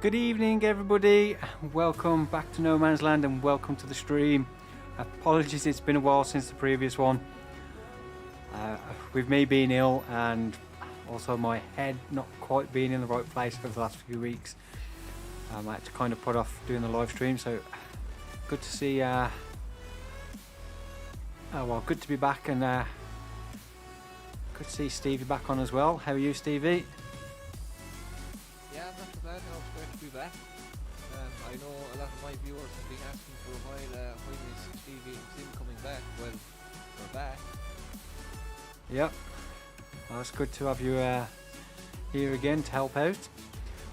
Good evening everybody, welcome back to No Man's Land and welcome to the stream. Apologies, it's been a while since the previous one. With me being ill and also my head not quite being in the right place for the last few weeks, I had to kind of put off doing the live stream, so good to see, good to be back, and good to see Stevie back on as well. How are you, Stevie? Yeah, not too bad. No, it's great to be back. I know a lot of my viewers have been asking for a while, when is Stevie and Sim coming back? Well, we're back. Yep. Well, it's good to have you here again to help out.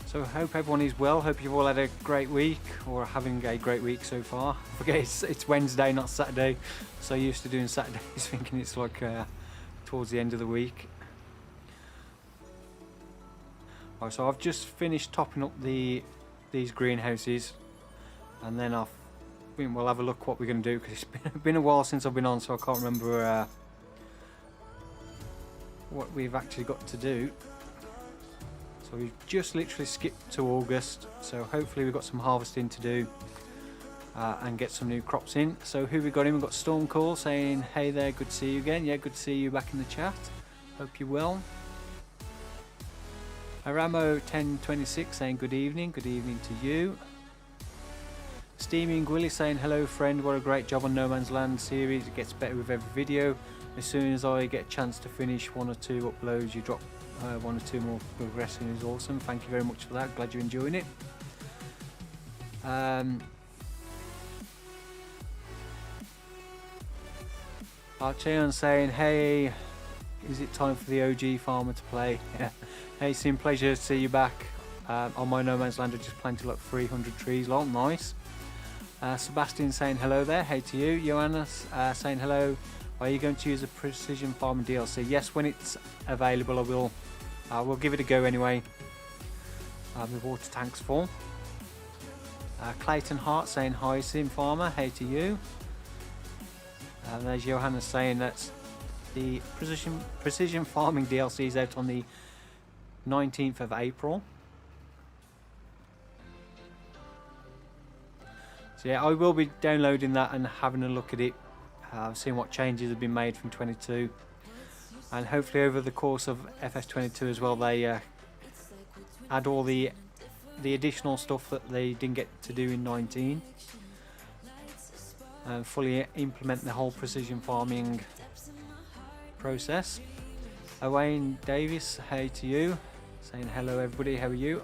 So I hope everyone is well. Hope you've all had a great week, or having a great week so far. I forget it's Wednesday, not Saturday. So used to doing Saturdays, thinking it's like towards the end of the week. Right, so I've just finished topping up these greenhouses, and then we'll have a look what we're going to do, because it's been a while since I've been on, so I can't remember what we've actually got to do. So we've just literally skipped to August, so hopefully we've got some harvesting to do and get some new crops in. So who we got in? We've got Stormcall saying hey there, good to see you again. Yeah, good to see you back in the chat, hope you're well. Aramo1026 saying good evening to you. Steaming Willie saying hello friend, what a great job on No Man's Land series, it gets better with every video. As soon as I get a chance to finish 1 or 2 uploads, you drop 1 or 2 more progressing, is awesome. Thank you very much for that, glad you're enjoying it. Archeon saying hey, is it time for the OG farmer to play? Yeah. Hey Sim, pleasure to see you back on my No Man's Land. I just planted like 300 trees long, nice. Sebastian saying hello there, hey to you. Johannes saying hello, are you going to use a precision farming DLC? Yes, when it's available I will give it a go anyway. The water tank's full. Clayton Hart saying hi Sim Farmer, hey to you. There's Johannes saying that the precision farming DLC is out on the 19th of April. So yeah, I will be downloading that and having a look at it, seeing what changes have been made from 22, and hopefully over the course of FS22 as well they add all the additional stuff that they didn't get to do in 19, and fully implement the whole precision farming process. Owain Davis, hey to you, saying hello everybody, how are you?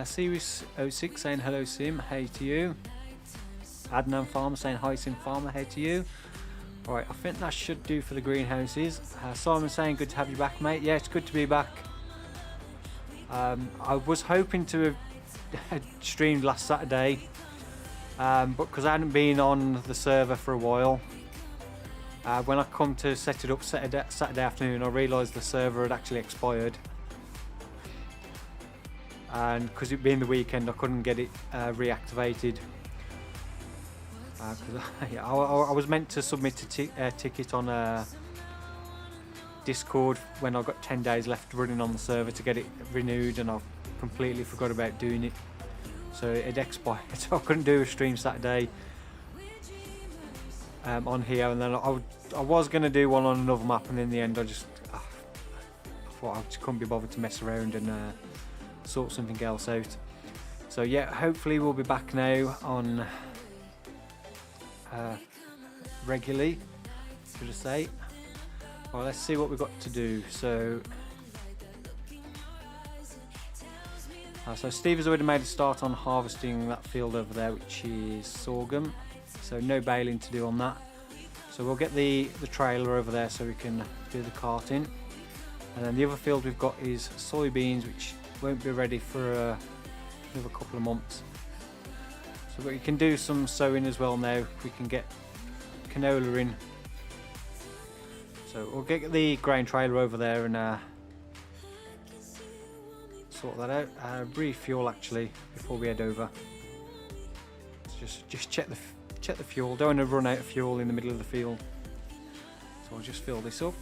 Series 06 saying hello Sim, hey to you. Adnan Farmer saying hi Sim Farmer, hey to you. Alright, I think that should do for the greenhouses. Simon saying good to have you back mate. Yeah, it's good to be back. I was hoping to have streamed last Saturday, but because I hadn't been on the server for a while, when I come to set it up Saturday afternoon, I realised the server had actually expired, and because it being the weekend I couldn't get it reactivated. I was meant to submit a ticket on Discord when I got 10 days left running on the server to get it renewed, and I completely forgot about doing it, so it expired. So I couldn't do a stream Saturday on here, and then I was going to do one on another map, and in the end I thought I just couldn't be bothered to mess around and sort something else out. So yeah, hopefully we'll be back now on regularly, should I say. Well, let's see what we've got to do. So Steve has already made a start on harvesting that field over there, which is sorghum, so no baling to do on that. So we'll get the trailer over there so we can do the carting, and then the other field we've got is soybeans, which won't be ready for another couple of months. So we can do some sowing as well now. We can get canola in, so we'll get the grain trailer over there and sort that out. Refuel actually before we head over. So just check check the fuel. Don't want to run out of fuel in the middle of the field. So I'll just fill this up.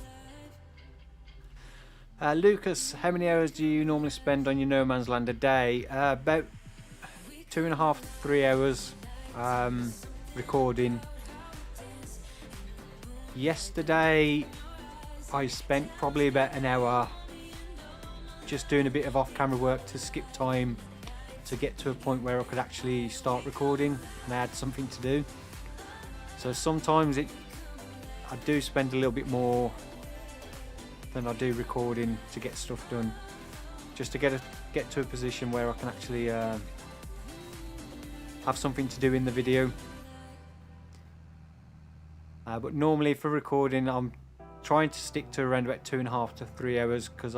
Lucas, how many hours do you normally spend on your no man's land a day? About 2.5 to 3 hours recording. Yesterday I spent probably about an hour just doing a bit of off-camera work to skip time to get to a point where I could actually start recording and I had something to do. So sometimes I do spend a little bit more than I do recording to get stuff done, just to get to a position where I can actually have something to do in the video. But normally for recording I'm trying to stick to around about 2.5 to 3 hours, because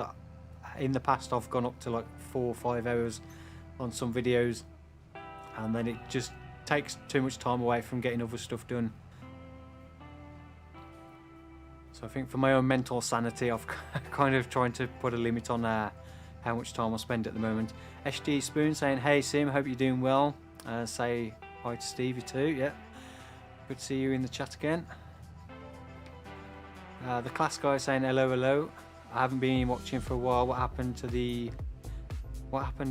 in the past I've gone up to like 4 or 5 hours on some videos, and then it just takes too much time away from getting other stuff done. So I think for my own mental sanity I've kind of trying to put a limit on how much time I spend at the moment. SD Spoon saying, hey Sim, hope you're doing well. Say hi to Stevie too. Yeah, good to see you in the chat again. The class guy saying hello. I haven't been watching for a while. What happened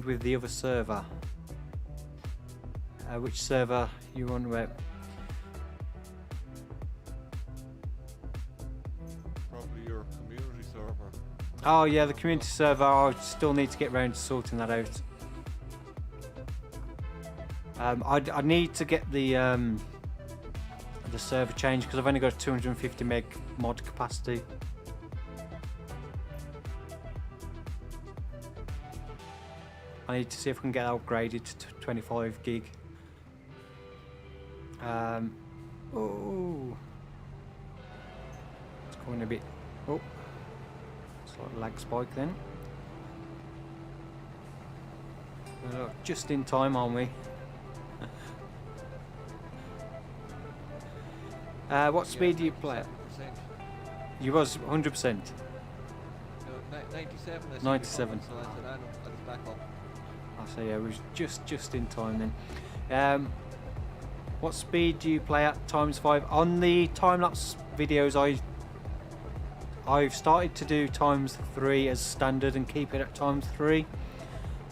with the other server? Which server you on about? Probably your community server. Oh yeah, the community server. I still need to get around to sorting that out. I need to get the server changed because I've only got a 250 meg mod capacity. I need to see if I can get upgraded to 25 gig. Oh, it's going a bit. Oh, slight lag spike then. Just in time, aren't we? What speed do you play at? You was 100%. No, 97. 97. So I said, I know, I'll just back up. I say yeah, we was just in time then. What speed do you play at ×5? On the time-lapse videos I've started to do ×3 as standard and keep it at ×3.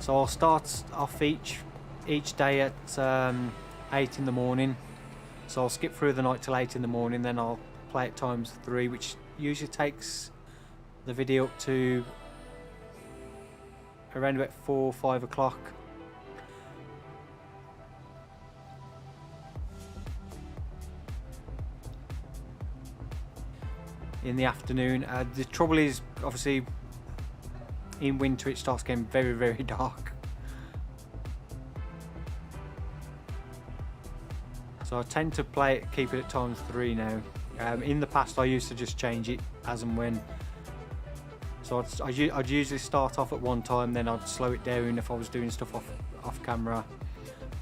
So I'll start off each day at 8 in the morning. So I'll skip through the night till 8 in the morning, then I'll play it ×3, which usually takes the video up to around about 4 or 5 o'clock. In the afternoon. The trouble is, obviously, in winter it starts getting very, very dark. So I tend to keep it at ×3 now. In the past I used to just change it as and when. So I'd usually start off at one time, then I'd slow it down if I was doing stuff off camera,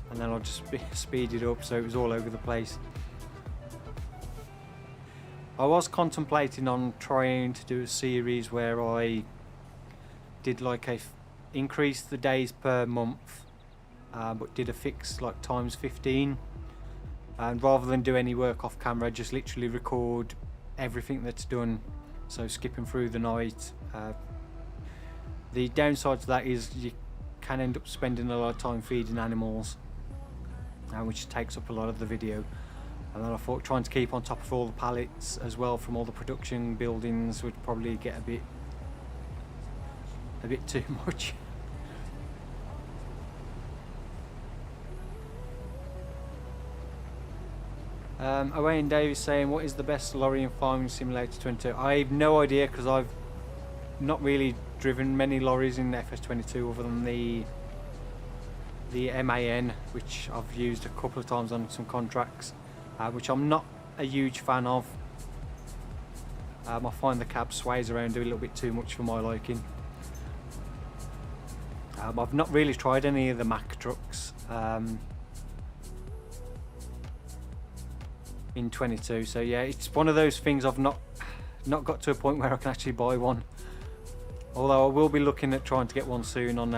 and then I'd just speed it up so it was all over the place. I was contemplating on trying to do a series where I did like increase the days per month, but did a fix like ×15. And rather than do any work off camera, just literally record everything that's done, so skipping through the night. The downside to that is you can end up spending a lot of time feeding animals, which takes up a lot of the video. And then I thought trying to keep on top of all the pallets as well from all the production buildings would probably get a bit too much. Owain Davis saying, what is the best lorry in Farming Simulator 22? I have no idea, because I've not really driven many lorries in FS22 other than the MAN, which I've used a couple of times on some contracts, which I'm not a huge fan of. I find the cab sways around a little bit too much for my liking. I've not really tried any of the Mack trucks in 22, so yeah, it's one of those things I've not got to a point where I can actually buy one, although I will be looking at trying to get one soon on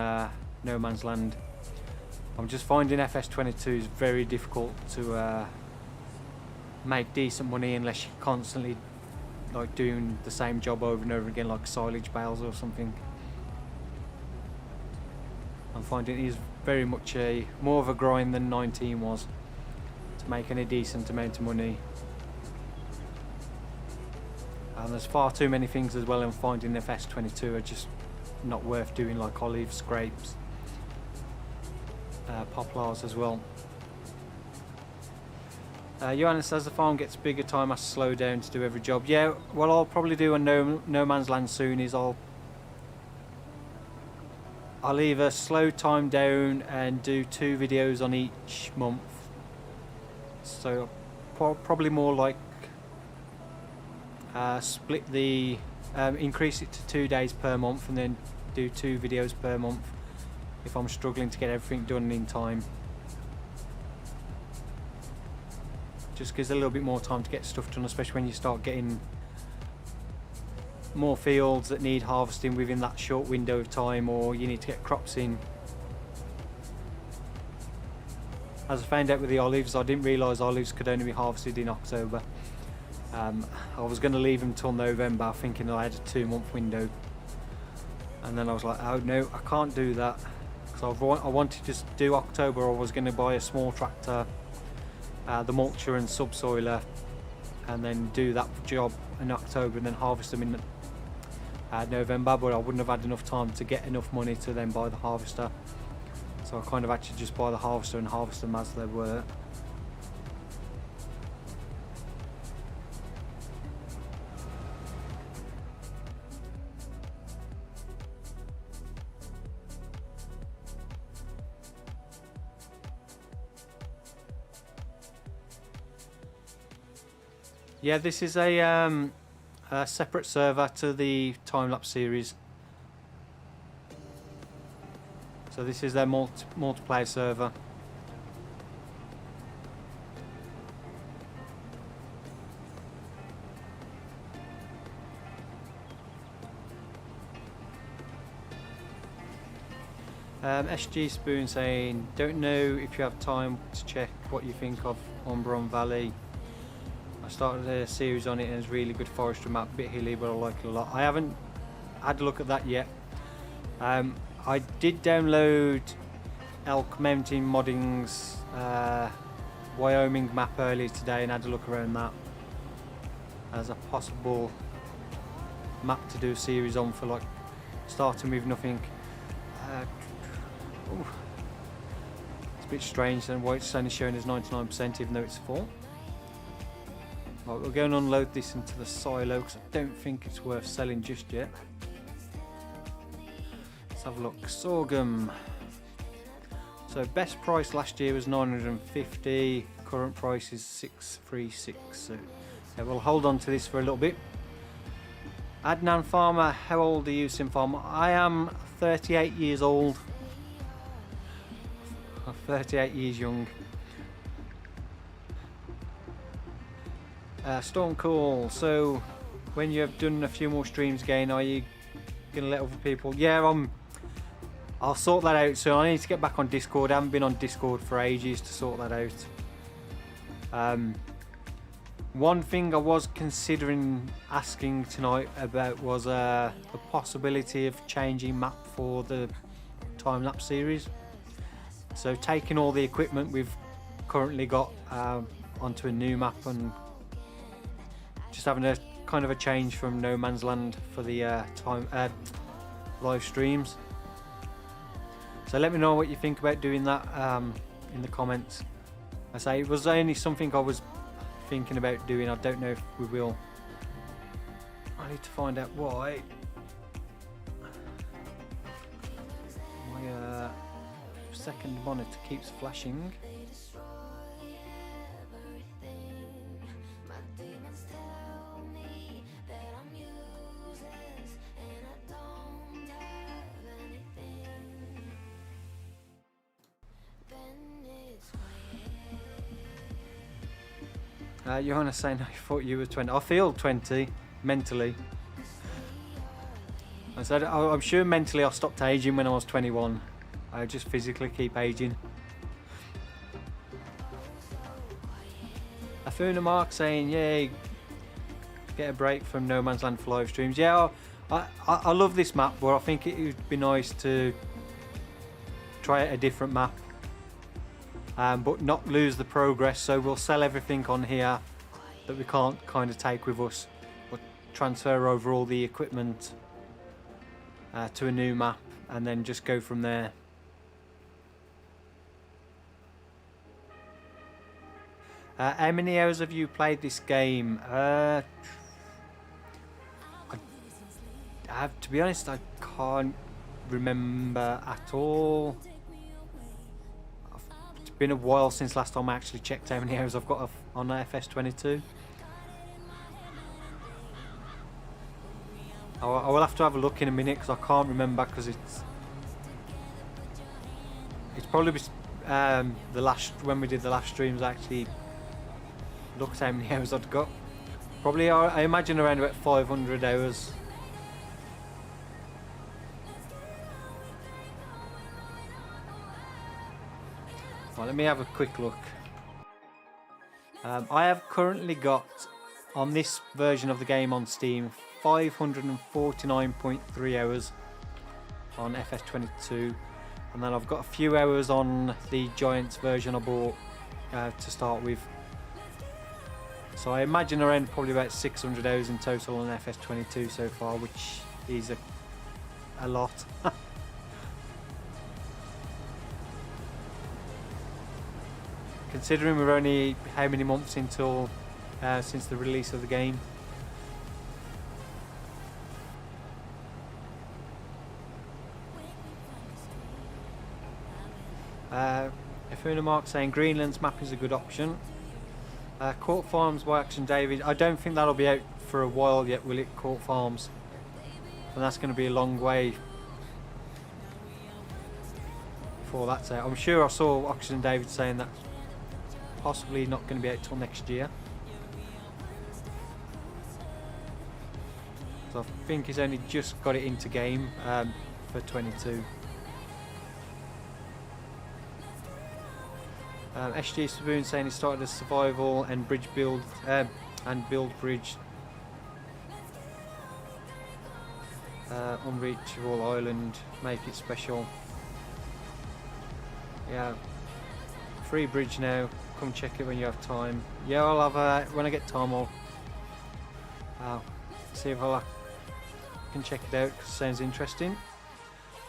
No Man's Land. I'm just finding FS22 is very difficult to make decent money unless you're constantly like doing the same job over and over again, like silage bales or something. I'm finding it is very much more of a grind than 19 was to make any decent amount of money. And there's far too many things as well. I'm finding FS22 are just not worth doing, like olive scrapes, poplars as well. Johannes, as the farm gets bigger, time has to slow down to do every job. Yeah, what I'll probably do on no Man's Land soon is I'll either slow time down and do 2 videos on each month. So probably more like split the increase it to 2 days per month and then do 2 videos per month if I'm struggling to get everything done in time. Just gives a little bit more time to get stuff done, especially when you start getting more fields that need harvesting within that short window of time, or you need to get crops in. As I found out with the olives, I didn't realise olives could only be harvested in October. I was going to leave them till November thinking I had a 2-month window, and then I was like, oh no, I can't do that, because I wanted to just do October. I was going to buy a small tractor, the mulcher and subsoiler, and then do that job in October and then harvest them in November, but I wouldn't have had enough time to get enough money to then buy the harvester, so I kind of had to just buy the harvester and harvest them as they were. Yeah, this is a separate server to the time-lapse series. So this is their multiplayer server. SG Spoon saying, don't know if you have time to check what you think of Umbron Valley. I started a series on it and it's a really good forestry map, a bit hilly, but I like it a lot. I haven't had a look at that yet. I did download Elk Mountain Modding's Wyoming map earlier today and had a look around that as a possible map to do a series on, for like starting with nothing. It's a bit strange then why it's only showing as 99% even though it's full. Right, we'll go and unload this into the silo because I don't think it's worth selling just yet. Let's have a look. Sorghum. So best price last year was 950. Current price is 636. So yeah, we'll hold on to this for a little bit. Adnan Farmer, how old are you, Sim Farmer? I am 38 years old. I'm 38 years young. Storm Cool, so when you have done a few more streams again, are you going to let other people? Yeah, I'll sort that out soon. I need to get back on Discord. I haven't been on Discord for ages to sort that out. One thing I was considering asking tonight about was the possibility of changing map for the time-lapse series. So taking all the equipment we've currently got onto a new map and just having a kind of a change from No Man's Land for the live streams. So let me know what you think about doing that in the comments. I say it was only something I was thinking about doing. I don't know if we will. I need to find out why my second monitor keeps flashing. Johannes saying I thought you were 20. I feel 20 mentally. I said I'm sure mentally I stopped aging when I was 21. I just physically keep aging. Funa Mark saying, yay, get a break from No Man's Land for live streams. Yeah, I love this map, but I think it would be nice to try a different map, but not lose the progress. So we'll sell everything on here that we can't kind of take with us, but transfer over all the equipment to a new map and then just go from there. How many hours have you played this game? I have to be honest, I can't remember at all. It's been a while since last time I actually checked how many hours I've got on FS22. I will have to have a look in a minute because I can't remember, because it's probably the last, when we did the last streams, I actually looked how many hours I'd got. Probably I imagine around about 500 hours. Well, let me have a quick look. I have currently got, on this version of the game on Steam, 549.3 hours on FS22, and then I've got a few hours on the Giants version I bought to start with. So I imagine around probably about 600 hours in total on FS22 so far, which is a lot. Considering we're only how many months until since the release of the game. Funa Mark saying Greenland's map is a good option. Court Farms by Action David. I don't think that'll be out for a while yet, will it, Court Farms? And that's going to be a long way before that's out. I'm sure I saw Action David saying that's possibly not going to be out till next year. So I think he's only just got it into game for 22. SG Saboon saying he started a survival and bridge build and build bridge unreachable island, make it special. Yeah, free bridge now. Come check it when you have time. Yeah, I'll have when I get time. I'll see if I can check it out, because it sounds interesting.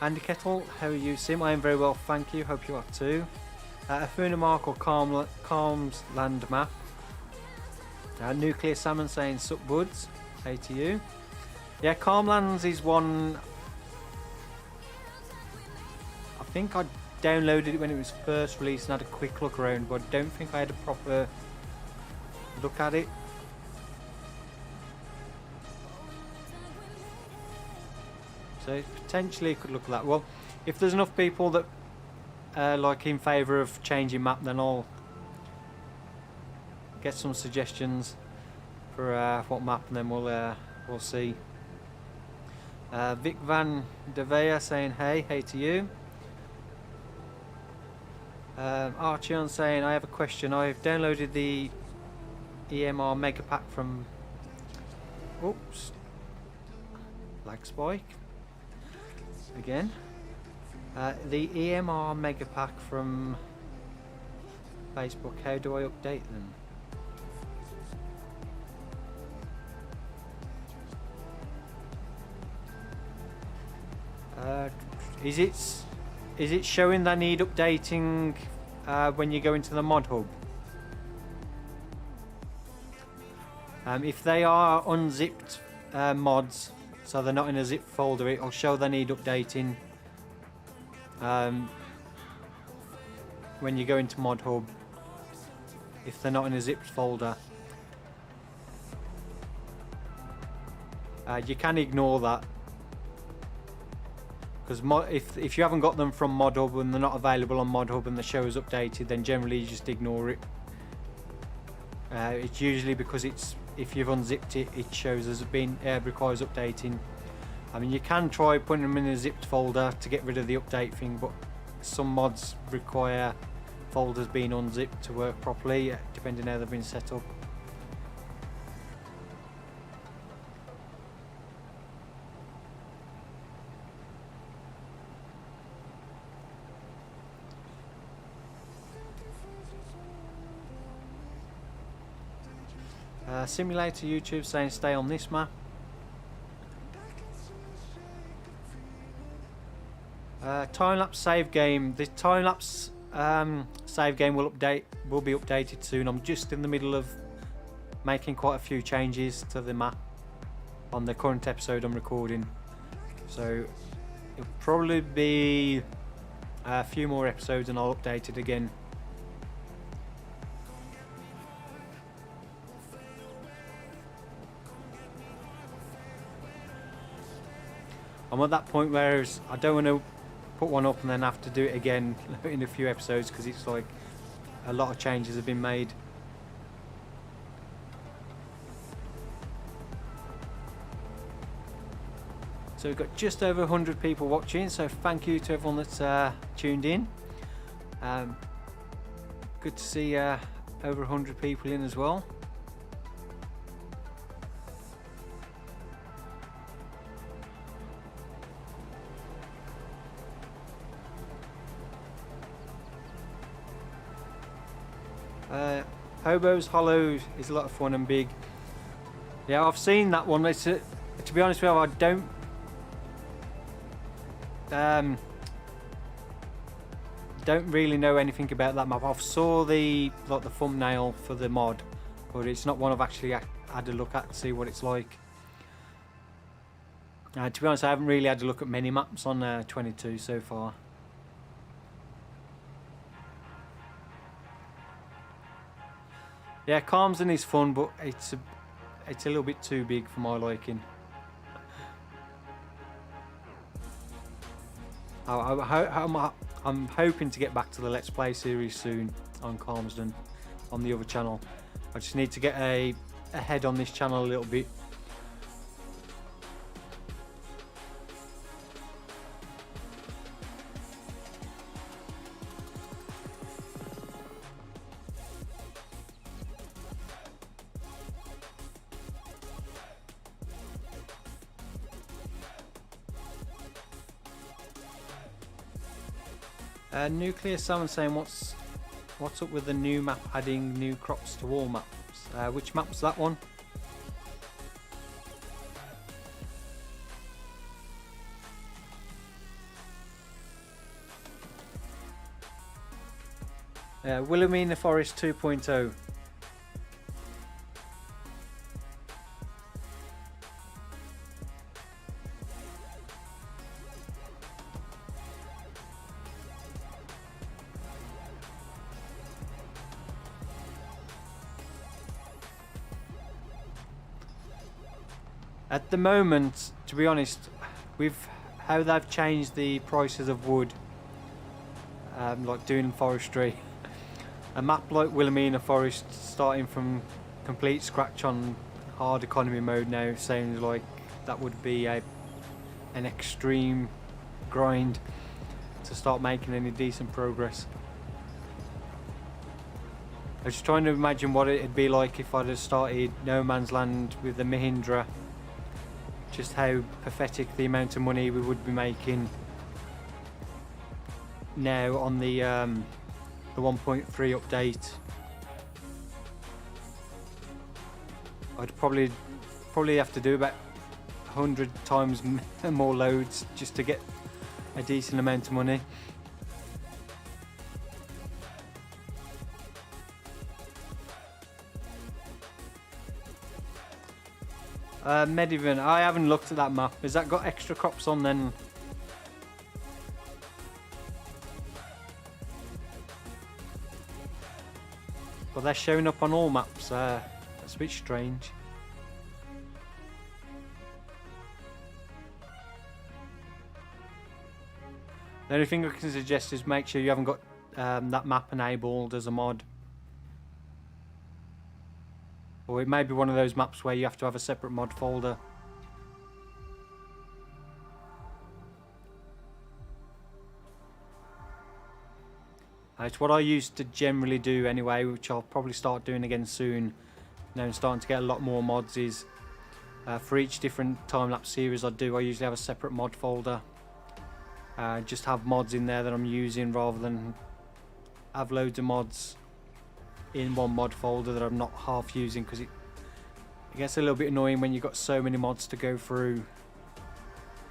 Andy Kettle, how are you, Sim? I am very well, thank you. Hope you are too. Funa Mark or Calm's land map. Nuclear Salmon saying sup buds. Hey to you. Yeah, Calmlands is one. I think I downloaded it when it was first released and had a quick look around, but I don't think I had a proper look at it. So potentially could look at that. Well, if there's enough people that like in favour of changing map, then I'll get some suggestions for what map, and then we'll see. Vic Van de Veer saying hey to you. Archeon saying I have a question. I've downloaded the EMR Mega Pack from lag spike again. The EMR Mega Pack from Facebook. How do I update them? Is it showing they need updating when you go into the mod hub? If they are unzipped mods, so they're not in a zip folder, it'll show they need updating when you go into mod hub, if they're not in a zipped folder. You can ignore that, because if you haven't got them from mod hub and they're not available on mod hub and the show is updated, then generally you just ignore it. It's usually because if you've unzipped it, it shows as being requires updating. I mean, you can try putting them in a zipped folder to get rid of the update thing, but some mods require folders being unzipped to work properly, depending how they've been set up. Simulator YouTube saying stay on this map. Time-lapse save game. The time-lapse save game will be updated soon. I'm just in the middle of making quite a few changes to the map on the current episode I'm recording, so it'll probably be a few more episodes and I'll update it again. I'm at that point where I don't want to put one up and then have to do it again in a few episodes, because it's like a lot of changes have been made. So we've got just over 100 people watching, so thank you to everyone that's tuned in. Good to see over 100 people in as well. Hobo's Hollow is a lot of fun and big. Yeah, I've seen that one. It's to be honest with you, I don't really know anything about that map. I've saw the thumbnail for the mod, but it's not one I've actually had a look at to see what it's like. To be honest, I haven't really had a look at many maps on 22 so far. Yeah, Calmsden is fun, but it's a little bit too big for my liking. I'm hoping to get back to the Let's Play series soon on Calmsden on the other channel. I just need to get ahead on this channel a little bit. Nuclear Salmon saying what's up with the new map adding new crops to all maps. Which map's that one? Wilhelmina Forest 2.0. At the moment, to be honest, with how they've changed the prices of wood, like doing forestry, a map like Wilhelmina Forest starting from complete scratch on hard economy mode now sounds like that would be an extreme grind to start making any decent progress. I was just trying to imagine what it'd be like if I'd have started No Man's Land with the Mahindra. Just how pathetic the amount of money we would be making now on the 1.3 update. I'd probably have to do about 100 times more loads just to get a decent amount of money. Medivan, I haven't looked at that map. Has that got extra crops on then? But they're showing up on all maps. That's a bit strange. The only thing I can suggest is make sure you haven't got that map enabled as a mod. Or it may be one of those maps where you have to have a separate mod folder. It's what I used to generally do anyway, which I'll probably start doing again soon. Now I'm starting to get a lot more mods is for each different time-lapse series I usually have a separate mod folder. Just have mods in there that I'm using rather than have loads of mods in one mod folder that I'm not half using, because it gets a little bit annoying when you've got so many mods to go through,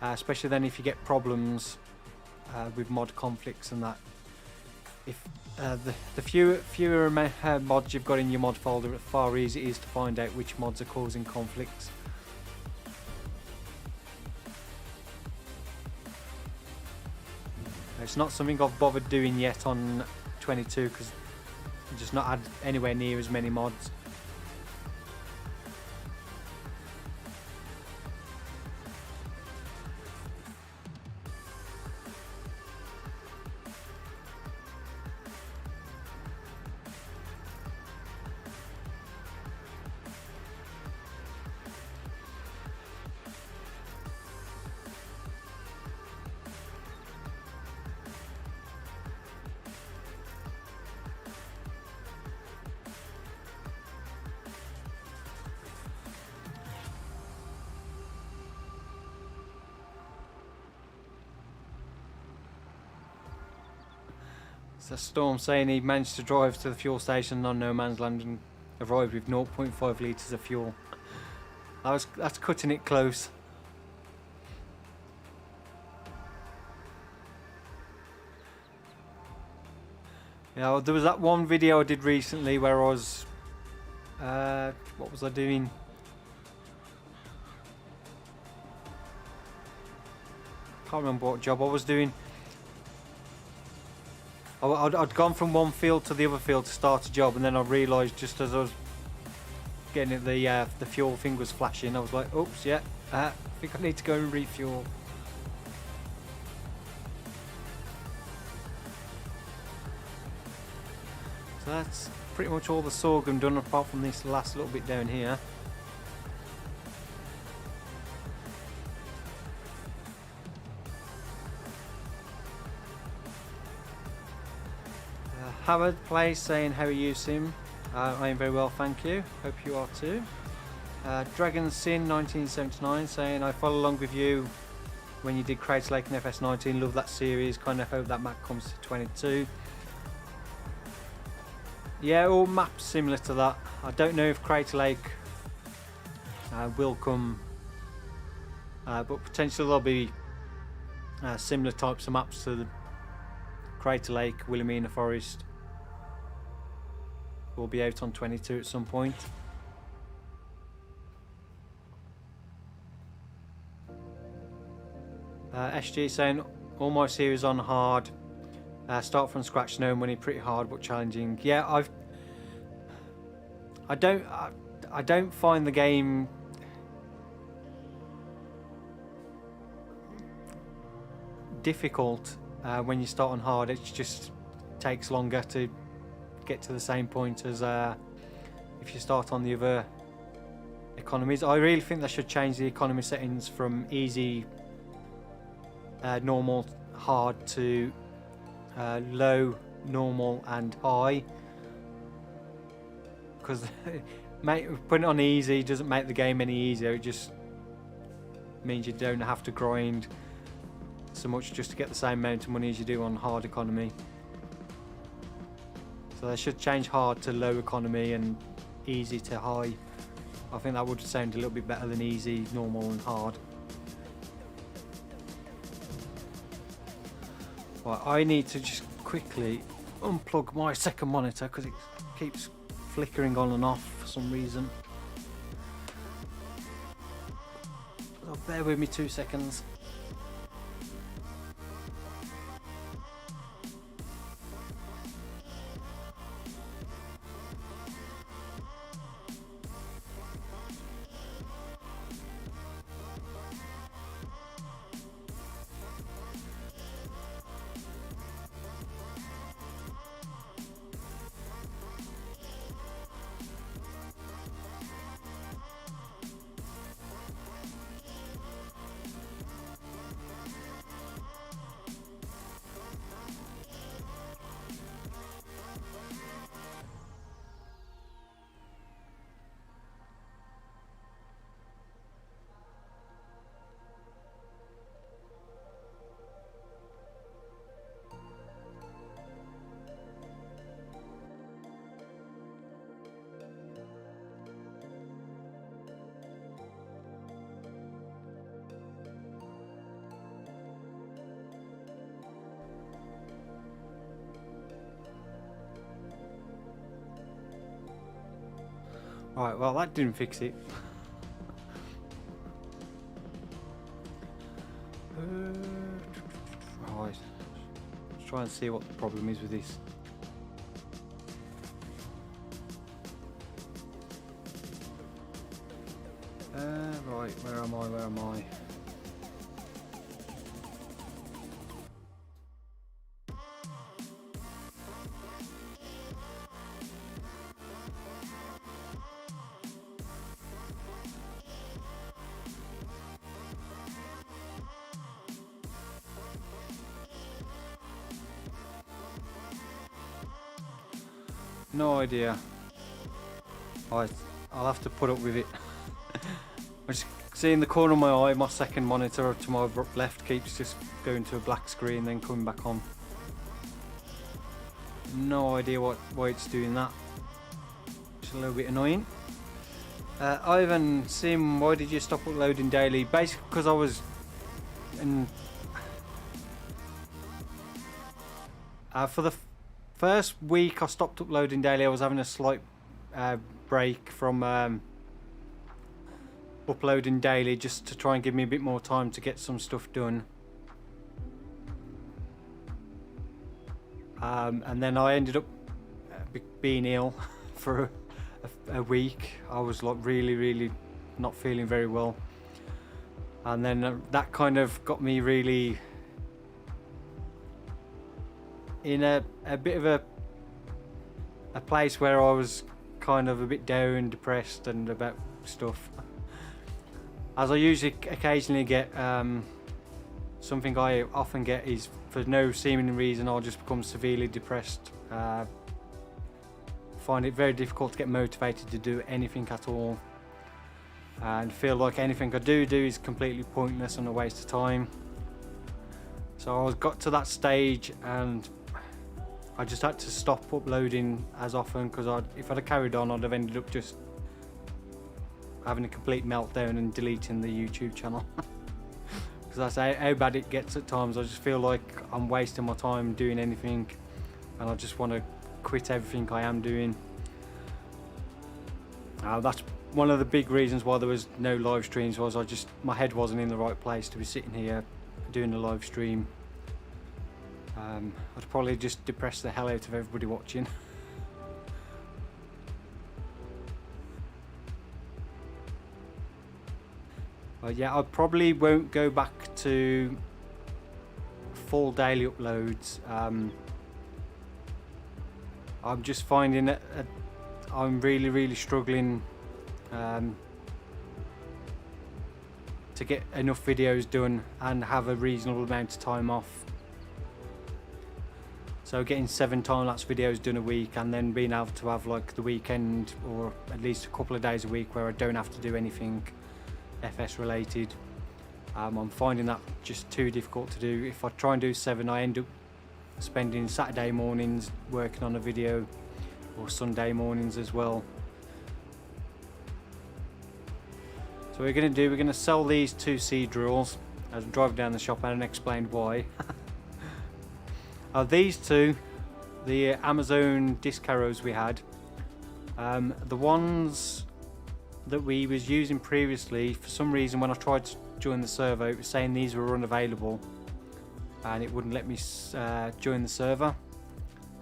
especially then if you get problems with mod conflicts and that. If the fewer mods you've got in your mod folder, the far easier it is to find out which mods are causing conflicts. It's not something I've bothered doing yet on 22 because I've just not had anywhere near as many mods. So Storm saying he managed to drive to the fuel station on No Man's Land and arrived with 0.5 litres of fuel. That's cutting it close. Yeah, well, there was that one video I did recently where I was what was I doing? Can't remember what job I was doing. I'd gone from one field to the other field to start a job, and then I realised just as I was getting it, the fuel thing was flashing. I was like, oops, yeah, I think I need to go and refuel. So that's pretty much all the sorghum done, apart from this last little bit down here. Howard Play saying, how are you, Sim? I am very well, thank you. Hope you are too. Dragon Sin 1979 saying, I follow along with you when you did Kránitz Lake and FS19. Love that series. Kind of hope that map comes to 22. Yeah, all maps similar to that. I don't know if Kránitz Lake will come, but potentially there'll be similar types of maps to the Kránitz Lake, Wilhelmina Forest. Will be out on 22 at some point. SG saying, all my series on hard. Start from scratch, no money, pretty hard but challenging. Yeah, I don't find the game difficult when you start on hard. It just takes longer to get to the same point as if you start on the other economies. I really think they should change the economy settings from easy, normal, hard to low, normal and high, because putting it on easy doesn't make the game any easier. It just means you don't have to grind so much just to get the same amount of money as you do on hard economy. So they should change hard to low economy and easy to high. I think that would sound a little bit better than easy, normal and hard. Right, I need to just quickly unplug my second monitor because it keeps flickering on and off for some reason. So bear with me 2 seconds. Alright, well that didn't fix it. Right, let's try and see what the problem is with this. Right, where am I? Where am I? No idea. I'll have to put up with it. I just see in the corner of my eye, my second monitor to my left keeps just going to a black screen, then coming back on. No idea why it's doing that. It's a little bit annoying. Ivan, Sim, why did you stop uploading daily? Basically because I was in... for the first week I stopped uploading daily, I was having a slight break from uploading daily just to try and give me a bit more time to get some stuff done. And then I ended up being ill for a week. I was like really not feeling very well, and then that kind of got me really in a bit of a place where I was kind of a bit down, depressed and about stuff. As I usually occasionally get, something I often get is for no seeming reason I'll just become severely depressed. Find it very difficult to get motivated to do anything at all, and feel like anything I do is completely pointless and a waste of time. So I got to that stage and I just had to stop uploading as often, because if I'd have carried on I'd have ended up just having a complete meltdown and deleting the YouTube channel. Because that's how bad it gets at times. I just feel like I'm wasting my time doing anything, and I just want to quit everything I am doing. That's one of the big reasons why there was no live streams, was my head wasn't in the right place to be sitting here doing a live stream. I'd probably just depress the hell out of everybody watching. Yeah, I probably won't go back to full daily uploads. I'm just finding that I'm really struggling to get enough videos done and have a reasonable amount of time off. So getting 7 time-lapse videos done a week, and then being able to have like the weekend or at least a couple of days a week where I don't have to do anything FS related. I'm finding that just too difficult to do. If I try and do 7, I end up spending Saturday mornings working on a video, or Sunday mornings as well. So we're going to sell these 2 seed drills. As I'm driving down the shop, and explained why. These 2, the Amazon disc arrows we had, the ones that we was using previously, for some reason when I tried to join the server it was saying these were unavailable and it wouldn't let me join the server.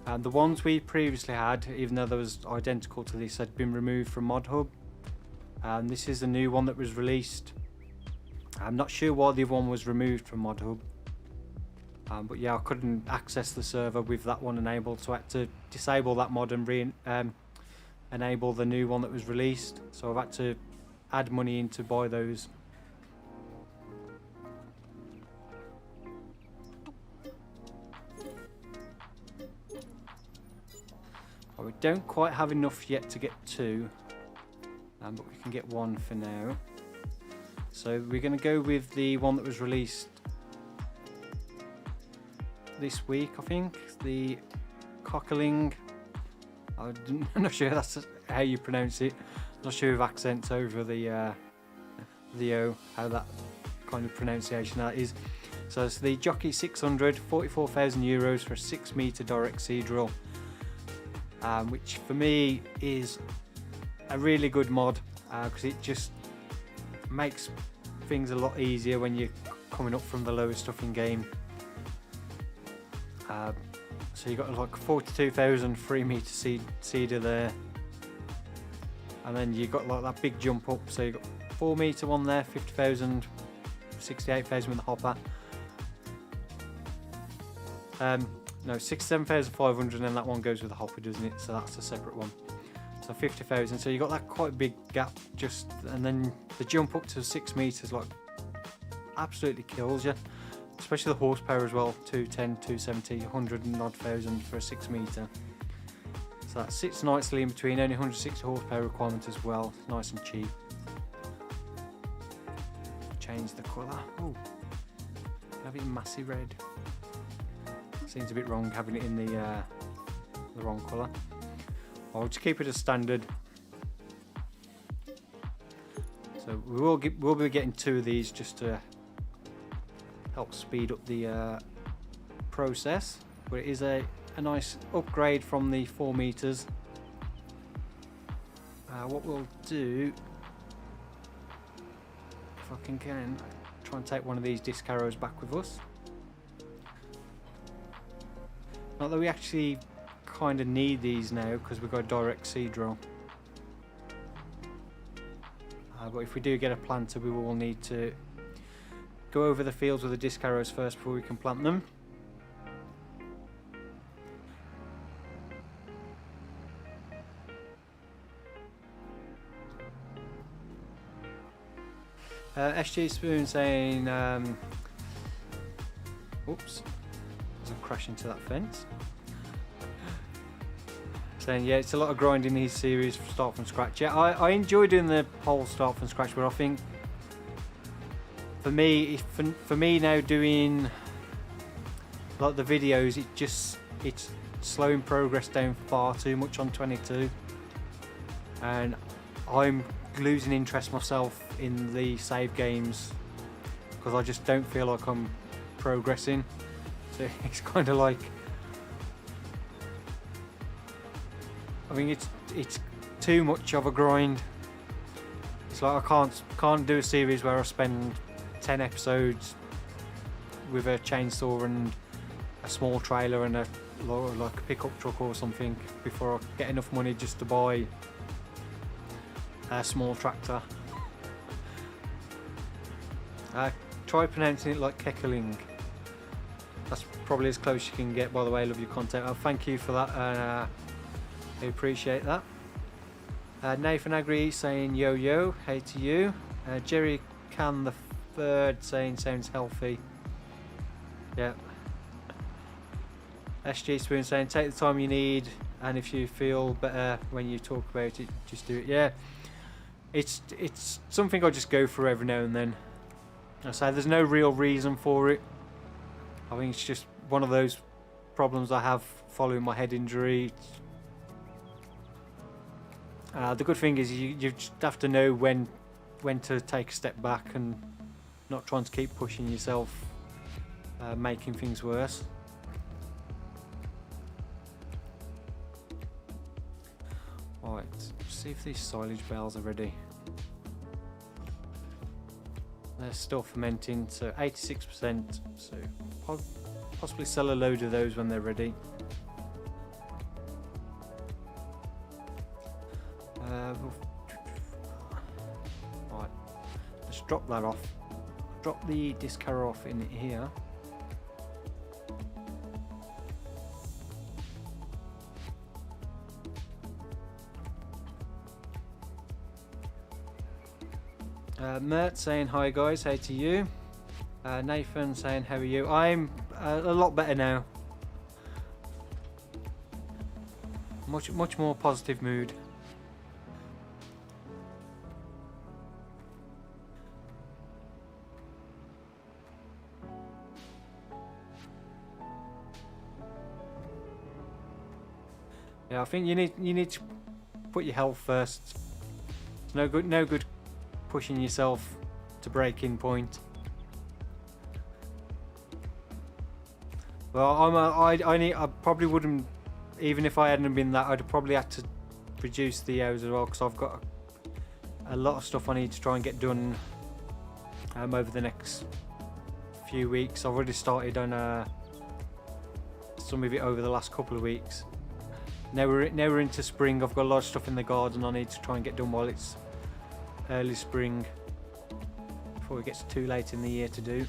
And the ones we previously had, even though they was identical to this, had been removed from ModHub. This is the new one that was released. I'm not sure why the other one was removed from ModHub, but yeah, I couldn't access the server with that one enabled, so I had to disable that mod and enable the new one that was released. So I've had to add money in to buy those. Well, we don't quite have enough yet to get 2, but we can get 1 for now. So we're going to go with the one that was released this week, I think, the Cockling. I'm not sure that's how you pronounce it. I'm not sure of accents over the O, how that kind of pronunciation that is. So it's the Jockey 600, 44,000 euros for a 6 meter direct sea drill, which for me is a really good mod because it just makes things a lot easier when you're coming up from the lower stuff in game. So you got like 42,000 3-meter cedar there, and then you got like that big jump up. So you got 4-meter one there, 50,000, 68,000 with the hopper. No, 67,500, and that one goes with the hopper, doesn't it? So that's a separate one. So 50,000. So you got that quite big gap just, and then the jump up to 6 meters like absolutely kills you. Especially the horsepower as well, 210, 270, 100 and odd thousand for a 6 meter. So that sits nicely in between, only 160 horsepower requirement as well, nice and cheap. Change the colour. Oh, have it in massy red. Seems a bit wrong having it in the wrong colour. I'll just keep it as standard. So we'll be getting 2 of these just to help speed up the process, but it is a nice upgrade from the 4 meters. What we'll do, if I can try and take one of these disc arrows back with us. Not that we actually kind of need these now because we've got a direct seed drill. But if we do get a planter, we will need to go over the fields with the disc arrows first before we can plant them. SG Spoon saying, oops, as I crash into that fence. Saying, yeah, it's a lot of grinding these series, start from scratch. Yeah, I enjoy doing the whole start from scratch, but I think for me now doing like the videos, it's slowing progress down far too much on 22, and I'm losing interest myself in the save games because I just don't feel like I'm progressing. So it's kind of like, I mean, it's too much of a grind. It's like I can't do a series where I spend 10 episodes with a chainsaw and a small trailer and like a pickup truck or something before I get enough money just to buy a small tractor. Try pronouncing it like keckling. That's probably as close you can get. By the way, I love your content. Thank you for that. I appreciate that. Nathan Agri saying yo yo, hey to you. Jerry Can the Third saying sounds healthy. Yeah. SG Spoon saying take the time you need, and if you feel better when you talk about it, just do it. Yeah, it's something I just go through every now and then. I say there's no real reason for it. I think it's just one of those problems I have following my head injury. The good thing is you just have to know when to take a step back and not trying to keep pushing yourself, making things worse. Alright, see if these silage bales are ready. They're still fermenting, so 86%, so possibly sell a load of those when they're ready. Right, let's drop that off. Drop the disc arrow off in here. Mert saying hi guys, hey to you. Nathan saying how are you? I'm a lot better now. Much more positive mood. Yeah, I think you need to put your health first. It's no good pushing yourself to breaking point. Well, I probably wouldn't, even if I hadn't been that, I'd probably had to reduce the hours as well, because I've got a lot of stuff I need to try and get done over the next few weeks. I've already started on some of it over the last couple of weeks. Now we're into spring. I've got a lot of stuff in the garden I need to try and get done while it's early spring, before it gets too late in the year to do.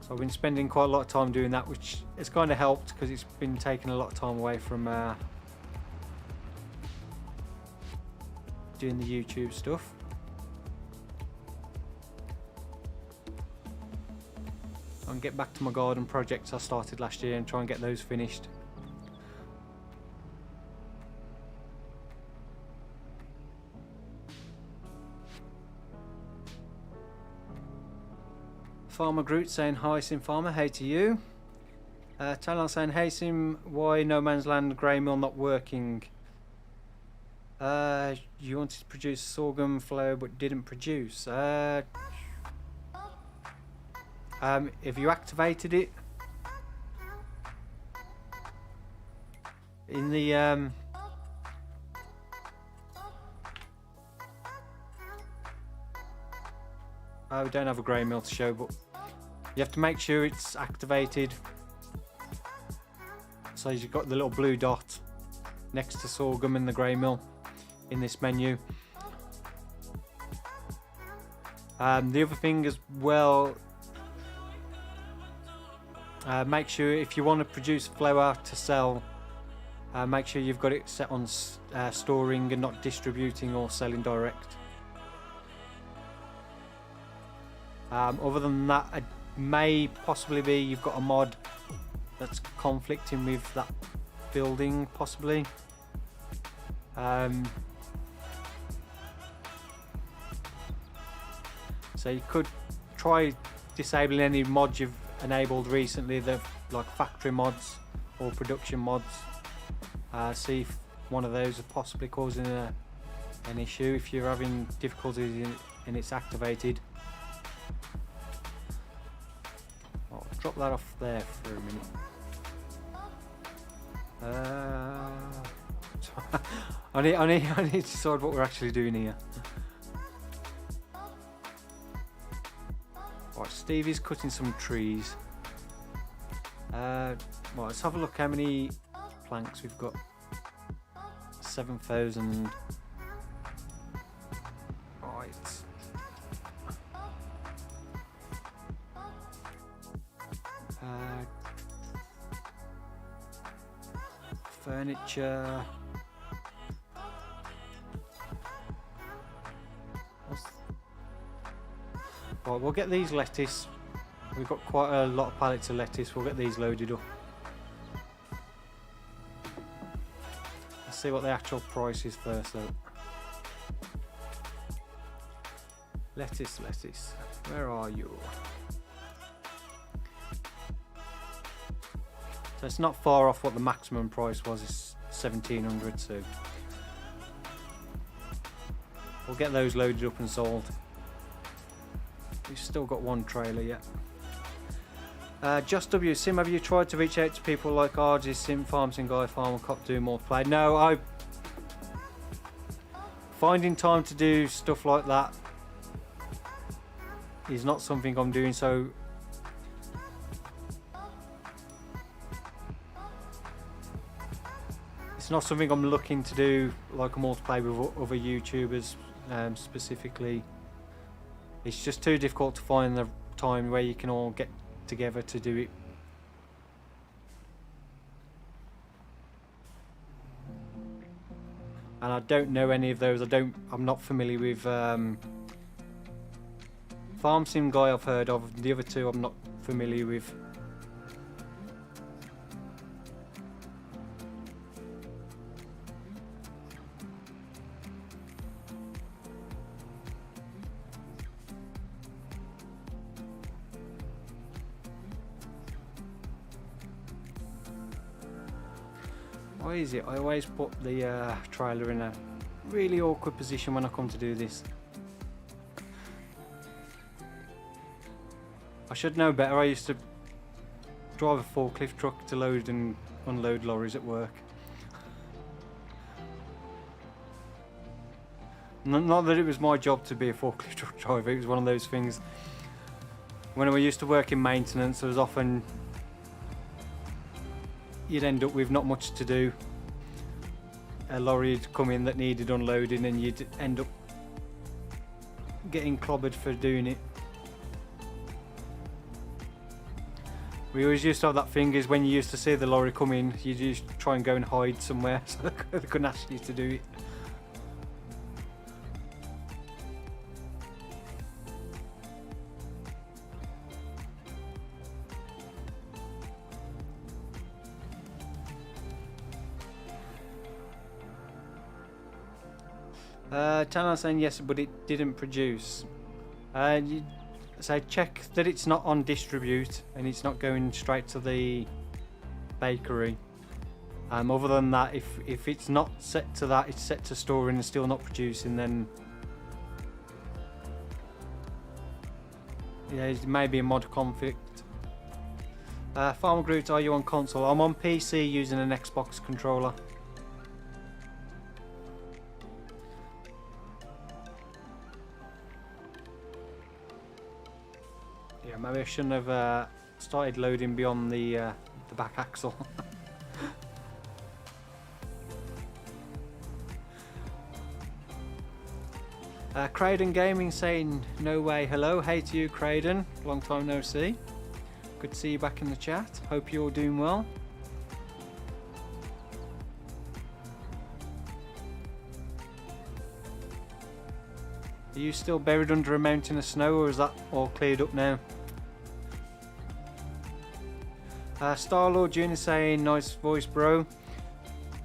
So I've been spending quite a lot of time doing that, which has kind of helped because it's been taking a lot of time away from doing the YouTube stuff. I can get back to my garden projects I started last year and try and get those finished. Farmer Groot saying hi Sim Farmer, hey to you. Talon saying hey Sim, why No Man's Land grey mill not working? You wanted to produce sorghum flour but didn't produce. Have you activated it? In the we don't have a grey mill to show, but you have to make sure it's activated. So you've got the little blue dot next to sorghum and the grey mill in this menu. The other thing as well, make sure if you want to produce flour to sell, make sure you've got it set on storing and not distributing or selling direct. Other than that, it may possibly be you've got a mod that's conflicting with that building, possibly. So you could try disabling any mods you've enabled recently, that like factory mods or production mods. See if one of those are possibly causing an issue if you're having difficulties and it's activated. I'll drop that off there for a minute. I need to decide what we're actually doing here. Right, Stevie's cutting some trees. Right, let's have a look how many planks we've got. 7,000. Right. Furniture. Right, we'll get these lettuce. We've got quite a lot of pallets of lettuce. We'll get these loaded up. Let's see what the actual price is first though. Lettuce. Where are you? So it's not far off what the maximum price was. It's 1,700, so we'll get those loaded up and sold. We've still got one trailer yet. Just W Sim, have you tried to reach out to people like RG Sim Farms and Guy Farm and Cop do more play? No, finding time to do stuff like that is not something I'm doing, so it's not something I'm looking to do like a multiplayer with other YouTubers specifically. It's just too difficult to find the time where you can all get together to do it. And I don't know any of those. I'm not familiar with Farm Sim Guy I've heard of. The other two I'm not familiar with. Why is it I always put the trailer in a really awkward position when I come to do this? I should know better. I used to drive a forklift truck to load and unload lorries at work. Not that it was my job to be a forklift truck driver, it was one of those things. When we used to work in maintenance, there was often you'd end up with not much to do. A lorry would come in that needed unloading and you'd end up getting clobbered for doing it. We always used to have that thing is when you used to see the lorry come in, you'd used to try and go and hide somewhere so they couldn't ask you to do it. Channel saying yes, but it didn't produce. So check that it's not on distribute and it's not going straight to the bakery. Other than that, if it's not set to that, it's set to storing and still not producing, then yeah, it may be a mod conflict. Farmer Groot, are you on console? I'm on PC using an Xbox controller. Yeah, maybe I shouldn't have started loading beyond the back axle. Craden Gaming saying no way hello. Hey to you, Craden, long time no see. Good to see you back in the chat. Hope you're doing well. Are you still buried under a mountain of snow, or is that all cleared up now? Starlord Jr. saying nice voice, bro.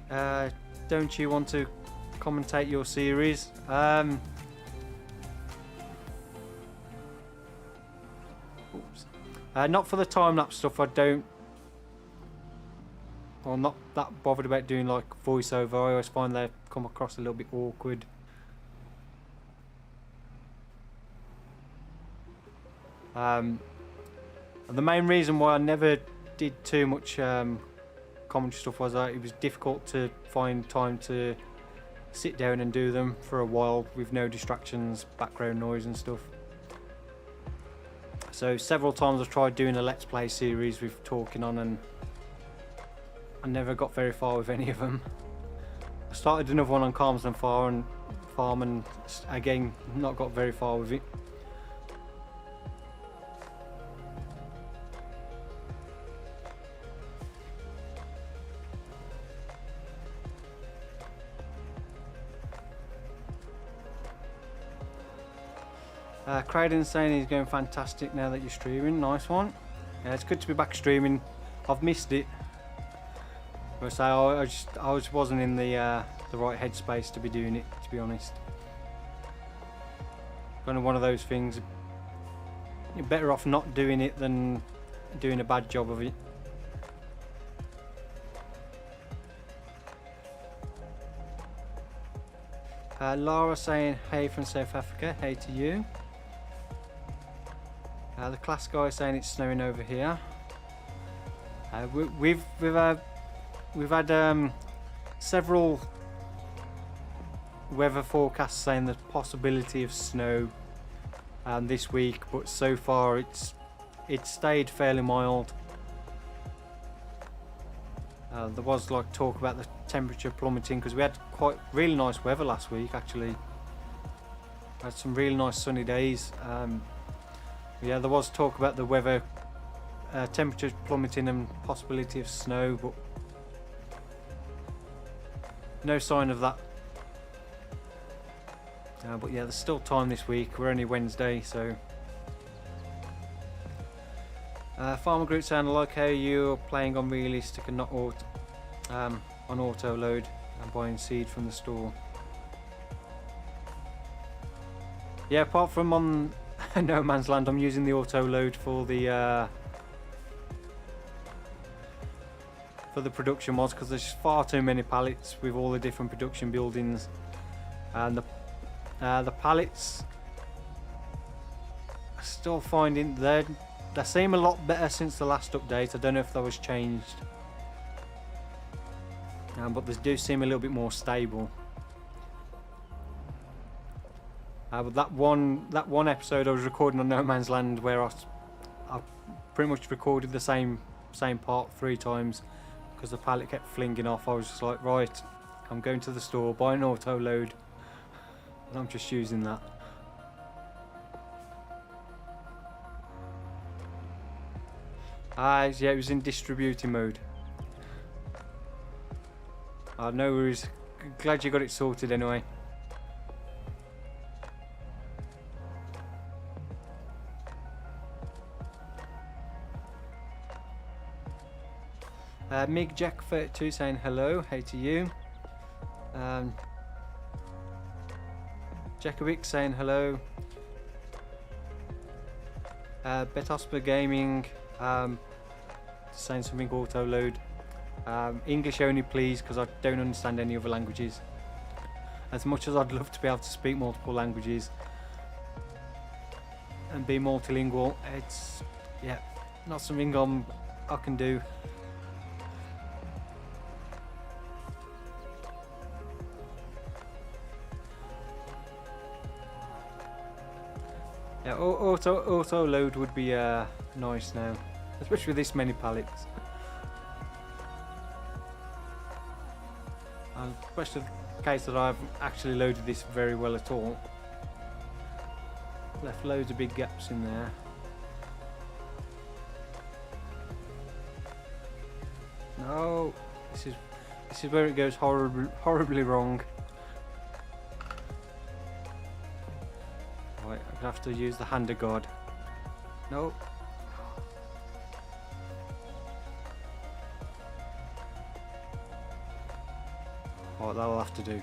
Don't you want to commentate your series? Not for the time-lapse stuff. I don't. Well, I'm not that bothered about doing like voiceover. I always find they come across a little bit awkward. The main reason why I never did too much commentary stuff was that it was difficult to find time to sit down and do them for a while with no distractions, background noise and stuff. So several times I've tried doing a Let's Play series with talking on, and I never got very far with any of them. I started another one on Calmsden Farm and again not got very far with it. Craden's saying he's going fantastic now that you're streaming. Nice one. Yeah, it's good to be back streaming. I've missed it. I say I just wasn't in the right headspace to be doing it, to be honest. Kind of one of those things. You're better off not doing it than doing a bad job of it. Laura saying hey from South Africa. Hey to you. The class guy is saying it's snowing over here. We've had several weather forecasts saying the possibility of snow this week, but so far it's stayed fairly mild. There was like talk about the temperature plummeting because we had quite really nice weather last week. Actually, had some really nice sunny days. Yeah, there was talk about the weather, temperature plummeting and possibility of snow, but no sign of that. But yeah, there's still time this week. We're only Wednesday, so. Farmer Group saying I like how you're playing on realistic and not on auto load and buying seed from the store. Yeah, apart from on No Man's Land, I'm using the auto load for the production mods because there's far too many pallets with all the different production buildings, and the pallets I still finding they seem a lot better since the last update. I don't know if that was changed, but they do seem a little bit more stable. But that one episode I was recording on No Man's Land where I pretty much recorded the same part 3 times because the pallet kept flinging off. I was just like, right, I'm going to the store, buy an auto load, and I'm just using that. Yeah, it was in distributing mode. No worries. Glad you got it sorted anyway. Mig-Jack32 saying hello, hey to you. Jakub saying hello. Betosper Gaming saying something auto load. English only please, because I don't understand any other languages. As much as I'd love to be able to speak multiple languages and be multilingual, it's not something I can do. Yeah, auto load would be nice now, especially with this many pallets. And especially the case that I've actually loaded this very well at all. Left loads of big gaps in there. No, this is where it goes horribly wrong. Right, I'm gonna have to use the hand of God. No. Oh, that'll have to do.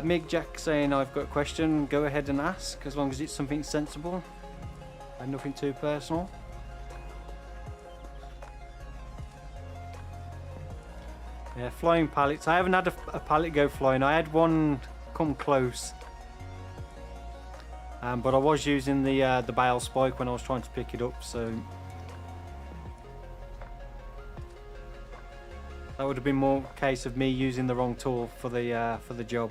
Mig Jack saying I've got a question. Go ahead and ask, as long as it's something sensible and nothing too personal. Yeah, flying pallets. I haven't had a pallet go flying. I had one come close, but I was using the bale spike when I was trying to pick it up, so that would have been more a case of me using the wrong tool for the job.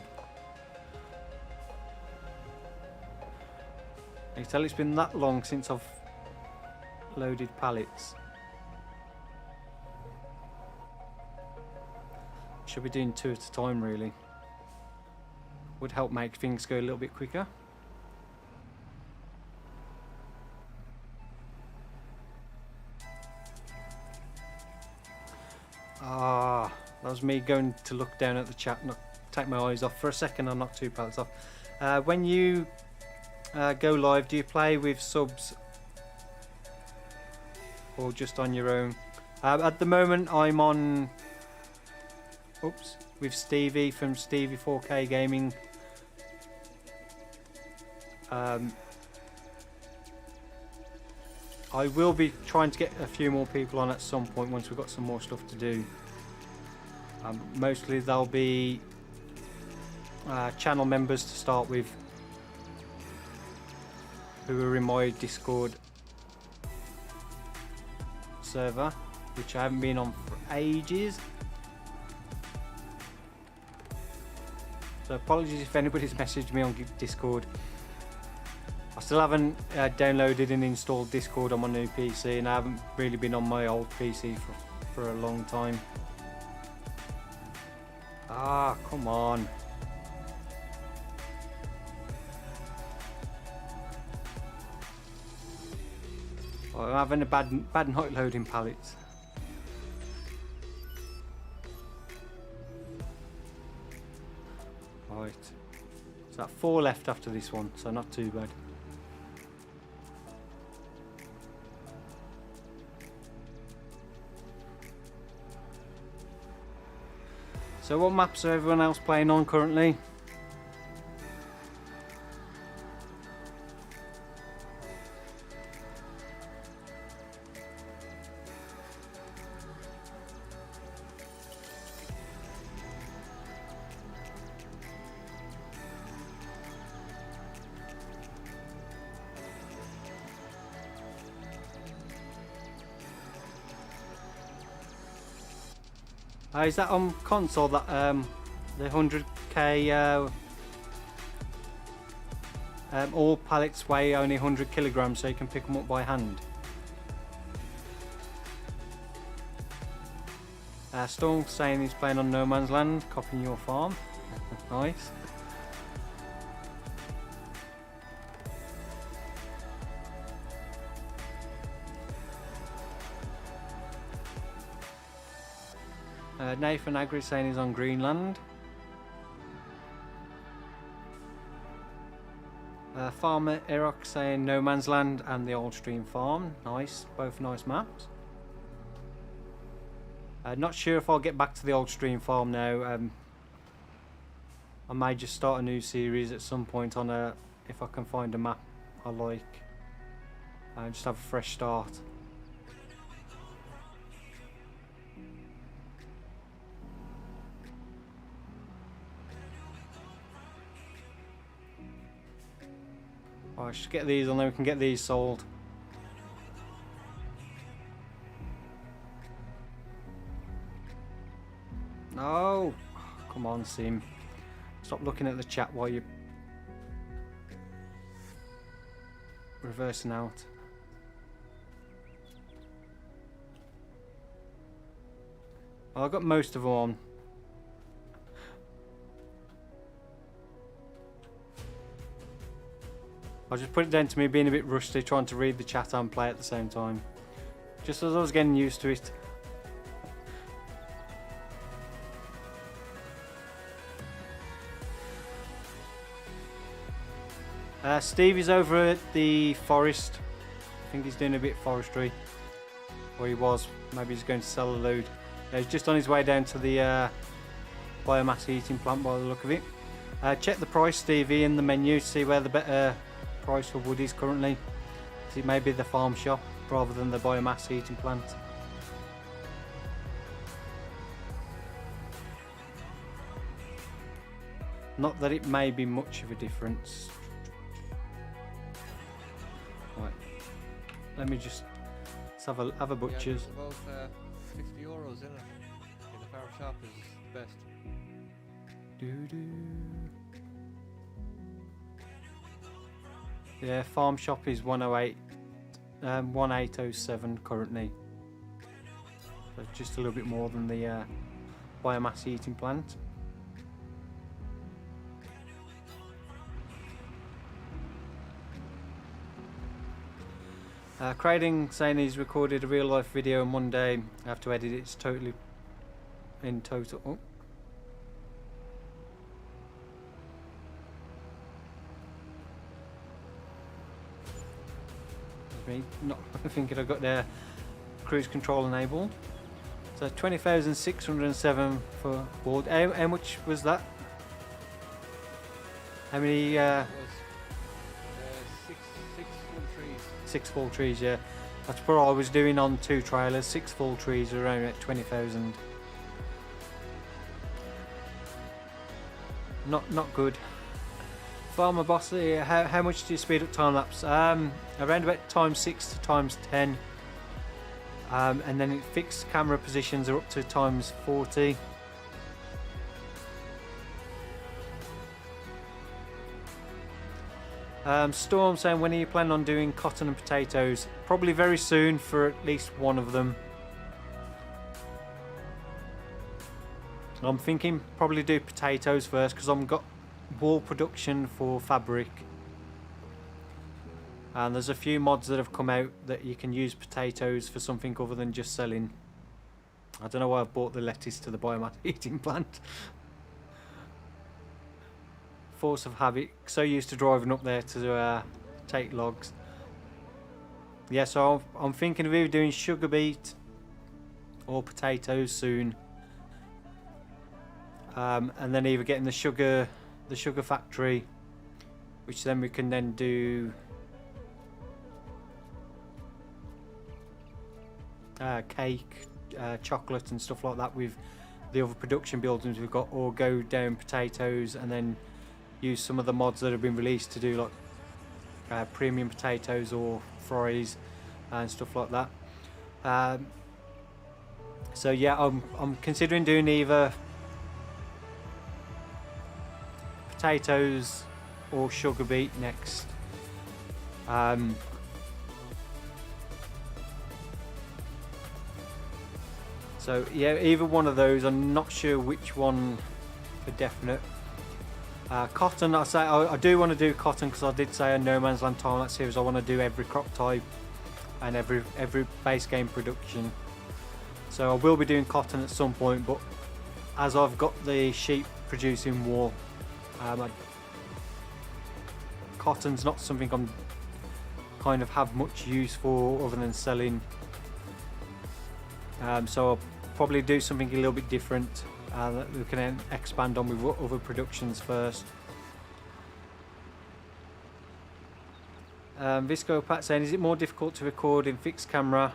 I can tell it's been that long since I've loaded pallets. Should be doing 2 at a time really. Would help make things go a little bit quicker. That was me going to look down at the chat, take my eyes off. For a second I knocked 2 pallets off. When you go live, do you play with subs or just on your own? At the moment I'm on with Stevie from Stevie 4K Gaming. I will be trying to get a few more people on at some point once we've got some more stuff to do. Mostly they'll be channel members to start with, who are in my Discord server, which I haven't been on for ages. So apologies if anybody's messaged me on Discord. I still haven't downloaded and installed Discord on my new PC, and I haven't really been on my old PC for a long time. Come on. I'm having a bad night loading pallets. Right. So that 4 left after this one, so not too bad. So what maps are everyone else playing on currently? Is that on console, that the 100k All pallets weigh only 100 kilograms, so you can pick them up by hand. Storm saying he's playing on no man's land, copying your farm. Nice. Nathan Agri saying he's on Greenland. Farmer Irok saying no man's land and the old stream farm. Nice, both nice maps. Not sure if I'll get back to the old stream farm now. I may just start a new series at some point on if I can find a map I like. Just have a fresh start. I should get these and then we can get these sold. No! Come on, Sim. Stop looking at the chat while you're reversing out. Well, I've got most of them on. I'll just put it down to me being a bit rusty, trying to read the chat and play at the same time. Just as I was getting used to it. Stevie's over at the forest. I think he's doing a bit of forestry. Or he was. Maybe he's going to sell a load. He's just on his way down to the biomass heating plant by the look of it. Check the price, Stevie, in the menu to see where the better price for wood is currently. It may be the farm shop rather than the biomass heating plant. Not that it may be much of a difference. Right. Let me just have a butcher's. Yeah, about 50 euros in it. In the farm shop is the best. Yeah, farm shop is 108, 1807 currently. So just a little bit more than the biomass heating plant. Crading saying he's recorded a real life video on Monday. I have to edit it. It's totally in total. Oh. Me not thinking I've got their cruise control enabled. So 20,607 for board. How much was that? How many? Six full trees, yeah. That's what I was doing on 2 trailers. 6 full trees around at 20,000. Not good. Farmer Boss, how much do you speed up time lapse? Around about times 6 to times 10. And then fixed camera positions are up to times 40. Storm saying, when are you planning on doing cotton and potatoes? Probably very soon for at least one of them. I'm thinking probably do potatoes first because I've got wool production for fabric. And there's a few mods that have come out that you can use potatoes for something other than just selling. I don't know why I've bought the lettuce to the biomass heating plant. Force of habit, so used to driving up there to take logs. Yeah, so I'm thinking of either doing sugar beet or potatoes soon, and then either getting the sugar factory, which then we can then do cake, chocolate and stuff like that with the other production buildings we've got, or go down potatoes and then use some of the mods that have been released to do like premium potatoes or fries and stuff like that. So yeah, I'm considering doing either potatoes or sugar beet next. So yeah, either one of those. I'm not sure which one for definite. Cotton, I do want to do cotton because I did say on No Man's Land time series I want to do every crop type and every base game production. So I will be doing cotton at some point, but as I've got the sheep producing wool, cotton's not something I'm kind of have much use for other than selling. So I'll probably do something a little bit different that we can expand on with other productions first. Visco Pat saying, is it more difficult to record in fixed camera?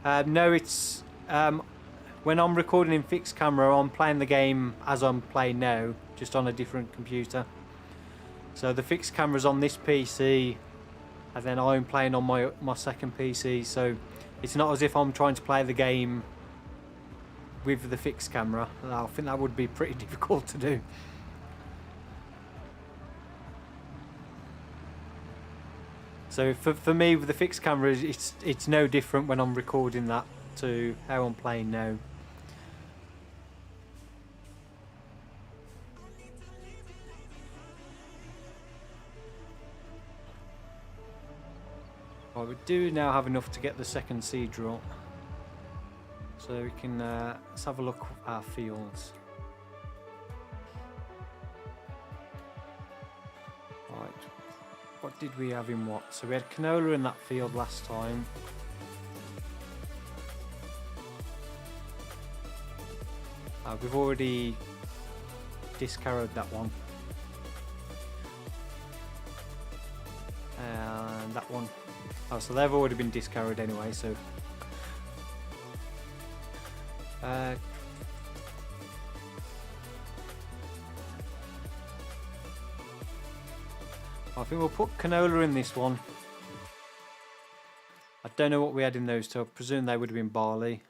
No, it's when I'm recording in fixed camera, I'm playing the game as I'm playing now, just on a different computer. So the fixed camera's on this PC, and then I'm playing on my second PC. So it's not as if I'm trying to play the game with the fixed camera. I think that would be pretty difficult to do. So for me, with the fixed camera, it's no different when I'm recording that to how I'm playing now. Well, we do now have enough to get the second seed drill. So we can let's have a look at our fields. Right, what did we have in what? So we had canola in that field last time. We've already discarrowed that one. And that one. Oh, so they've already been discarrowed anyway, so I think we'll put canola in this one. I don't know what we had in those two. I presume they would have been barley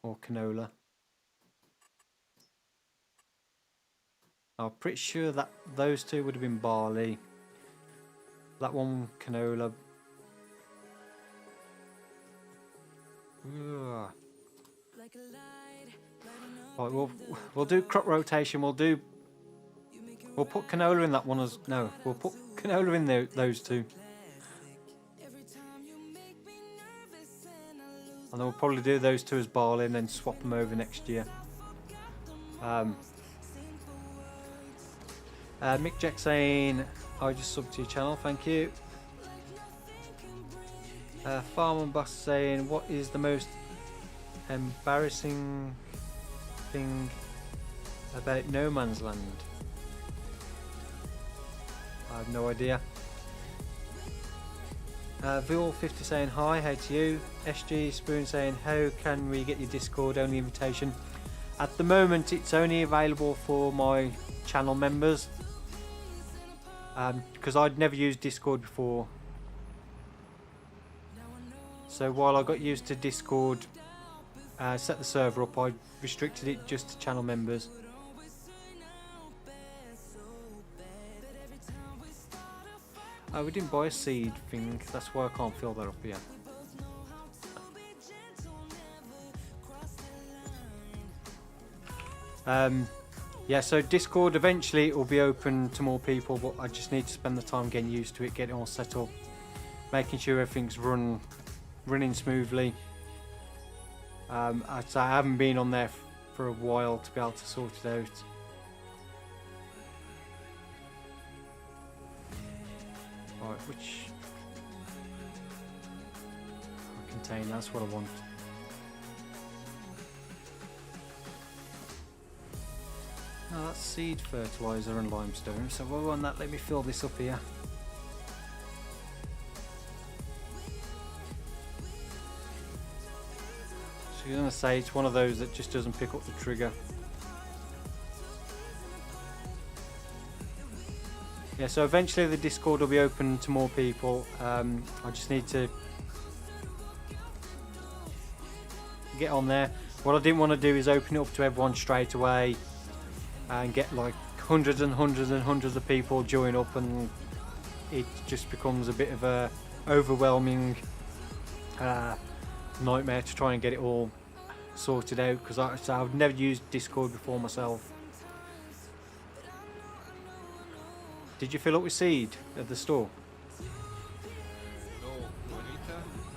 or canola. I'm pretty sure that those two would have been barley. That one canola. Ugh. Right, we'll do crop rotation. We'll put canola in that one as no. We'll put canola in those two, and then we'll probably do those two as barley and then swap them over next year. Mick Jack saying, I just subbed to your channel, thank you. Farmer Boss saying, what is the most embarrassing thing about No Man's Land? I have no idea. Vil50 saying hi, how to you. SG Spoon saying, how can we get your Discord only invitation? At the moment it's only available for my channel members, because I'd never used Discord before. So while I got used to Discord, set the server up, I restricted it just to channel members. We didn't buy a seed thing, that's why I can't fill that up here. Yeah, so Discord eventually it will be open to more people, but I just need to spend the time getting used to it, getting it all set up, making sure everything's running smoothly. I haven't been on there for a while to be able to sort it out. Right, which contain, that's what I want. Oh, that's seed fertilizer and limestone, so while we're on that, let me fill this up here. So you're going to say it's one of those that just doesn't pick up the trigger. Yeah, so eventually the Discord will be open to more people. I just need to get on there. What I didn't want to do is open it up to everyone straight away and get like hundreds and hundreds and hundreds of people join up, and it just becomes a bit of a overwhelming nightmare to try and get it all sorted out, because I've never used Discord before myself. Did you fill up with seed at the store? No, do I need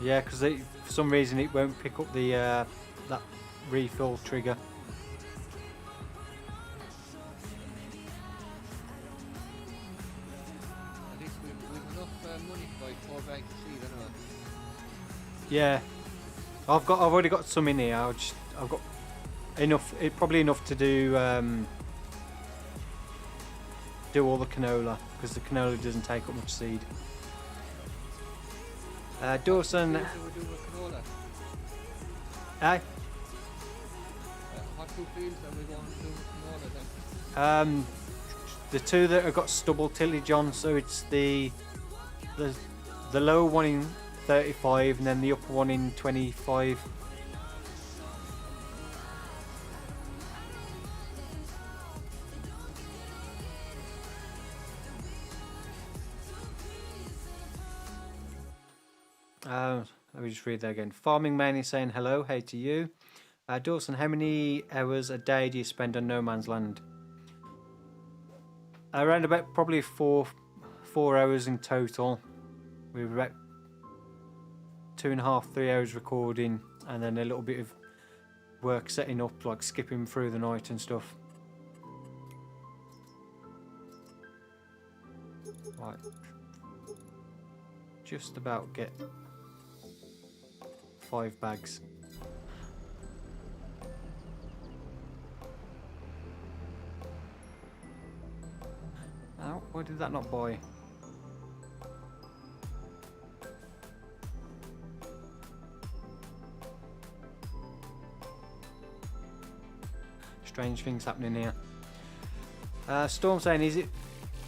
to? Yeah, because for some reason it won't pick up the that refill trigger. At least we've enough money to buy 4 bags of seed anyway. Yeah, I've already got some in here. I've got enough, probably enough to do all the canola, because the canola doesn't take up much seed. Dawson, What fields are we doing with canola? aye. What 2 fields are we going to do with canola then? The 2 that have got stubble tillage on, so it's the lower one in 35 and then the upper one in 25. Let me just read that again. Farming Man is saying hello, hey to you. Dawson, how many hours a day do you spend on no man's land? Around about probably 4 hours in total. We're about 2.5, 3 hours recording, and then a little bit of work setting up, like skipping through the night and stuff. Right. Just about get 5 bags. Ow, why did that not buy? Strange things happening here. Storm saying, is it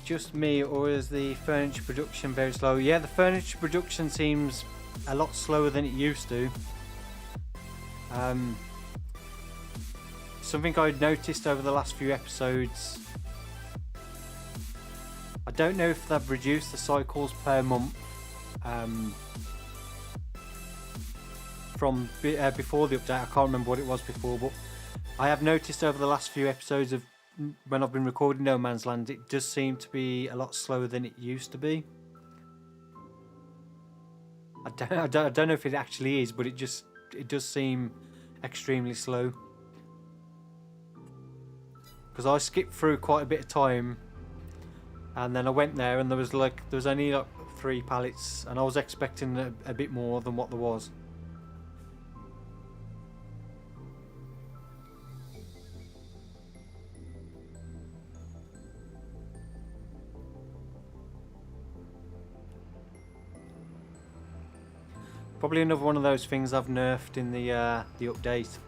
just me or is the furniture production very slow? Yeah, the furniture production seems a lot slower than it used to. Something I'd noticed over the last few episodes, I don't know if they've reduced the cycles per month from before the update. I can't remember what it was before, but I have noticed over the last few episodes of when I've been recording No Man's Land, it does seem to be a lot slower than it used to be. I don't know if it actually is, but it does seem extremely slow. Because I skipped through quite a bit of time, and then I went there, and there was only like 3 pallets, and I was expecting a bit more than what there was. Probably another one of those things I've nerfed in the update.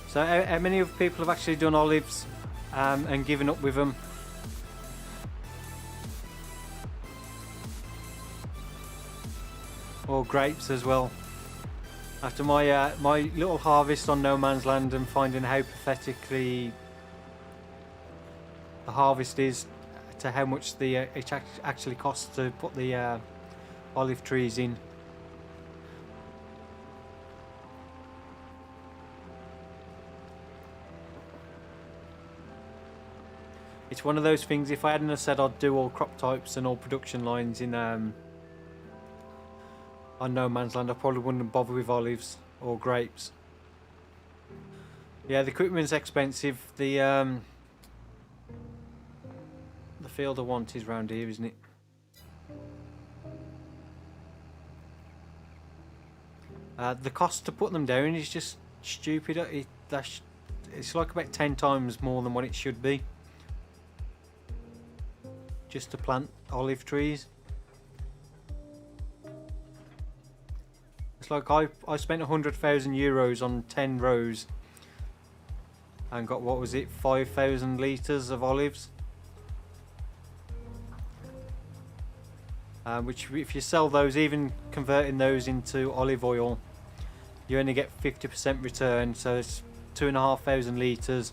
So how many of people have actually done olives and given up with them? Or grapes as well. After my my little harvest on No Man's Land and finding how pathetically the harvest is to how much it actually costs to put the olive trees in. It's one of those things, if I hadn't have said I'd do all crop types and all production lines in on No Man's Land, I probably wouldn't bother with olives or grapes. Yeah, the equipment's expensive. The field I want is round here, isn't it? The cost to put them down is just stupid. It's like about 10 times more than what it should be. Just to plant olive trees. honest, like I spent 100,000 euros on 10 rows and got, what was it, 5,000 litres of olives. Which if you sell those, even converting those into olive oil, you only get 50% return, so it's 2,500 litres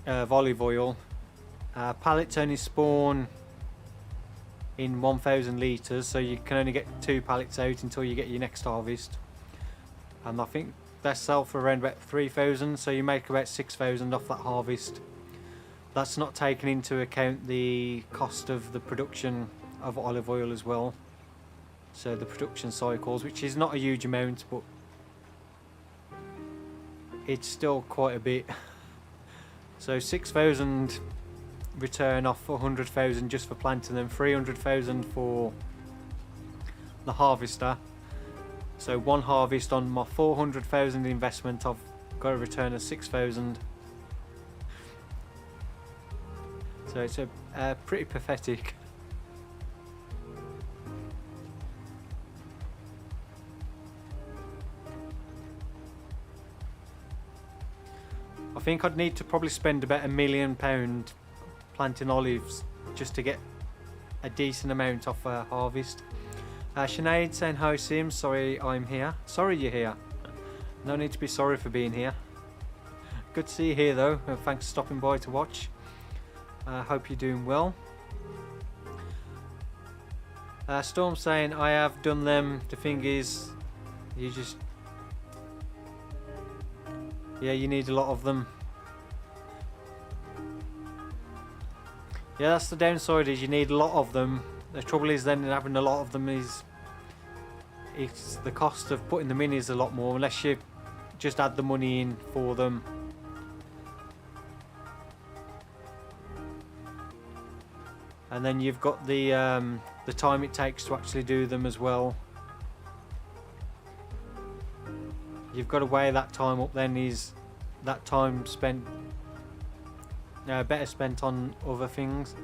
of olive oil. Pallets only spawn in 1,000 litres, so you can only get 2 pallets out until you get your next harvest. And I think they sell for around about 3,000, so you make about 6,000 off that harvest. That's not taking into account the cost of the production of olive oil as well. So the production cycles, which is not a huge amount, but it's still quite a bit. So 6,000 return off 100,000 just for planting them, 300,000 for the harvester. So one harvest on my 400,000 investment, I've got a return of 6,000. So it's a pretty pathetic. I think I'd need to probably spend about £1 million planting olives just to get a decent amount off a harvest. Sinead saying hi Sim, sorry I'm here. Sorry you're here. No need to be sorry for being here. Good to see you here though, thanks for stopping by to watch. Hope you're doing well. Storm saying I have done them. The thing is, you just, yeah, you need a lot of them. Yeah, that's the downside, is you need a lot of them. The trouble is then having a lot of them is, it's the cost of putting them in is a lot more, unless you just add the money in for them. And then you've got the time it takes to actually do them as well. You've got to weigh that time up. Then is that time spent better spent on other things?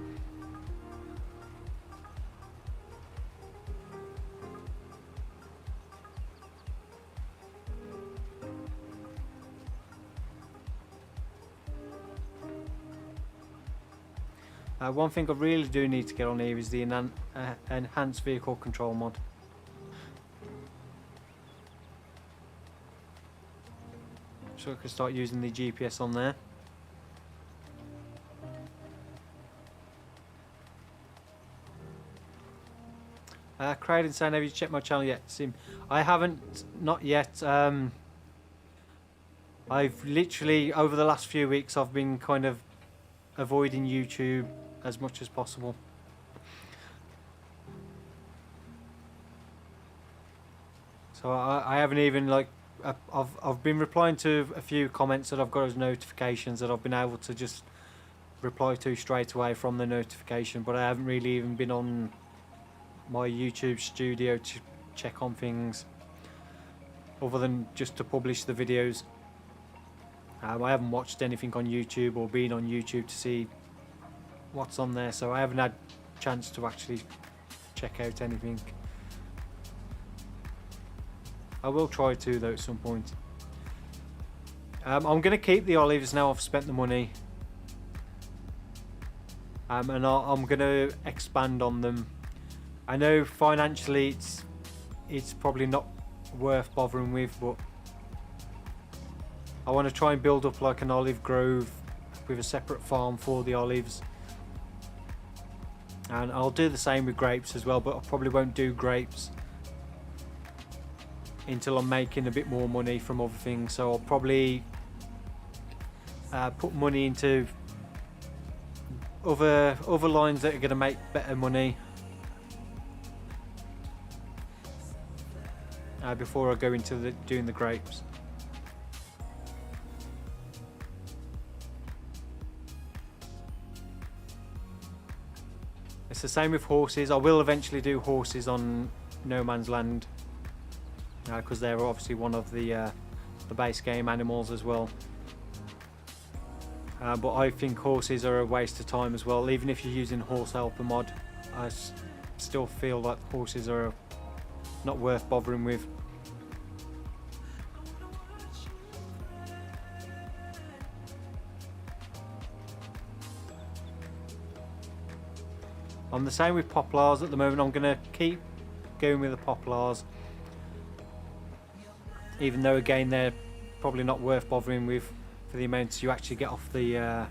One thing I really do need to get on here is the enhanced vehicle control mod. So I can start using the GPS on there. Kránitz saying, have you checked my channel yet, Sim? I haven't, not yet. I've literally, over the last few weeks, I've been kind of avoiding YouTube as much as possible. So I haven't even, like, I've been replying to a few comments that I've got as notifications that I've been able to just reply to straight away from the notification, but I haven't really even been on my YouTube studio to check on things other than just to publish the videos. I haven't watched anything on YouTube or been on YouTube to see what's on there, so I haven't had a chance to actually check out anything. I will try to though at some point. I'm going to keep the olives now I've spent the money, and I'm going to expand on them. I know financially it's probably not worth bothering with, but I want to try and build up like an olive grove with a separate farm for the olives. And I'll do the same with grapes as well, but I probably won't do grapes until I'm making a bit more money from other things. So I'll probably put money into other lines that are going to make better money before I go into doing the grapes. It's the same with horses. I will eventually do horses on No Man's Land because they're obviously one of the base game animals as well. But I think horses are a waste of time as well. Even if you're using horse helper mod, I still feel that horses are not worth bothering with. I'm the same with poplars at the moment. I'm going to keep going with the poplars, even though again they're probably not worth bothering with for the amounts you actually get off the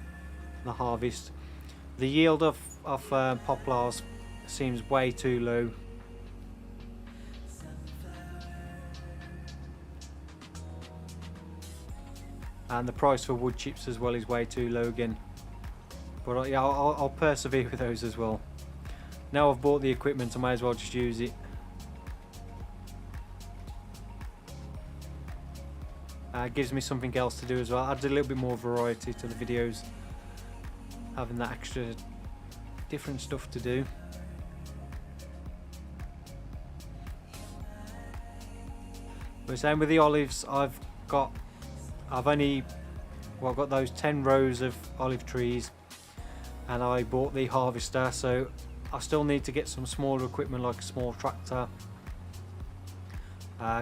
harvest. The yield of poplars seems way too low. And the price for wood chips as well is way too low again. But yeah, I'll persevere with those as well. Now I've bought the equipment, I may as well just use it. Gives me something else to do as well. Adds a little bit more variety to the videos, having that extra different stuff to do. But same with the olives. I've got those 10 rows of olive trees, and I bought the harvester, so I still need to get some smaller equipment like a small tractor.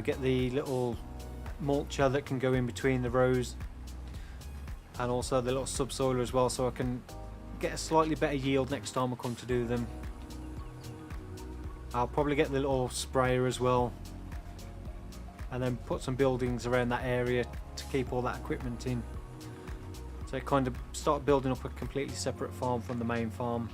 Get the little mulcher that can go in between the rows, and also the little subsoiler as well, so I can get a slightly better yield next time I come to do them. I'll probably get the little sprayer as well, and then put some buildings around that area to keep all that equipment in, so kind of start building up a completely separate farm from the main farm.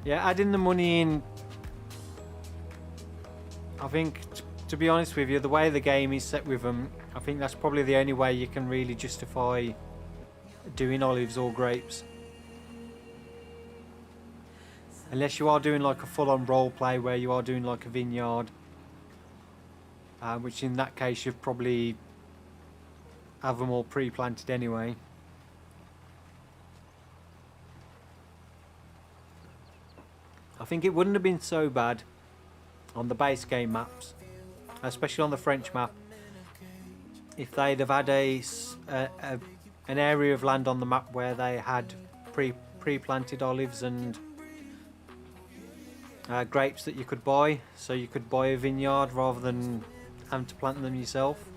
Yeah, adding the money in, I think, to be honest with you, the way the game is set with them, I think that's probably the only way you can really justify doing olives or grapes. Unless you are doing like a full-on role play where you are doing like a vineyard, which in that case you'd probably have them all pre-planted anyway. I think it wouldn't have been so bad on the base game maps, especially on the French map, if they'd have had an area of land on the map where they had pre-planted olives and grapes that you could buy, so you could buy a vineyard rather than having to plant them yourself.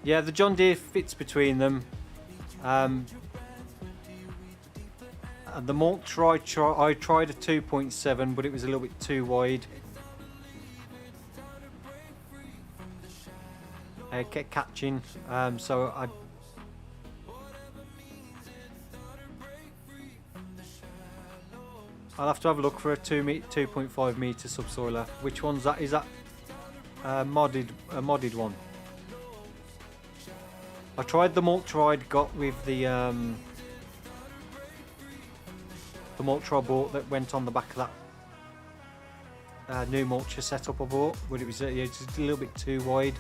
Yeah, the John Deere fits between them. And the mulcher I tried a 2.7, but it was a little bit too wide. It kept catching, so I'll have to have a look for a 2.5 meter subsoiler. Which one's that? Is that a modded one? I tried the mulcher I'd got with the mulcher I bought that went on the back of that new mulcher setup I bought, but it was yeah, just a little bit too wide.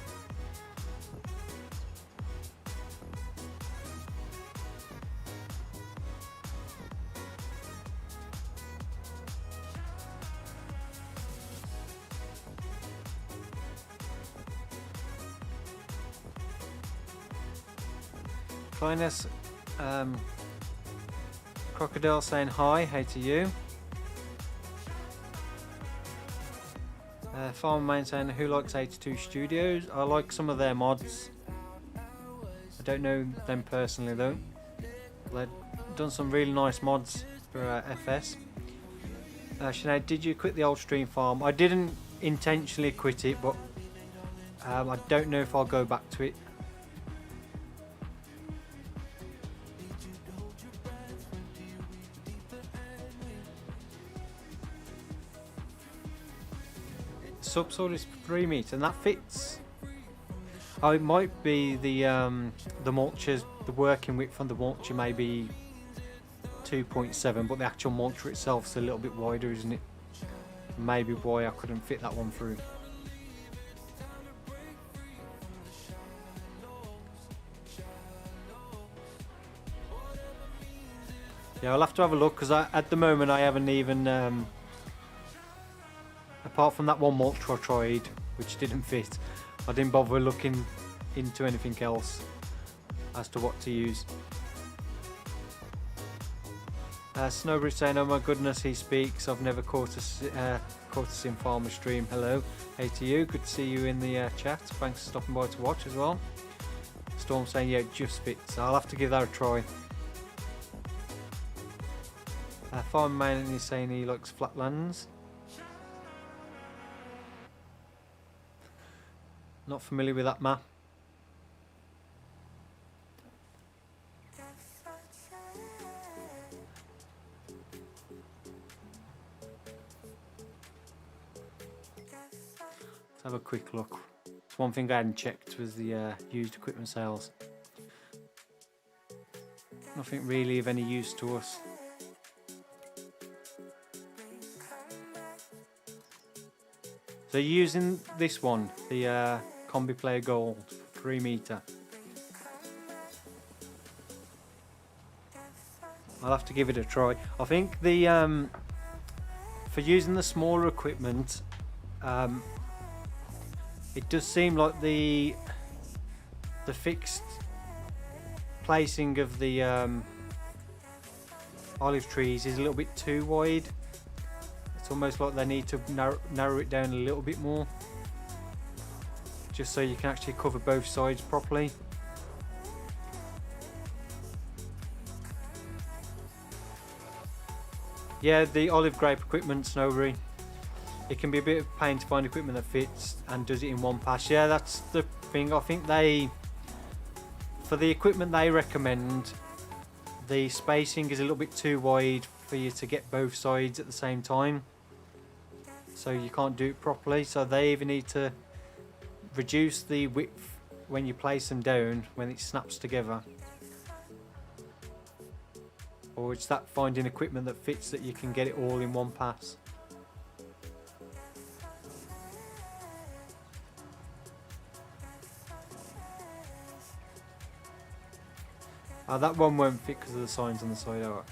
Finest Crocodile saying hi to you. Farmer Main saying, who likes 82 Studios? I like some of their mods. I don't know them personally though. They've done some really nice mods for FS. Sinead, did you quit the old stream farm? I didn't intentionally quit it, but I don't know if I'll go back to it. Subsoil is 3 meters, and that fits. Oh, it might be the mulchers, the working width from the mulcher may be 2.7, but the actual mulcher itself is a little bit wider, isn't it? Maybe why I couldn't fit that one through. Yeah, I'll have to have a look, because at the moment I haven't even, apart from that one mulcher I tried, which didn't fit, I didn't bother looking into anything else as to what to use. Snowbridge saying, oh my goodness, he speaks. I've never caught a sim farmer stream. Hello, hey to you. Good to see you in the chat. Thanks for stopping by to watch as well. Storm saying, yeah, it just fits. I'll have to give that a try. Farmer Meinelt is saying he likes flatlands. Not familiar with that map. Let's have a quick look. It's one thing I hadn't checked was the used equipment sales. Nothing really of any use to us. So using this one, the Combi Player Gold 3 meter. I'll have to give it a try. I think the for using the smaller equipment, it does seem like the fixed placing of the olive trees is a little bit too wide. It's almost like they need to narrow it down a little bit more, just so you can actually cover both sides properly. Yeah, the olive grape equipment, Snowberry, it can be a bit of a pain to find equipment that fits and does it in one pass. Yeah, that's the thing. I think for the equipment they recommend, the spacing is a little bit too wide for you to get both sides at the same time, so you can't do it properly. So they either need to reduce the width when you place them down when it snaps together, or it's that finding equipment that fits that you can get it all in one pass. That one won't fit because of the signs on the side. Alright.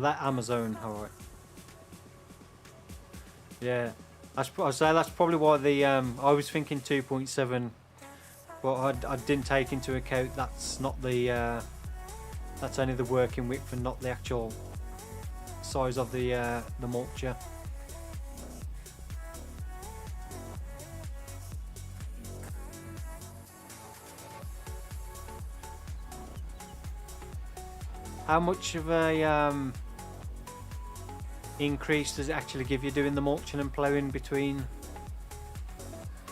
That Amazon, alright. Yeah, I'd say that's probably why the I was thinking 2.7, but I didn't take into account that's not the that's only the working width and not the actual size of the mulcher. How much of a increase does it actually give you doing the mulching and ploughing between?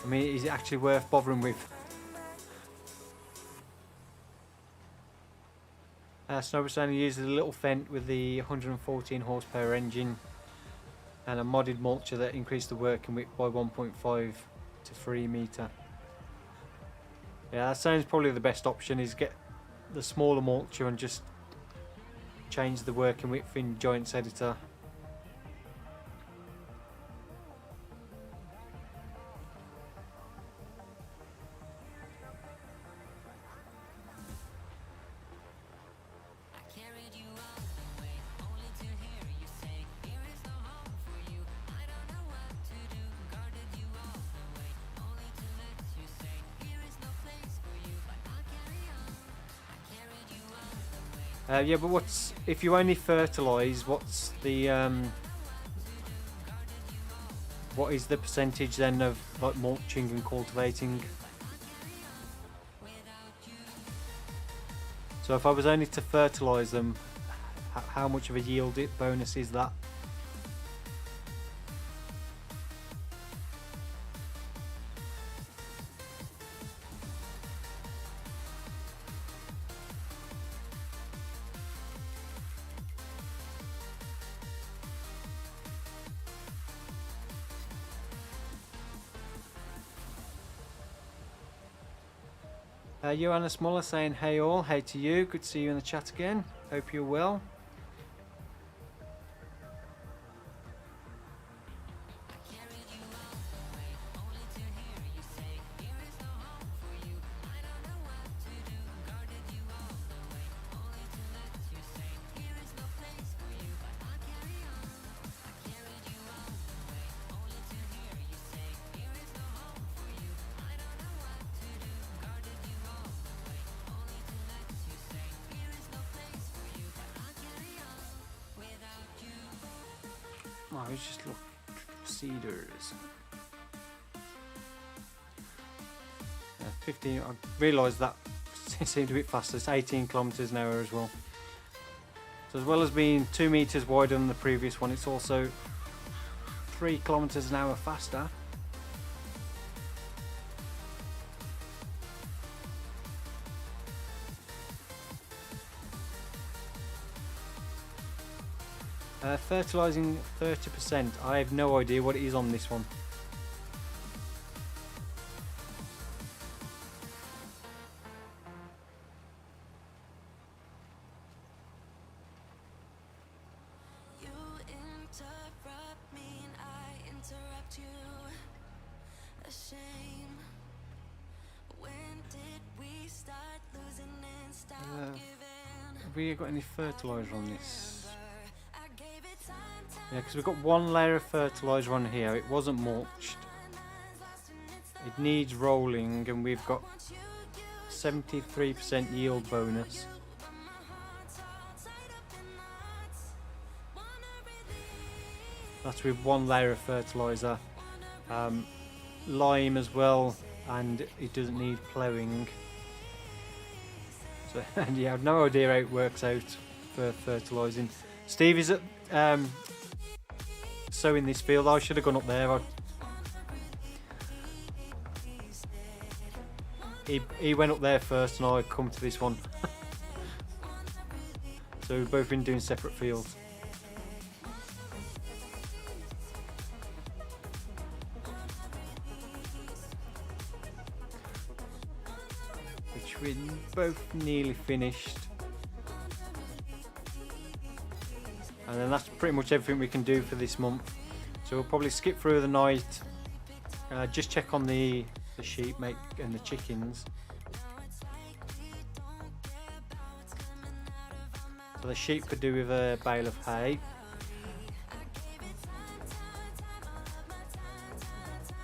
I mean, is it actually worth bothering with? Snowbird uses a little Fent with the 114 horsepower engine and a modded mulcher that increased the working width by 1.5 to 3 meter. Yeah, that sounds probably the best option, is get the smaller mulcher and just change the working width in Giants Editor. Yeah, but what's if you only fertilise? What's the what is the percentage then of like mulching and cultivating? So if I was only to fertilise them, how much of a yield bonus is that? Johannes Muller saying hey all, hey to you, good to see you in the chat again, hope you're well. Oh, it's just look, cedars. 15. I realised that it seemed a bit faster. It's 18 kilometres an hour as well. So as well as being 2 metres wider than the previous one, it's also 3 kilometres an hour faster. Fertilising 30%. I have no idea what it is on this one. You interrupt me and I interrupt you. A shame. When did we start losing and stop giving? Have we got any fertiliser on this? Yeah, because we've got one layer of fertiliser on here. It wasn't mulched. It needs rolling, and we've got 73% yield bonus. That's with one layer of fertiliser. Lime as well, and it doesn't need ploughing. So, and yeah, I have no idea how it works out for fertilising. Steve is at sowing this field. I should have gone up there. He went up there first, and I come to this one. So we've both been doing separate fields. Which we're both nearly finished. And then that's pretty much everything we can do for this month. So we'll probably skip through the night, just check on the sheep and the chickens. So the sheep could do with a bale of hay.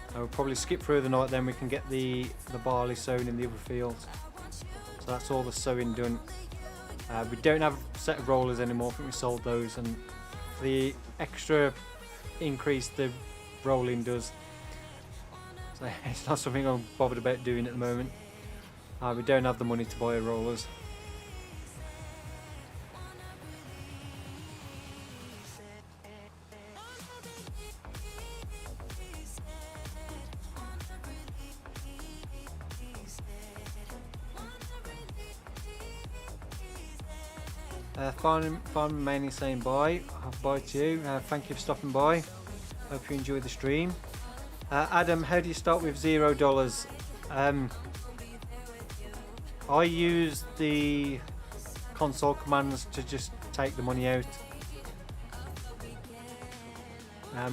And we'll probably skip through the night, then we can get the barley sown in the other fields. So that's all the sowing done. We don't have a set of rollers anymore. I think we sold those, and the extra increase the rolling does, so it's not something I'm bothered about doing at the moment. We don't have the money to buy rollers. Farm mainly saying bye to you. Thank you for stopping by. Hope you enjoy the stream. Adam, how do you start with $0? I use the console commands to just take the money out.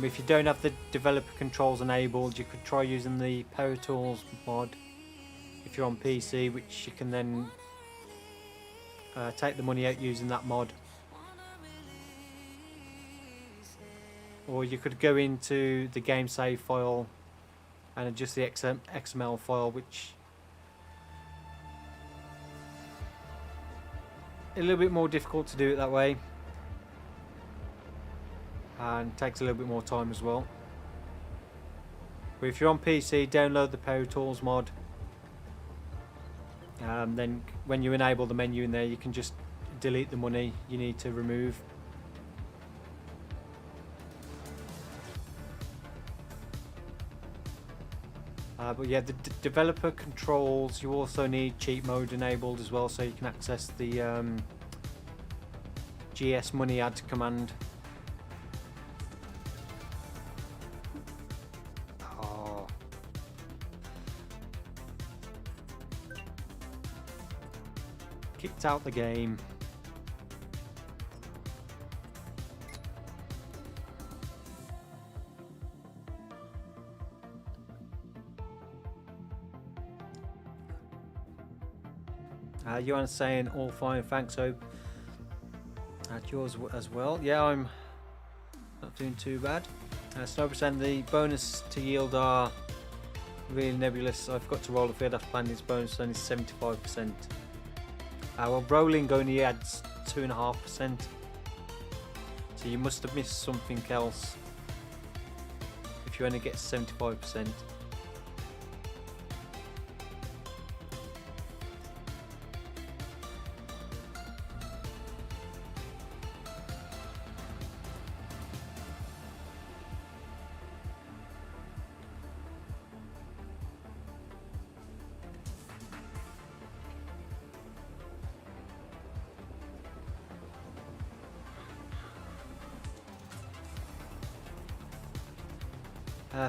If you don't have the developer controls enabled, you could try using the Power Tools mod if you're on PC, which you can then take the money out using that mod. Or you could go into the game save file and adjust the XML file, which a little bit more difficult to do it that way, and takes a little bit more time as well. But if you're on PC, download the Power Tools mod. Then when you enable the menu in there, you can just delete the money you need to remove. But yeah, the developer controls, you also need cheat mode enabled as well, so you can access the GS money add command. kicked out the game. Johan's saying all fine, thanks. Hope at yours as well. Yeah, I'm not doing too bad. Snow%, the bonus to yield are really nebulous. I forgot to roll the field after planning. This bonus is only 75%. Well, rolling only adds 2.5%. So you must have missed something else if you only get 75%.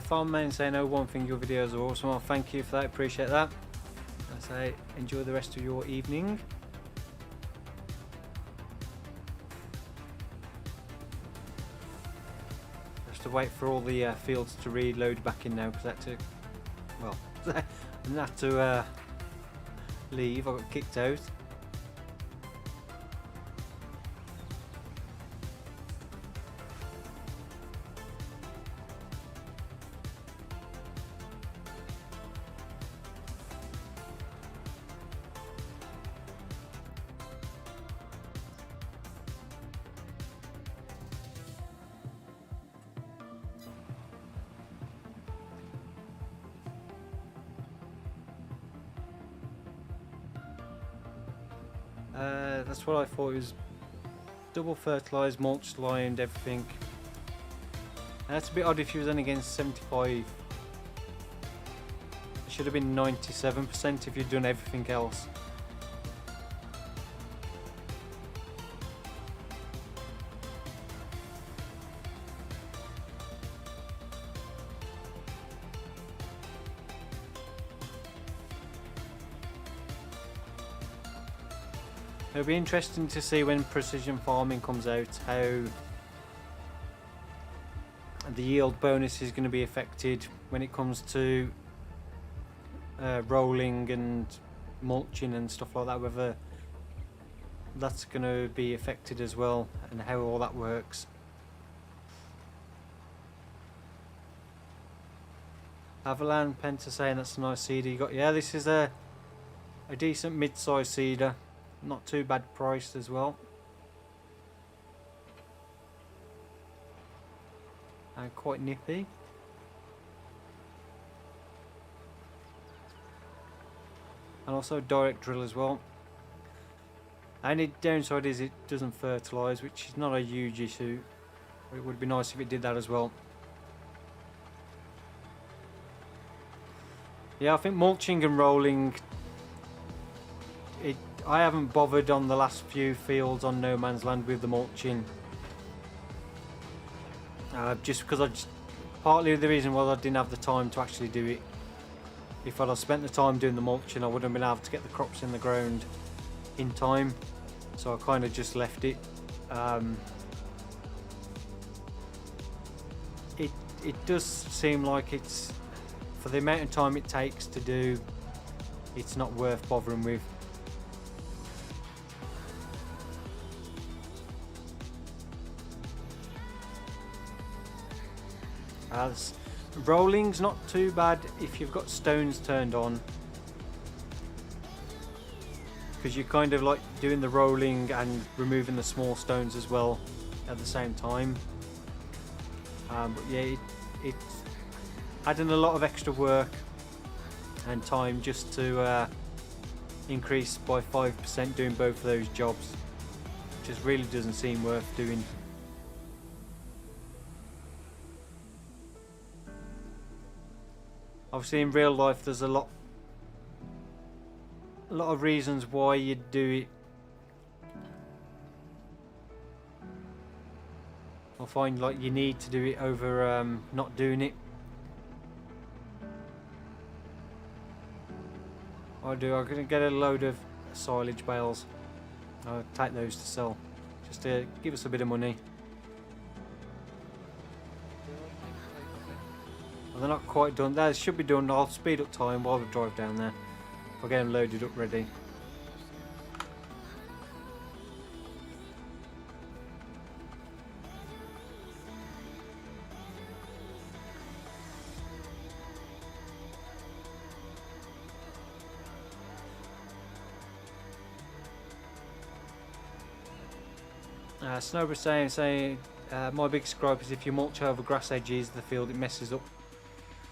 Farm Man saying, oh, one thing, your videos are awesome. Well, thank you for that, appreciate that. I say enjoy the rest of your evening. Just to wait for all the fields to reload back in now, because that took, well, I didn't have to leave, I got kicked out. That's what I thought. It was double fertilised, mulched, lined, everything. That's a bit odd if you was only getting 75. It should have been 97% if you'd done everything else. It'll be interesting to see when precision farming comes out how the yield bonus is going to be affected when it comes to rolling and mulching and stuff like that, whether that's going to be affected as well and how all that works. Avalan Penta saying that's a nice cedar you got. Yeah, this is a decent mid-sized cedar. Not too bad priced as well. And quite nippy. And also direct drill as well. Only downside is it doesn't fertilise, which is not a huge issue. It would be nice if it did that as well. Yeah, I think mulching and rolling, I haven't bothered on the last few fields on No Man's Land with the mulching. Just because partly the reason was I didn't have the time to actually do it. If I'd have spent the time doing the mulching, I wouldn't have been able to get the crops in the ground in time. So I kind of just left it. It does seem like it's, for the amount of time it takes to do, it's not worth bothering with. Rolling's not too bad if you've got stones turned on, because you're kind of like doing the rolling and removing the small stones as well at the same time. But yeah, it's adding a lot of extra work and time just to increase by 5% doing both of those jobs. Just really doesn't seem worth doing. Obviously in real life there's a lot of reasons why you'd do it. I find like you need to do it over not doing it. I'm gonna get a load of silage bales. I'll take those to sell, just to give us a bit of money. Well, they're not quite done. They should be done. I'll speed up time while we drive down there. I'll get them loaded up ready. Snowbird saying my biggest gripe is if you mulch over grass edges of the field, it messes up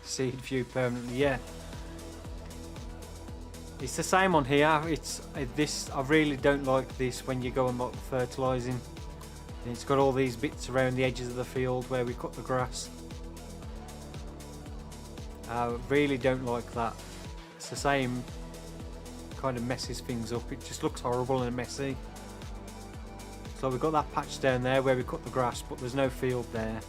the seed view permanently. Yeah, it's the same on here. It's this. I really don't like this when you go and like fertilising. It's got all these bits around the edges of the field where we cut the grass. I really don't like that. It's the same, kind of messes things up. It just looks horrible and messy. So we've got that patch down there where we cut the grass, but there's no field there.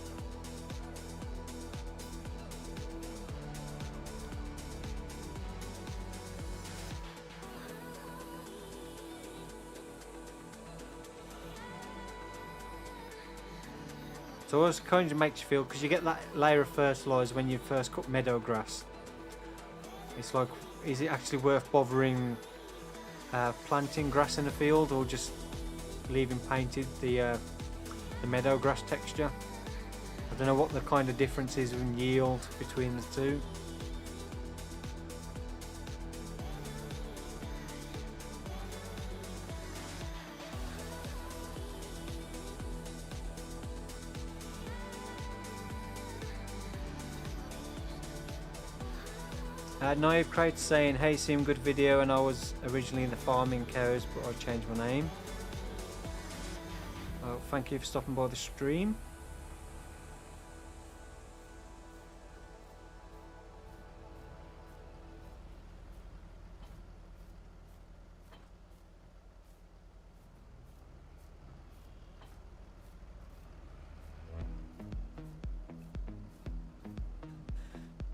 So it kind of makes you feel, because you get that layer of fertiliser when you first cut meadow grass. It's like, is it actually worth bothering planting grass in a field, or just leaving painted the meadow grass texture? I don't know what the kind of difference is in yield between the two. Naive Crate saying, hey, seem good video, and I was originally in the farming cows, but I changed my name. Thank you for stopping by the stream.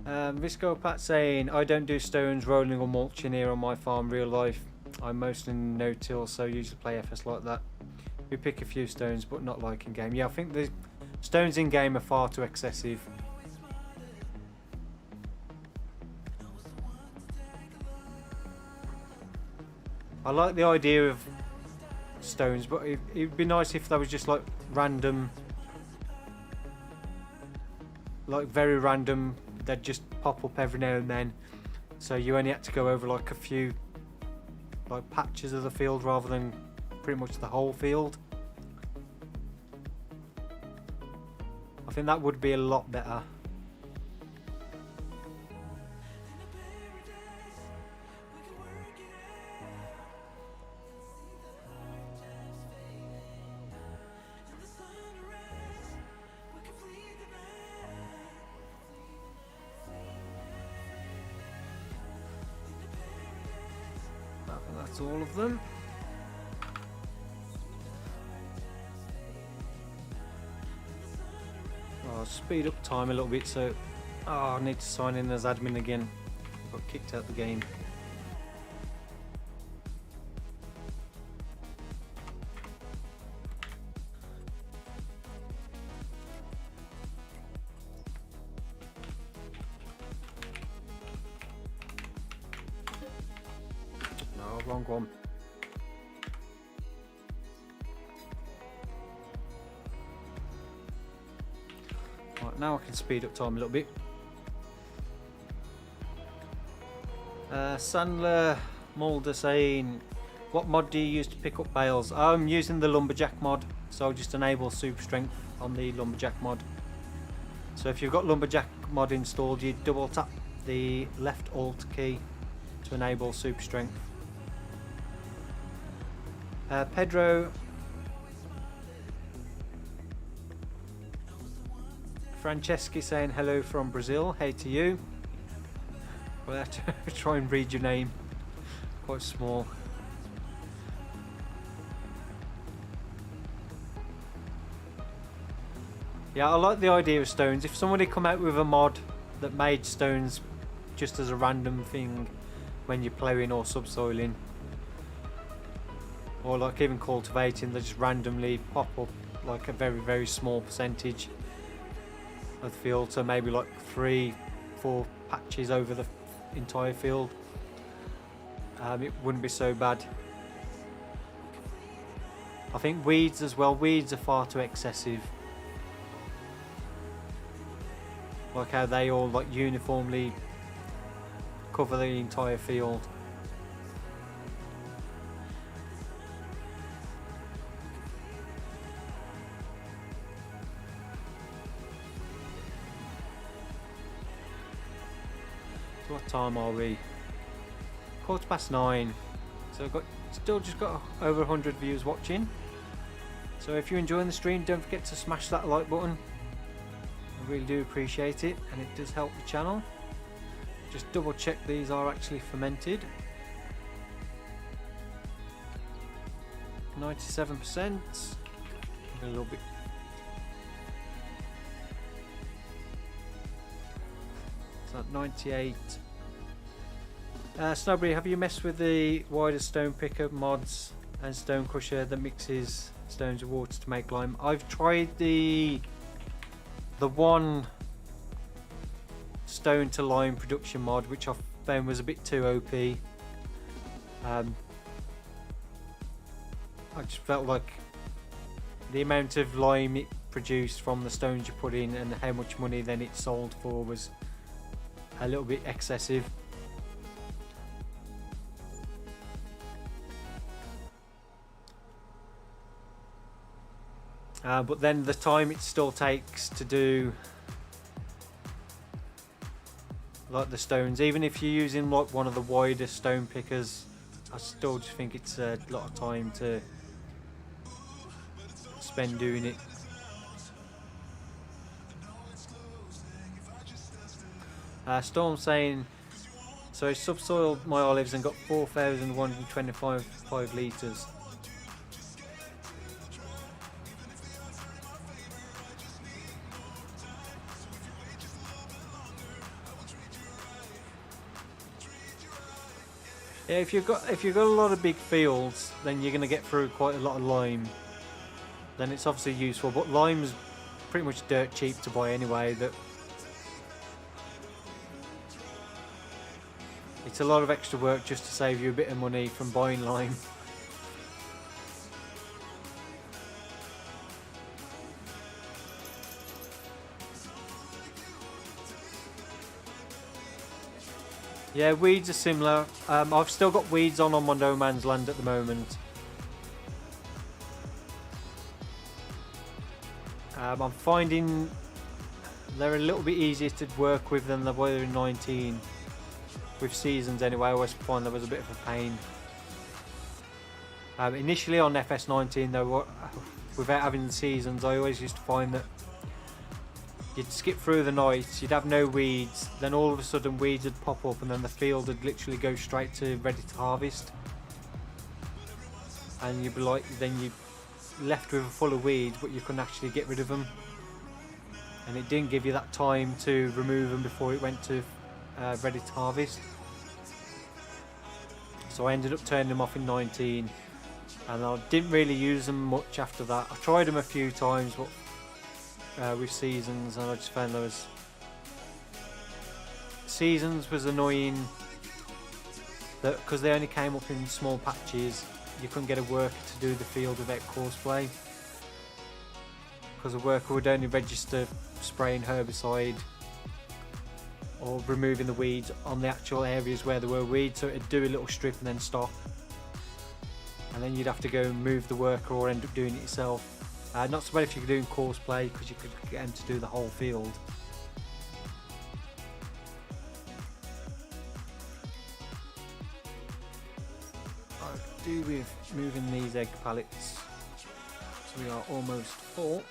Visco Pat saying, I don't do stones, rolling or mulching here on my farm real life. I'm mostly no-till, so usually play FS like that. We pick a few stones, but not like in game. Yeah, I think the stones in game are far too excessive. I like the idea of stones, but it'd be nice if that was just like random, like very random. They'd just pop up every now and then, so you only had to go over like a few like patches of the field rather than pretty much the whole field. I think that would be a lot better. That's all of them. I'll speed up time a little bit, so I need to sign in as admin again. I got kicked out of the game. No, wrong one. Now I can speed up time a little bit. Sandler Mulder saying, what mod do you use to pick up bales? I'm using the lumberjack mod, so I'll just enable super strength on the lumberjack mod. So if you've got lumberjack mod installed, you double tap the left alt key to enable super strength. Pedro Franceschi saying hello from Brazil. Hey to you. Well, I have to try and read your name. Quite small. Yeah, I like the idea of stones. If somebody come out with a mod that made stones just as a random thing when you're ploughing or subsoiling, or like even cultivating, they just randomly pop up like a very, very small percentage of the field, so maybe like 3-4 patches over the entire field. It wouldn't be so bad. I think weeds as well, weeds are far too excessive. Like how they all like uniformly cover the entire field. So what time are we? 9:15. So I've still just got over 100 viewers watching. So if you're enjoying the stream, don't forget to smash that like button. I really do appreciate it, and it does help the channel. Just double check these are actually fermented. 97%. A little bit. So 98. Snowberry, have you messed with the wider stone picker mods and stone crusher that mixes stones with water to make lime? I've tried the one stone to lime production mod, which I found was a bit too OP. I just felt like the amount of lime it produced from the stones you put in and how much money then it sold for was a little bit excessive. But then the time it still takes to do like the stones, even if you're using like one of the wider stone pickers, I still just think it's a lot of time to spend doing it. Storm saying, so I subsoiled my olives and got 4,125 litres. Yeah, if you've got a lot of big fields, then you're going to get through quite a lot of lime. Then it's obviously useful, but lime's pretty much dirt cheap to buy anyway. That it's a lot of extra work just to save you a bit of money from buying lime. Yeah, weeds are similar. I've still got weeds on my no man's land at the moment. I'm finding they're a little bit easier to work with than they were in 19. With seasons anyway, I always find there was a bit of a pain. Initially on FS19 though, without having the seasons, I always used to find that you'd skip through the night, you'd have no weeds, then all of a sudden weeds would pop up and then the field would literally go straight to ready to harvest. And you'd be like, then you're left with a full of weeds, but you couldn't actually get rid of them. And it didn't give you that time to remove them before it went to ready to harvest. So I ended up turning them off in 19, and I didn't really use them much after that. I tried them a few times, but with seasons, and I just found there was seasons was annoying that because they only came up in small patches, you couldn't get a worker to do the field without courseplay, because a worker would only register spraying herbicide or removing the weeds on the actual areas where there were weeds, so it'd do a little strip and then stop, and then you'd have to go and move the worker or end up doing it yourself. Not so bad if you're doing course play, because you could get them to do the whole field. I could do with moving these egg pallets, so we are almost full.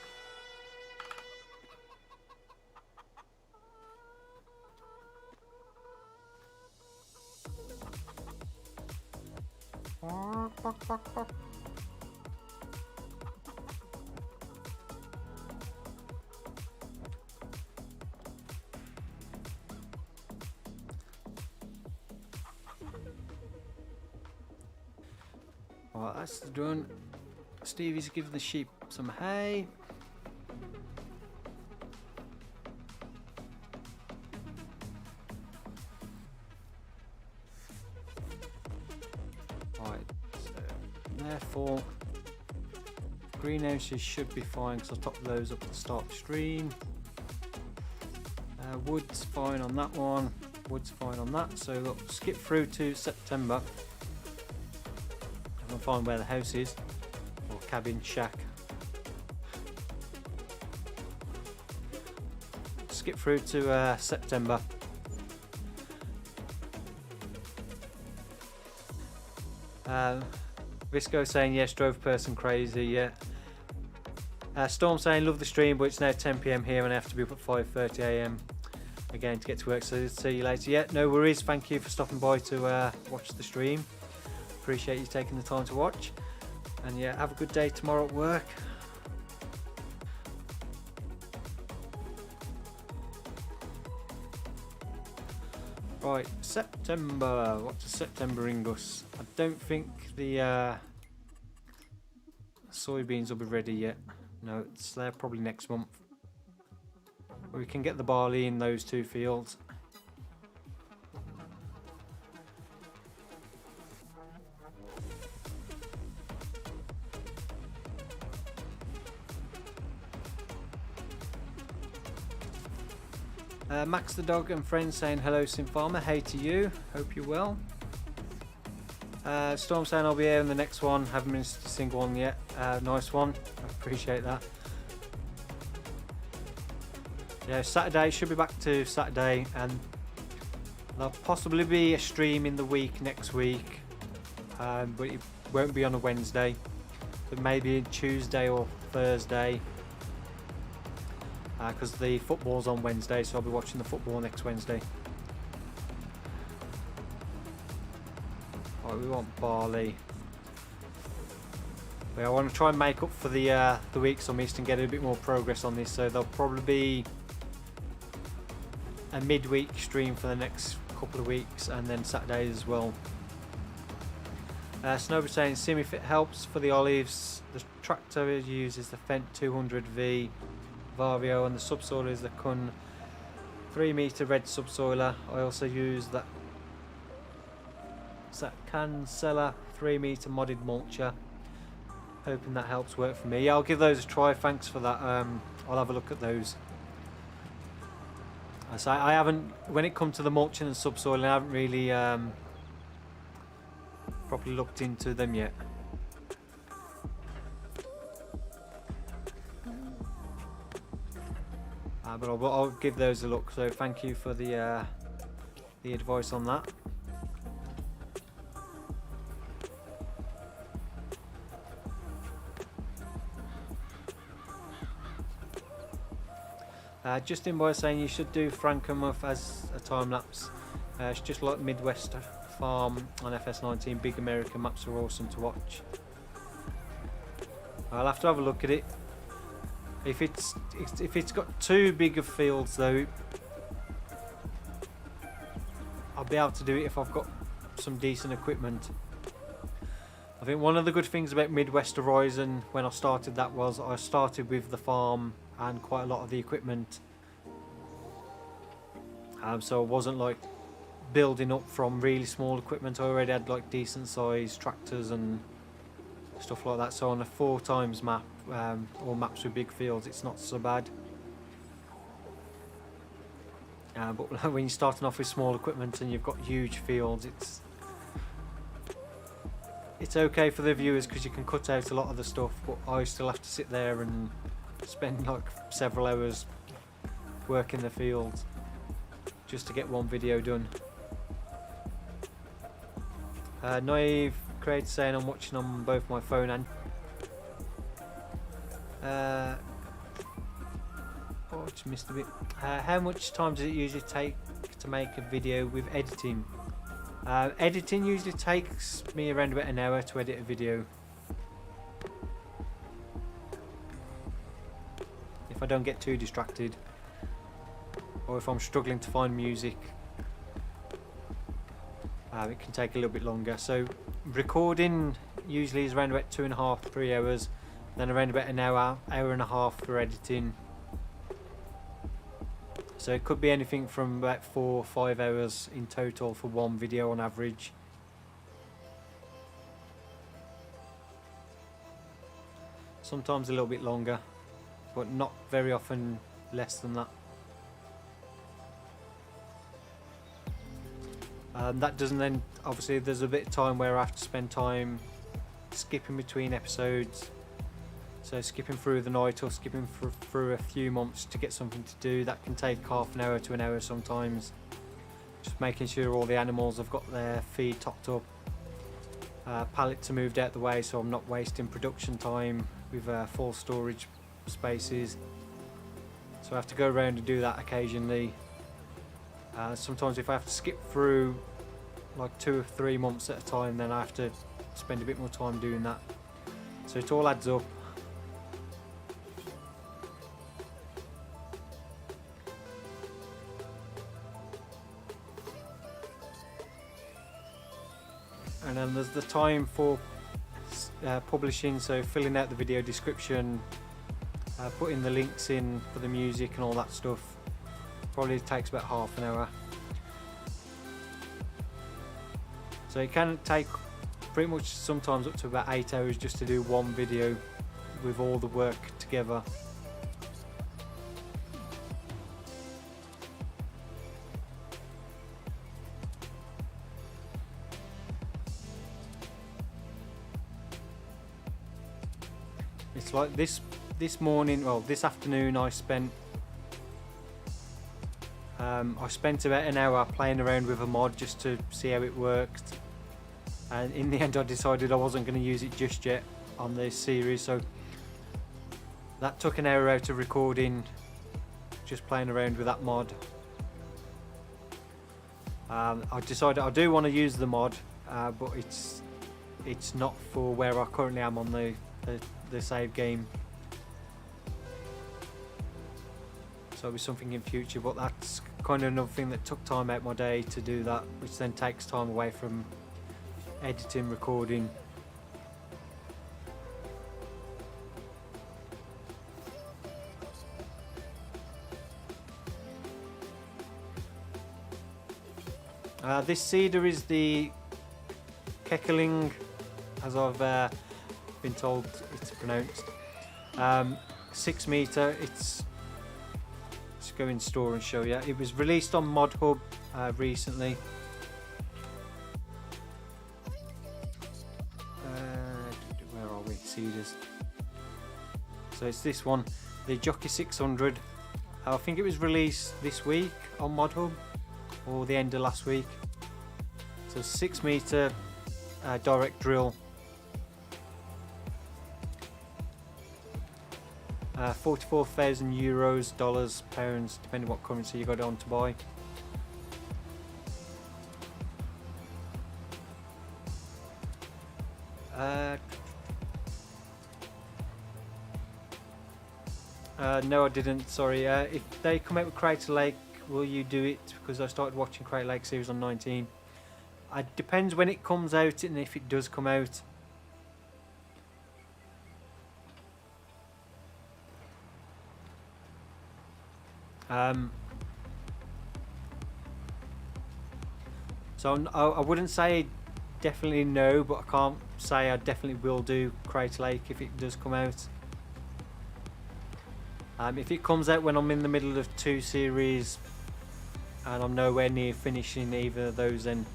That's done. Stevie's giving the sheep some hay. Right, so therefore greenhouses should be fine because I topped those up at the start of the stream. Wood's fine on that one. Wood's fine on that. So look, skip through to September. I'm gonna find where the house is, or cabin, shack. Skip through to September. Visco saying yes, drove person crazy. Yeah. Storm saying love the stream, but it's now 10 PM here and I have to be up at 5:30 AM again to get to work. So see you later. Yeah, no worries. Thank you for stopping by to watch the stream. Appreciate you taking the time to watch. And yeah, have a good day tomorrow at work. Right, September. What does September bring us? I don't think the soybeans will be ready yet. No, it's there probably next month. We can get the barley in those two fields. Max the dog and friends saying hello Sim Farmer, hey to you, hope you're well. Storm saying I'll be here in the next one, haven't missed a single one yet. Nice one, I appreciate that. Yeah, Saturday, should be back to Saturday, and there'll possibly be a stream in the week next week, but it won't be on a Wednesday, but maybe Tuesday or Thursday, because the football's on Wednesday, so I'll be watching the football next Wednesday. Right, we want barley. But I want to try and make up for the weeks I missed and get a bit more progress on this, so there'll probably be a midweek stream for the next couple of weeks, and then Saturdays as well. Snowbird saying sim if it helps for the olives, the tractor uses the Fendt 200V Vario and the subsoiler is the Kun 3-meter red subsoiler. I also use that Cancella 3-meter modded mulcher, hoping that helps work for me. Yeah, I'll give those a try, thanks for that. I'll have a look at those. So I haven't, when it comes to the mulching and subsoiling, I haven't really properly looked into them yet. But I'll give those a look, so thank you for the advice on that. Justin Boy saying you should do Frankenmuth as a time lapse. It's just like Midwest Farm on FS19. Big American maps are awesome to watch. I'll have to have a look at it. If it's got too big of fields though, I'll be able to do it if I've got some decent equipment. I think one of the good things about Midwest Horizon when I started that was I started with the farm and quite a lot of the equipment, so I wasn't like building up from really small equipment. I already had like decent sized tractors and stuff like that, so on a 4x map or maps with big fields it's not so bad. But when you're starting off with small equipment and you've got huge fields, it's okay for the viewers because you can cut out a lot of the stuff, but I still have to sit there and spend like several hours working the fields just to get one video done. Naive Creator saying I'm watching on both my phone and oh, just missed a bit. How much time does it usually take to make a video with editing? Editing usually takes me around about an hour to edit a video. If I don't get too distracted, or if I'm struggling to find music, it can take a little bit longer. So recording usually is around about 2.5 to 3 hours, then around about an hour and a half for editing. So it could be anything from about 4 or 5 hours in total for one video on average. Sometimes a little bit longer, but not very often less than that. That doesn't then, obviously there's a bit of time where I have to spend time skipping between episodes. So skipping through the night or skipping through a few months to get something to do. That can take half an hour to an hour sometimes. Just making sure all the animals have got their feed topped up. Pallets are moved out the way so I'm not wasting production time with full storage spaces. So I have to go around and do that occasionally. Sometimes if I have to skip through like 2 or 3 months at a time, then I have to spend a bit more time doing that. So it all adds up. And then there's the time for publishing, so filling out the video description, putting the links in for the music and all that stuff. Probably takes about half an hour. So it can take pretty much sometimes up to about 8 hours just to do one video with all the work together. It's like this morning, well this afternoon I spent about an hour playing around with a mod just to see how it worked, and in the end I decided I wasn't going to use it just yet on this series, so that took an hour out of recording just playing around with that mod. I decided I do want to use the mod, but it's not for where I currently am on the save game. So it'll be something in future, but that's kind of another thing that took time out my day to do that, which then takes time away from editing, recording. This cedar is the Kekeling, as I've been told it's pronounced. 6 meter. Let's go in store and show you. It was released on Mod Hub recently. Where are we? Cedars. So it's this one, the Jockey 600. I think it was released this week on Mod Hub, or the end of last week. So 6 meter direct drill. 44,000 euros, dollars, pounds, depending what currency you got it on to buy. No, I didn't. Sorry. If they come out with Crater Lake, will you do it? Because I started watching Crater Lake series on 19. It depends when it comes out and if it does come out. So I wouldn't say definitely no, but I can't say I definitely will do Crater Lake if it does come out. If it comes out when I'm in the middle of 2 series and I'm nowhere near finishing either of those, then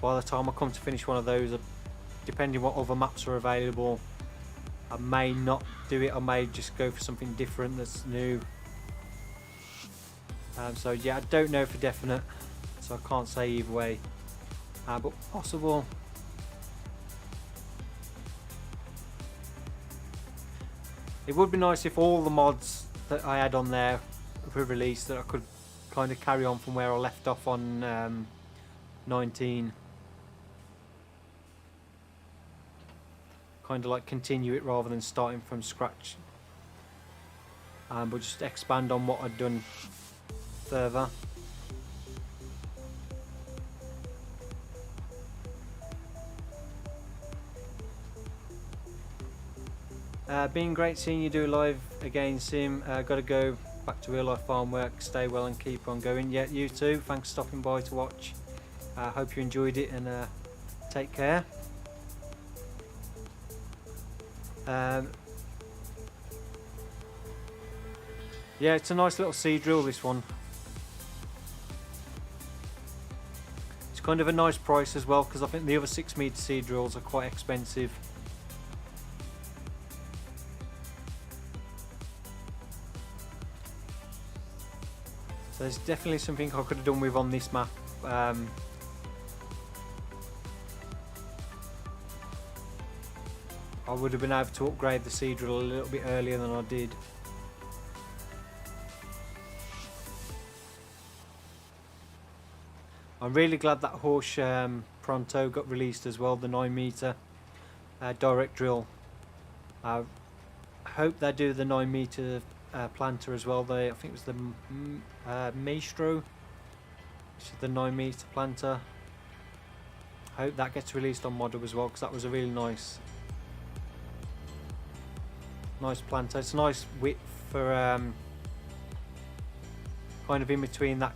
by the time I come to finish one of those, depending what other maps are available, I may not do it. I may just go for something different that's new. So yeah, I don't know for definite, so I can't say either way, but possible. It would be nice if all the mods that I had on there were released, that I could kind of carry on from where I left off on 19. Kind of like continue it rather than starting from scratch, but just expand on what I'd done further. Been great seeing you do live again, Sim. Got to go back to real life farm work. Stay well and keep on going. Yeah, you too. Thanks for stopping by to watch. Hope you enjoyed it, and take care. Yeah, it's a nice little seed drill, this one. It's kind of a nice price as well, because I think the other 6 metre seed drills are quite expensive. So there's definitely something I could have done with on this map. I would have been able to upgrade the seed drill a little bit earlier than I did. I'm really glad that Horse Pronto got released as well, the 9 metre direct drill. I hope they do the 9 metre planter as well. I think it was the Maestro, which is the 9 metre planter. I hope that gets released on Modder as well, because that was a really nice planter. It's a nice width for kind of in between that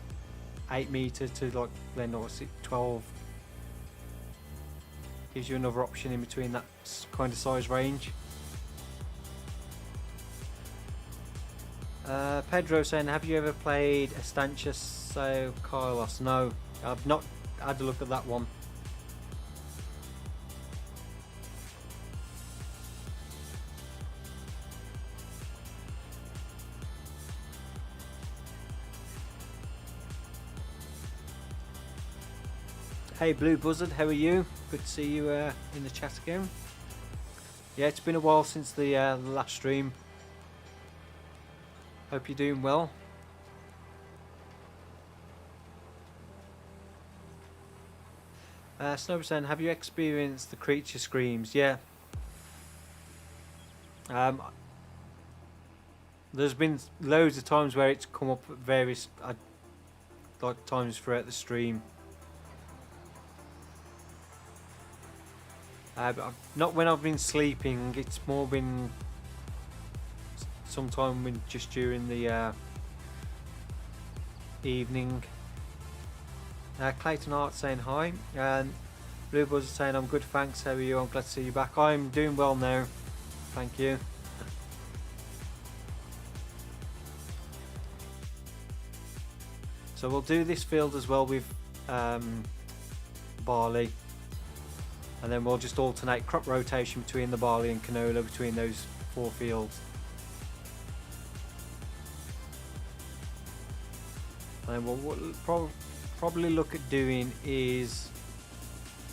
8 metre to like then what's it, 12. Gives you another option in between that kind of size range. Pedro saying, have you ever played Estancia So Carlos? No, I've not had a look at that one. Hey Blue Buzzard, how are you? Good to see you in the chat again. Yeah, it's been a while since the last stream. Hope you're doing well. Snowperson, have you experienced the creature screams? Yeah. There's been loads of times where it's come up at various like times throughout the stream. But not when I've been sleeping. It's more been sometime when just during the evening. Clayton Hart saying hi, and Blue Buzz saying I'm good, thanks. How are you? I'm glad to see you back. I'm doing well now, thank you. So we'll do this field as well with barley. And then we'll just alternate crop rotation between the barley and canola between those 4 fields. And what we'll probably look at doing is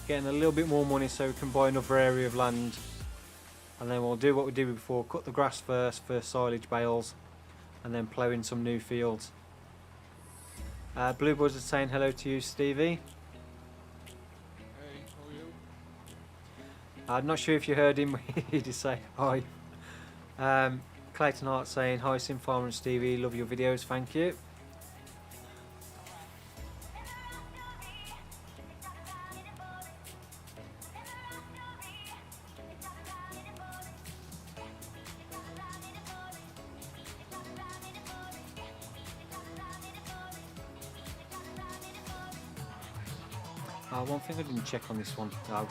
getting a little bit more money so we can buy another area of land. And then we'll do what we did before, cut the grass first for silage bales, and then plough in some new fields. Blue Buzzard is saying hello to you, Stevie. I'm not sure if you heard him, he did say hi. Clayton Hart saying hi, Sim Farmer and Stevie, love your videos, thank you. One thing I didn't check on this one, no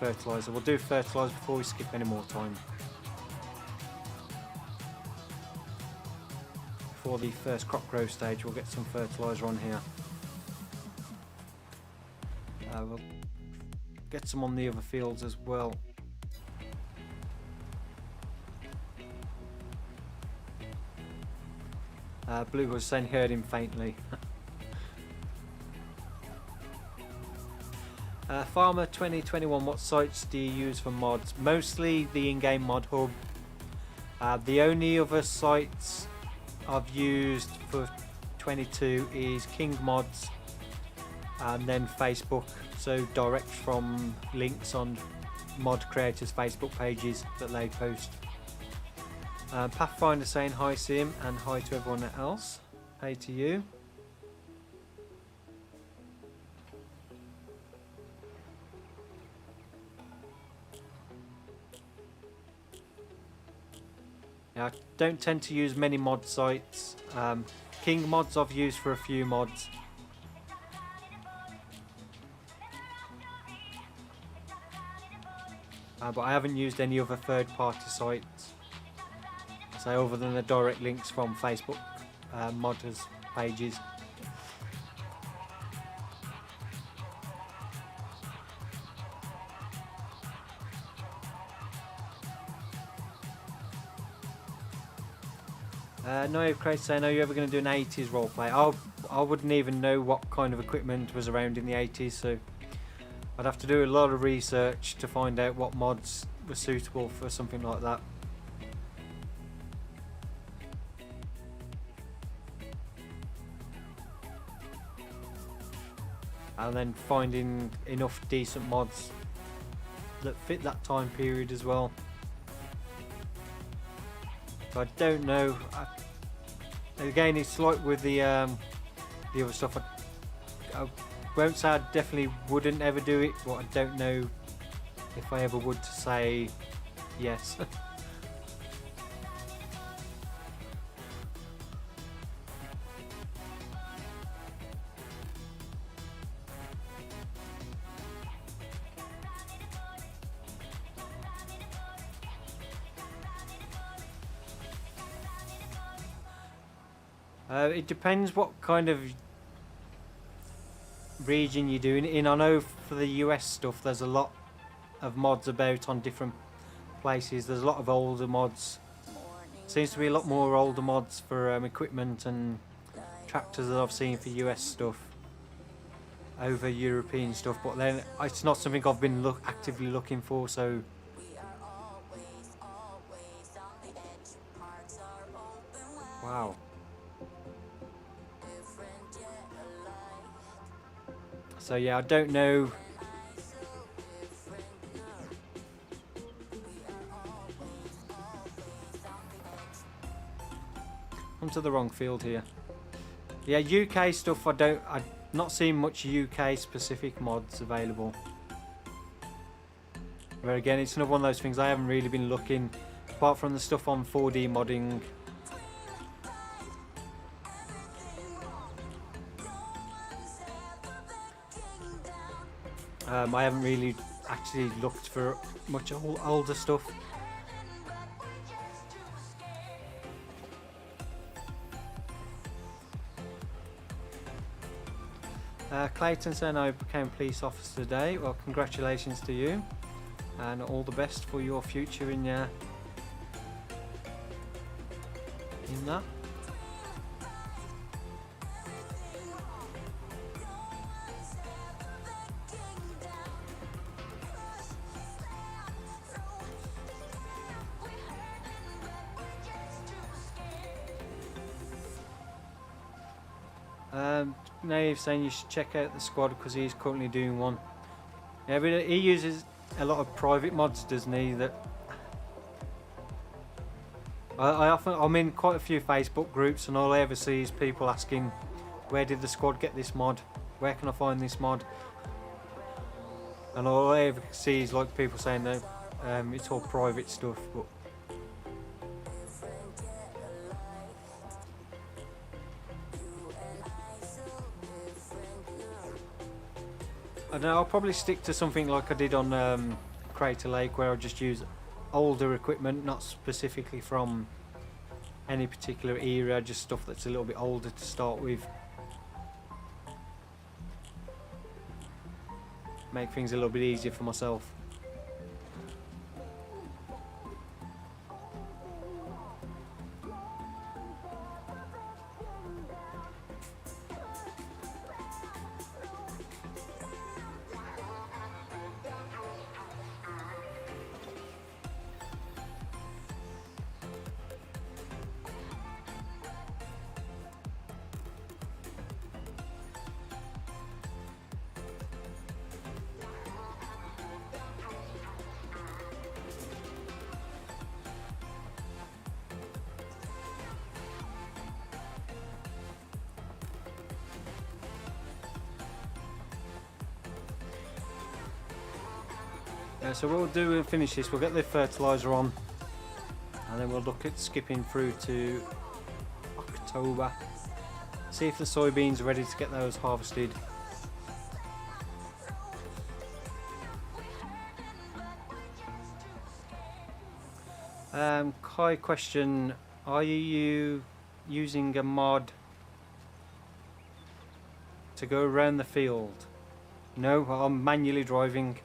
fertiliser. We'll do fertiliser before we skip any more time. Before the first crop growth stage, we'll get some fertiliser on here. We'll get some on the other fields as well. Blue was saying heard him faintly. Farmer 2021, what sites do you use for mods? Mostly the in-game mod hub. The only other sites I've used for 22 is King Mods and then Facebook, so direct from links on mod creators' Facebook pages that they post. Pathfinder saying hi Sim, and hi to everyone else. Hey to you. Yeah, I don't tend to use many mod sites. King mods I've used for a few mods. But I haven't used any other third-party sites, say, other than the direct links from Facebook modders pages. No, Craig saying, are you ever going to do an 80s roleplay? I wouldn't even know what kind of equipment was around in the 80s, so I'd have to do a lot of research to find out what mods were suitable for something like that. And then finding enough decent mods that fit that time period as well. So I don't know. Again, it's like with the other stuff. I won't say I definitely wouldn't ever do it, but I don't know if I ever would to say yes. It depends what kind of region you're doing it in. I know for the US stuff there's a lot of mods about on different places. There's a lot of older mods. Seems to be a lot more older mods for equipment and tractors that I've seen for US stuff over European stuff, but then it's not something I've been actively looking for, so wow. So yeah, I don't know. I'm to the wrong field here. Yeah, UK stuff. I've not seen much UK specific mods available. But again, it's another one of those things I haven't really been looking, apart from the stuff on 4D modding. I haven't really actually looked for much older stuff. Clayton saying I became police officer today. Well, congratulations to you, and all the best for your future in that. Nave saying you should check out the squad because he's currently doing one. Yeah, but he uses a lot of private mods, doesn't he? That I'm in quite a few Facebook groups, and all I ever see is people asking, where did the squad get this mod? Where can I find this mod? And all I ever see is like people saying that it's all private stuff, but I don't know, I'll probably stick to something like I did on Crater Lake, where I just use older equipment, not specifically from any particular era, just stuff that's a little bit older to start with. Make things a little bit easier for myself. So what we'll do, we'll finish this, we'll get the fertiliser on, And then we'll look at skipping through to October. See if the soybeans are ready to get those harvested. Kai question, are you using a mod to go around the field? No, I'm manually driving.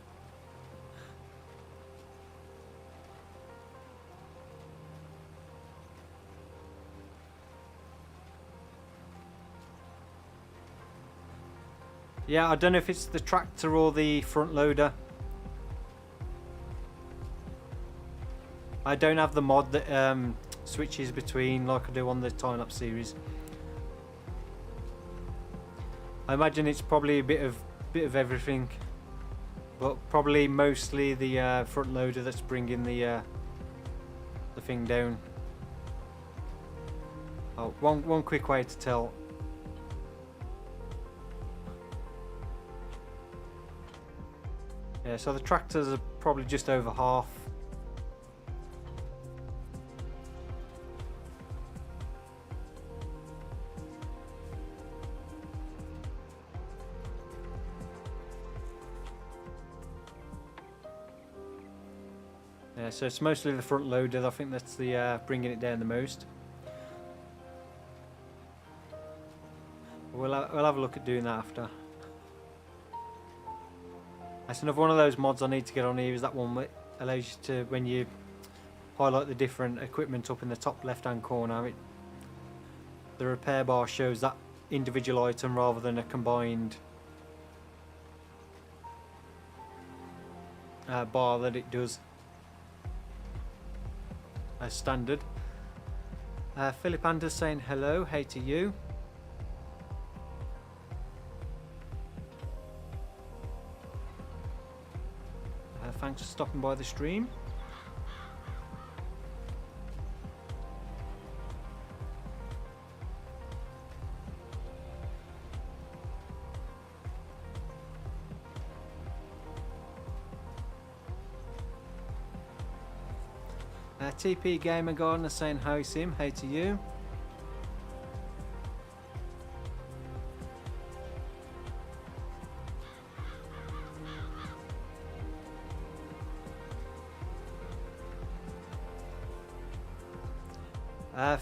Yeah, I don't know if it's the tractor or the front loader. I don't have the mod that switches between like I do on the time-lapse series. I imagine it's probably a bit of everything, but probably mostly the front loader that's bringing the thing down. Oh, one quick way to tell. Yeah, so the tractors are probably just over half. Yeah, so it's mostly the front loader. I think that's the bringing it down the most. We'll have a look at doing that after. That's another one of those mods I need to get on here, is that one that allows you to, when you highlight the different equipment up in the top left hand corner, the repair bar shows that individual item rather than a combined bar that it does as standard. Philip Anders saying hello, hey to you. Thanks for stopping by the stream. TP Gamer Gardener saying hi Sim, hey to you.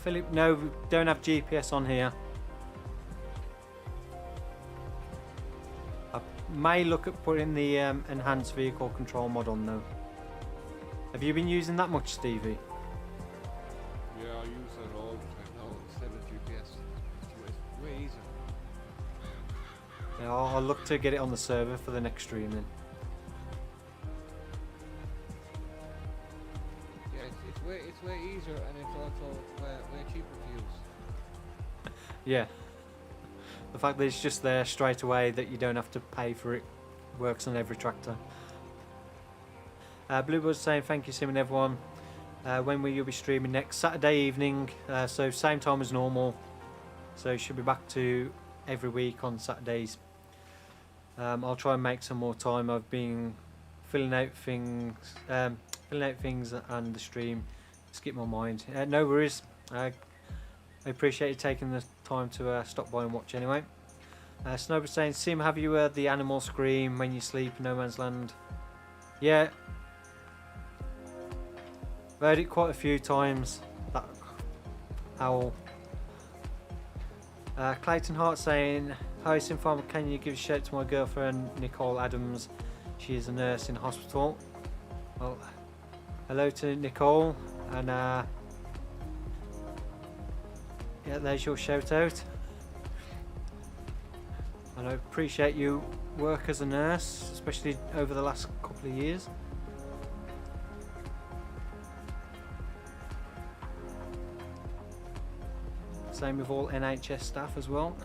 Philip, no, we don't have GPS on here. I may look at putting the enhanced vehicle control mod on though. Have you been using that much, Stevie? Yeah, I use that all the time now instead of GPS. It's way easier. Yeah, I'll look to get it on the server for the next stream then. Yeah, it's way easier, and it's also way cheaper to use. Yeah. The fact that it's just there straight away, that you don't have to pay for it, works on every tractor. Bluebird's saying thank you Sim and everyone. When will you be streaming next? Saturday evening, so same time as normal. So you should be back to every week on Saturdays. I'll try and make some more time. I've been filling out things and the stream skip my mind. No worries. I appreciate you taking the time to stop by and watch anyway. Snowbird saying, Sim, have you heard the animal scream when you sleep in No Man's Land? Yeah. I've heard it quite a few times, that owl. Clayton Hart saying, hi Sim Farmer, can you give a shout to my girlfriend Nicole Adams? She is a nurse in hospital. Well, hello to Nicole, and yeah, there's your shout out. And I appreciate you work as a nurse, especially over the last couple of years. Same with all NHS staff as well.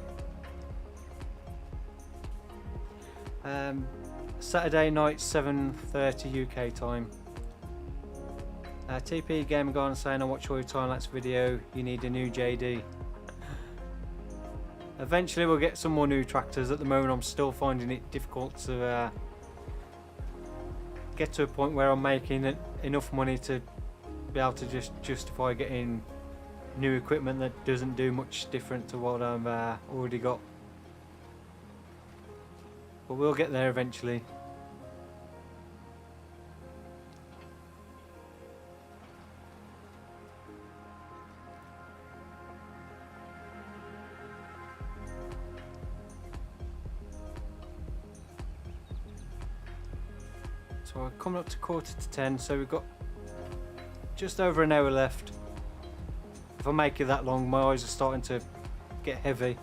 Saturday night 7:30 UK time. TP Gamer Garden saying, I watch all your time-lapse video, you need a new JD. Eventually we'll get some more new tractors. At the moment I'm still finding it difficult to get to a point where I'm making enough money to be able to just justify getting new equipment that doesn't do much different to what I've already got. But we'll get there eventually. So we're coming up to 9:45, so we've got just over an hour left. If I make it that long, my eyes are starting to get heavy.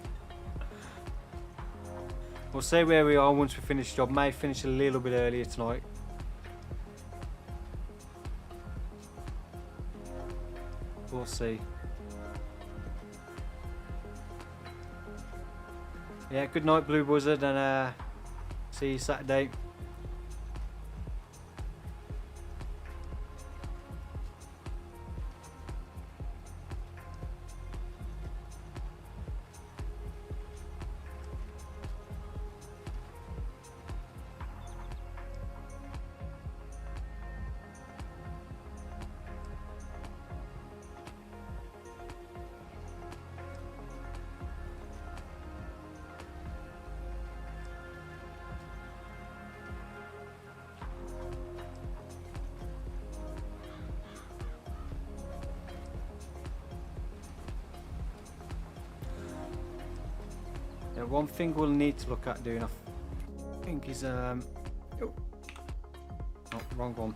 We'll see where we are once we finish the job. May finish a little bit earlier tonight. We'll see. Yeah, good night, Blue Buzzard, and see you Saturday. Now, one thing we'll need to look at doing, I think, is oh, wrong one.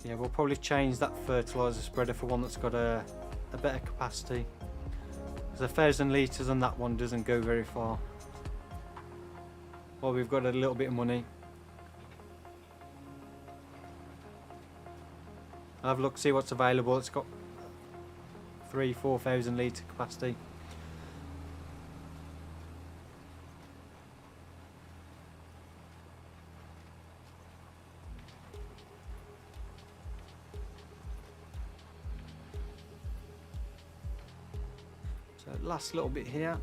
Yeah, we'll probably change that fertiliser spreader for one that's got a better capacity. Because 1,000 litres on that one doesn't go very far. Well, we've got a little bit of money. I'll have a look, see what's available. It's got 3,000–4,000 litre capacity. So last little bit here.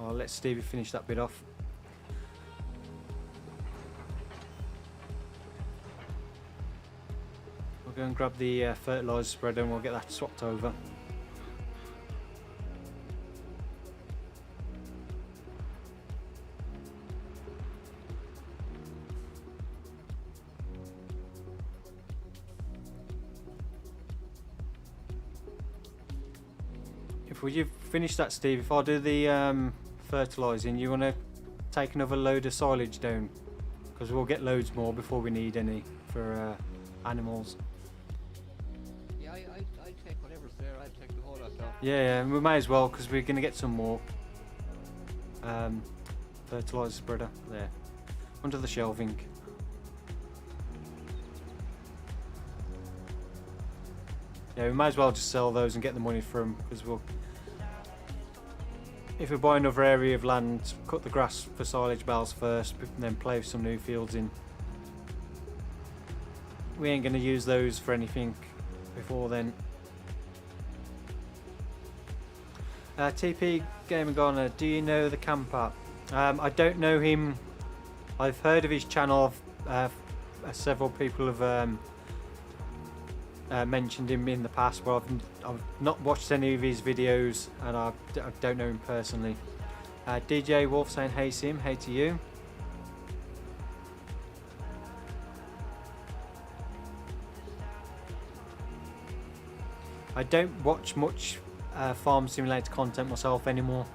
I'll let Stevie finish that bit off. We'll go and grab the fertiliser spreader and we'll get that swapped over. If we finish that, Steve, if I do the fertilising, you want to take another load of silage down, because we'll get loads more before we need any for animals. Yeah, I'll take whatever's there. I'll take the whole lot down. Yeah, we may as well, because we're going to get some more fertiliser spreader there under the shelving. Yeah, we might as well just sell those and get the money from, because we'll, if we buy another area of land, cut the grass for silage bales first, and then plough some new fields in. We ain't going to use those for anything before then. TP Gamer Garner, do you know the camper? I don't know him. I've heard of his channel. Several people have mentioned him in the past, but I've not watched any of his videos, and I don't know him personally. DJ Wolf saying hey Sim, hey to you. I don't watch much farm simulator content myself anymore,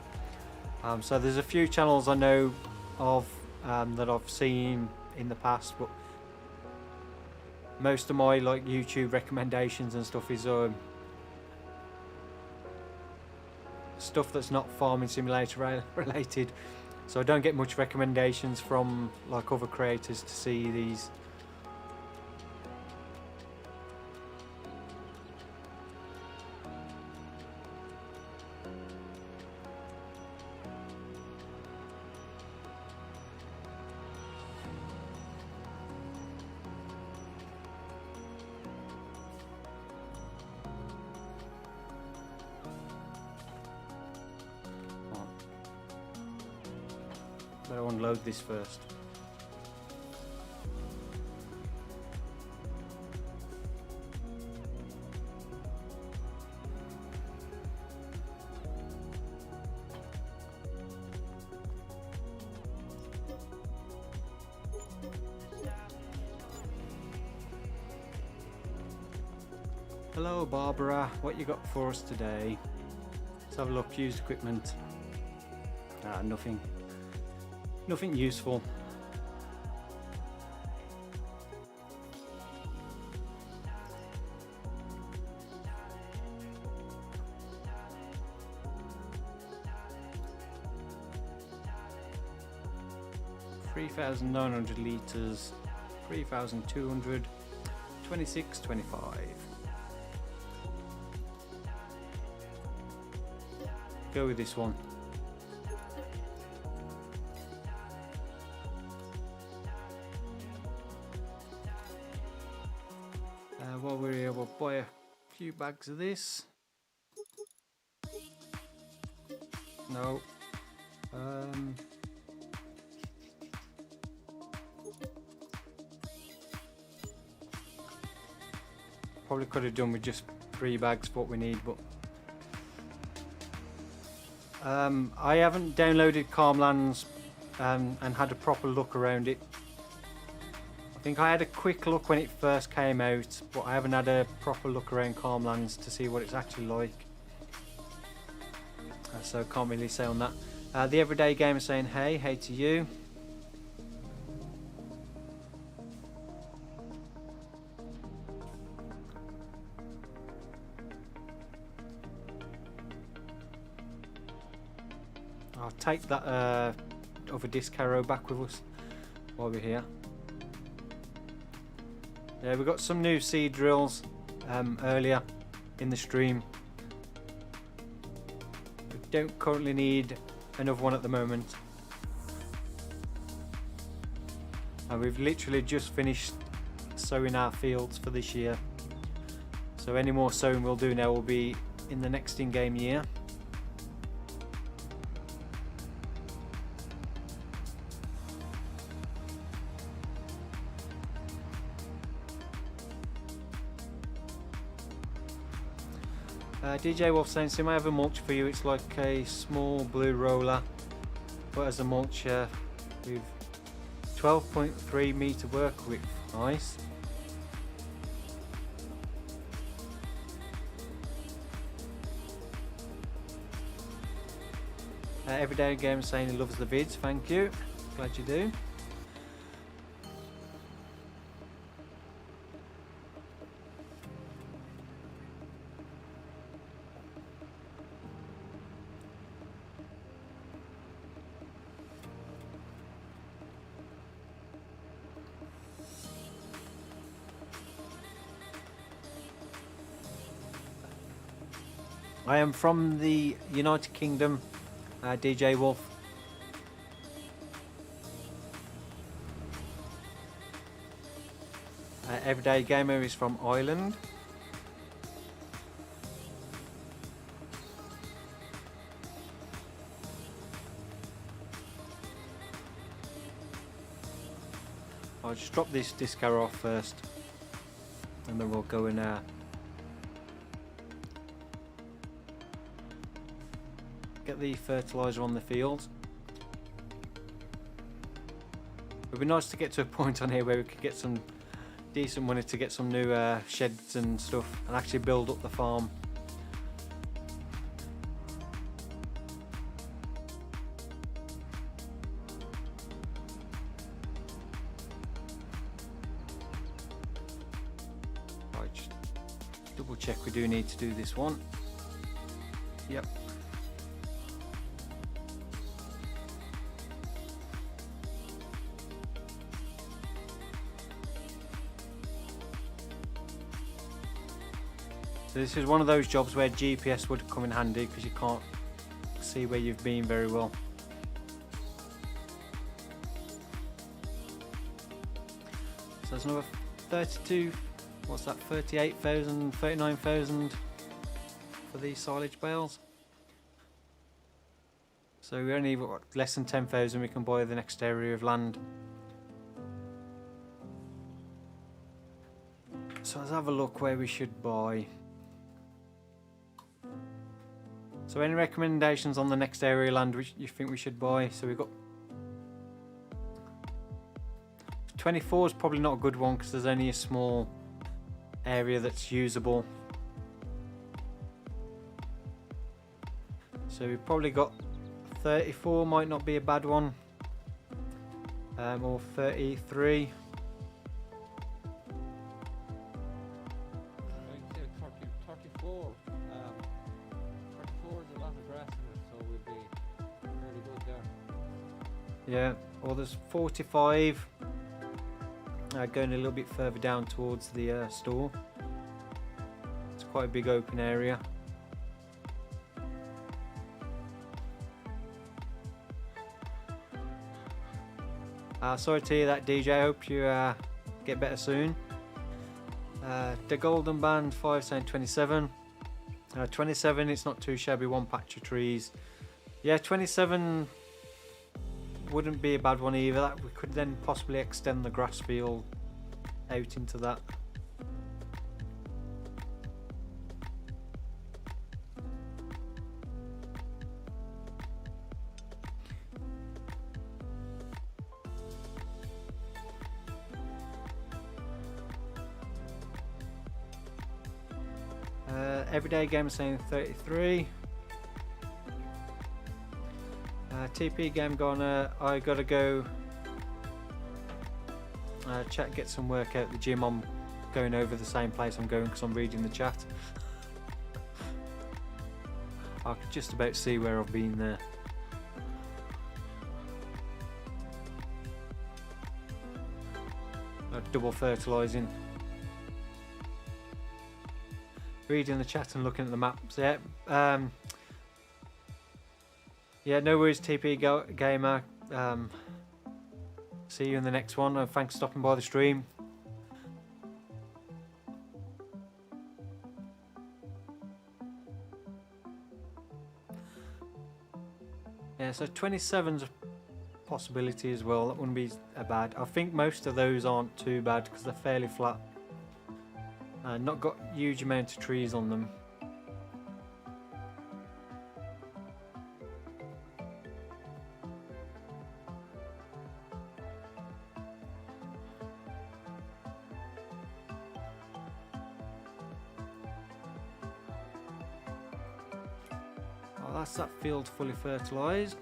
so there's a few channels I know of that I've seen in the past, but most of my like YouTube recommendations and stuff is stuff that's not farming simulator related, so I don't get much recommendations from like other creators to see these. So unload this first. Hello Barbara, what you got for us today? Let's have a look. Used equipment. Nothing useful. $3,900 litres, 3,200, 26.25. Go with this one. While we're here, we'll buy a few bags of this. No. Probably could have done with just 3 bags for what we need, but I haven't downloaded Calmlands and had a proper look around it. I think I had a quick look when it first came out, but I haven't had a proper look around Calmlands to see what it's actually like. So can't really say on that. The Everyday Gamer saying hey to you. I'll take that other disc harrow back with us while we're here. Yeah, we got some new seed drills earlier in the stream. We don't currently need another one at the moment. And we've literally just finished sowing our fields for this year. So any more sowing we'll do now will be in the next in-game year. DJ Wolf saying, Sim, I have a mulch for you. It's like a small blue roller, but as a mulch with 12.3 meter work width. Nice. Everyday Game saying he loves the vids. Thank you. Glad you do. I am from the United Kingdom, DJ Wolf. Everyday Gamer is from Ireland. I'll just drop this disc harrow off first, and then we'll go in get the fertilizer on the field. It would be nice to get to a point on here where we could get some decent money to get some new sheds and stuff and actually build up the farm. Right, just double check we do need to do this one. Yep. So this is one of those jobs where GPS would come in handy because you can't see where you've been very well. So there's another 32, what's that, 38,000, 39,000 for these silage bales. So So we only got less than 10,000 we can buy the next area of land. So let's have a look where we should buy. So any recommendations on the next area of land which you think we should buy? So we've got 24 is probably not a good one because there's only a small area that's usable. So we've probably got 34 might not be a bad one, or 33. I'd say 34. 34 is a lot of grass in it, so we'll be fairly good there. Yeah, or there's 45, going a little bit further down towards the store. It's quite a big open area. Sorry to hear that, DJ. I hope you get better soon. The Golden Band 5 saying 27. 27, it's not too shabby, one patch of trees. Yeah, 27 wouldn't be a bad one either. That we could then possibly extend the grass field out into that. Everyday Gamer saying 33. TP Game Goner, I gotta go get some work out at the gym. I'm going over the same place I'm going because I'm reading the chat. I could just about see where I've been there. Double fertilising. Reading the chat and looking at the maps. Yeah, yeah, no worries, TP Gamer. See you in the next one. Thanks for stopping by the stream. Yeah, so 27's a possibility as well. That wouldn't be bad. I think most of those aren't too bad because they're fairly flat. Not got huge amount of trees on them. Oh, that's that field fully fertilised.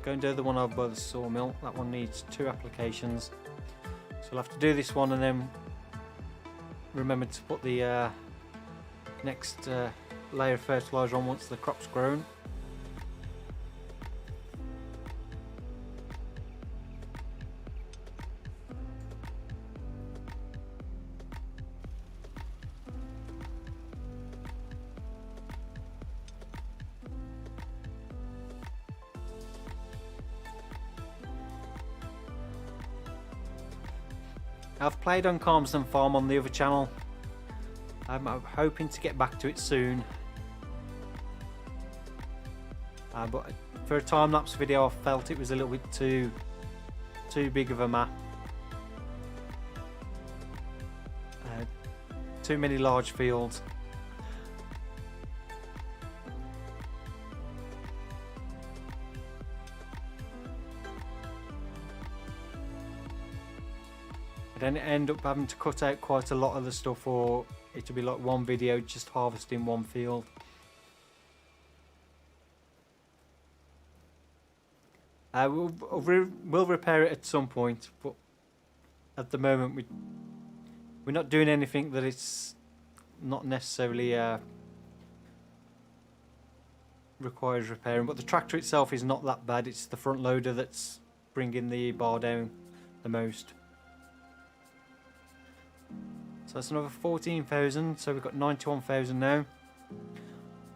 Go and do the one over by the sawmill. That one needs 2 applications. So we'll have to do this one and then remember to put the next layer of fertiliser on once the crop's grown. I've played on Calmsden Farm on the other channel. I'm hoping to get back to it soon. But for a time-lapse video I felt it was a little bit too big of a map. Too many large fields. I then end up having to cut out quite a lot of the stuff, or it will be like one video just harvesting one field. We'll repair it at some point, but at the moment we're not doing anything that it's not necessarily requires repairing. But the tractor itself is not that bad. It's the front loader that's bringing the bar down the most. So that's another 14,000, so we've got 91,000 now.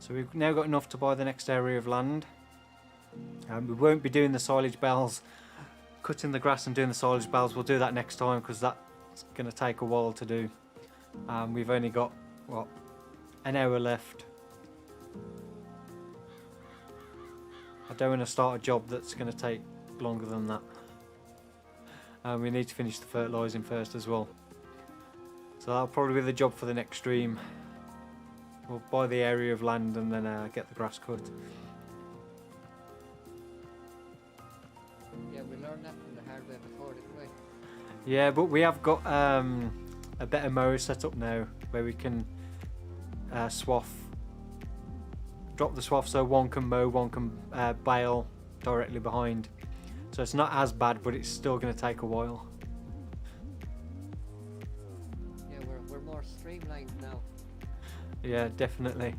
So we've now got enough to buy the next area of land. We won't be doing the silage bales, cutting the grass and doing the silage bales. We'll do that next time because that's going to take a while to do. We've only got, what, an hour left. I don't want to start a job that's going to take longer than that. We need to finish the fertilising first as well. So that'll probably be the job for the next stream. We'll buy the area of land and then get the grass cut. Yeah, we learned that from the hard way before, didn't we? Yeah, but we have got a better mower set up now where we can drop the swath so one can mow, one can bale directly behind. So it's not as bad, but it's still going to take a while. Yeah, we're more streamlined now. Yeah, definitely.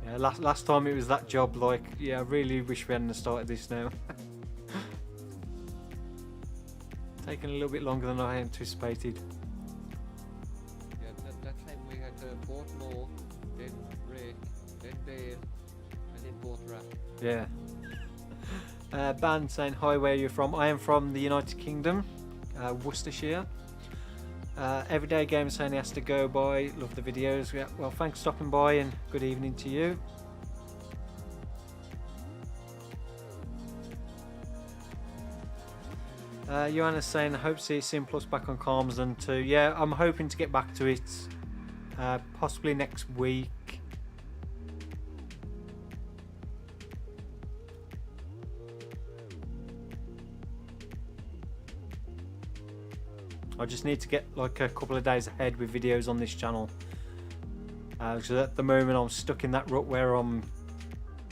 Yeah, last time it was that job, like, yeah, I really wish we hadn't started this now. Taking a little bit longer than I anticipated. Yeah, that time we had to both mow, then rake, then bale, and then both wrap. Yeah. Ban saying hi, where are you from? I am from the United Kingdom, Worcestershire. Everyday Gamer saying he has to go by. Love the videos. Yeah, well, thanks for stopping by and good evening to you. Joanna's saying I hope to see Sim Plus back on comms and too. Yeah, I'm hoping to get back to it possibly next week. I just need to get like a couple of days ahead with videos on this channel. So at the moment I'm stuck in that rut where I'm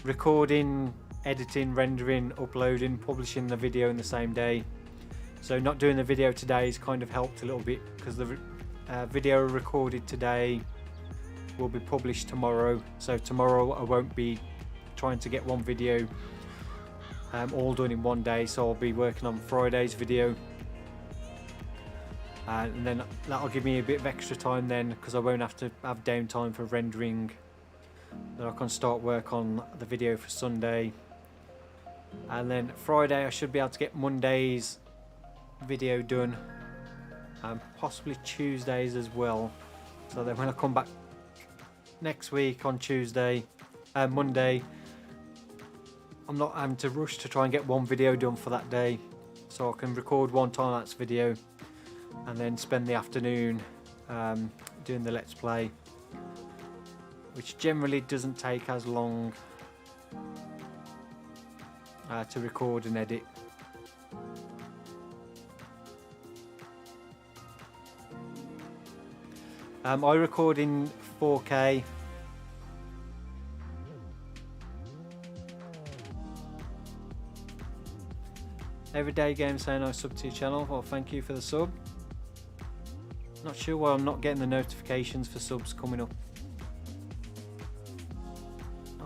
recording, editing, rendering, uploading, publishing the video in the same day. So not doing the video today has kind of helped a little bit because the video recorded today will be published tomorrow. So tomorrow I won't be trying to get one video all done in one day. So I'll be working on Friday's video. And then that'll give me a bit of extra time then because I won't have to have downtime for rendering. Then I can start work on the video for Sunday. And then Friday I should be able to get Monday's video done. And possibly Tuesdays as well. So that when I come back next week on Monday, I'm not having to rush to try and get one video done for that day. So I can record one time-lapse video and then spend the afternoon doing the Let's Play, which generally doesn't take as long to record and edit. I record in 4K. Everyday Game saying I sub to your channel. Well, thank you for the sub. Not sure why I'm not getting the notifications for subs coming up.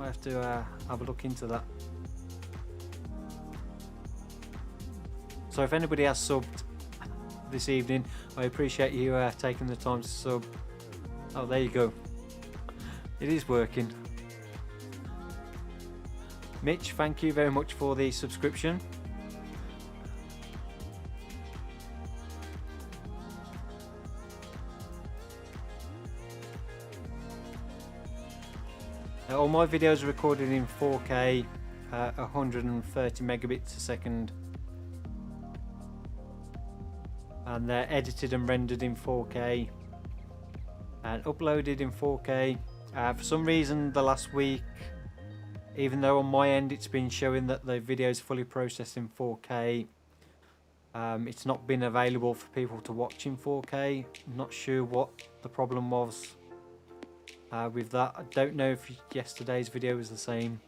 I have to have a look into that. So if anybody has subbed this evening, I appreciate you taking the time to sub. Oh, there you go. It is working. Mitch, thank you very much for the subscription. All my videos are recorded in 4K, 130 megabits a second, and they're edited and rendered in 4K and uploaded in 4K. For some reason the last week, even though on my end it's been showing that the video is fully processed in 4K, it's not been available for people to watch in 4K. I'm not sure what the problem was with that. I don't know if yesterday's video was the same.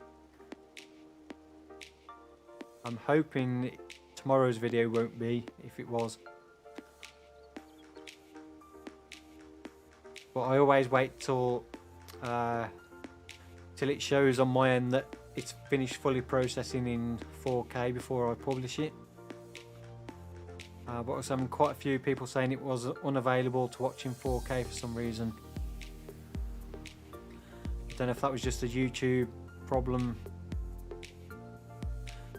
I'm hoping tomorrow's video won't be, if it was. But I always wait till it shows on my end that it's finished fully processing in 4K before I publish it. But I was having quite a few people saying it was unavailable to watch in 4K for some reason. I don't know if that was just a YouTube problem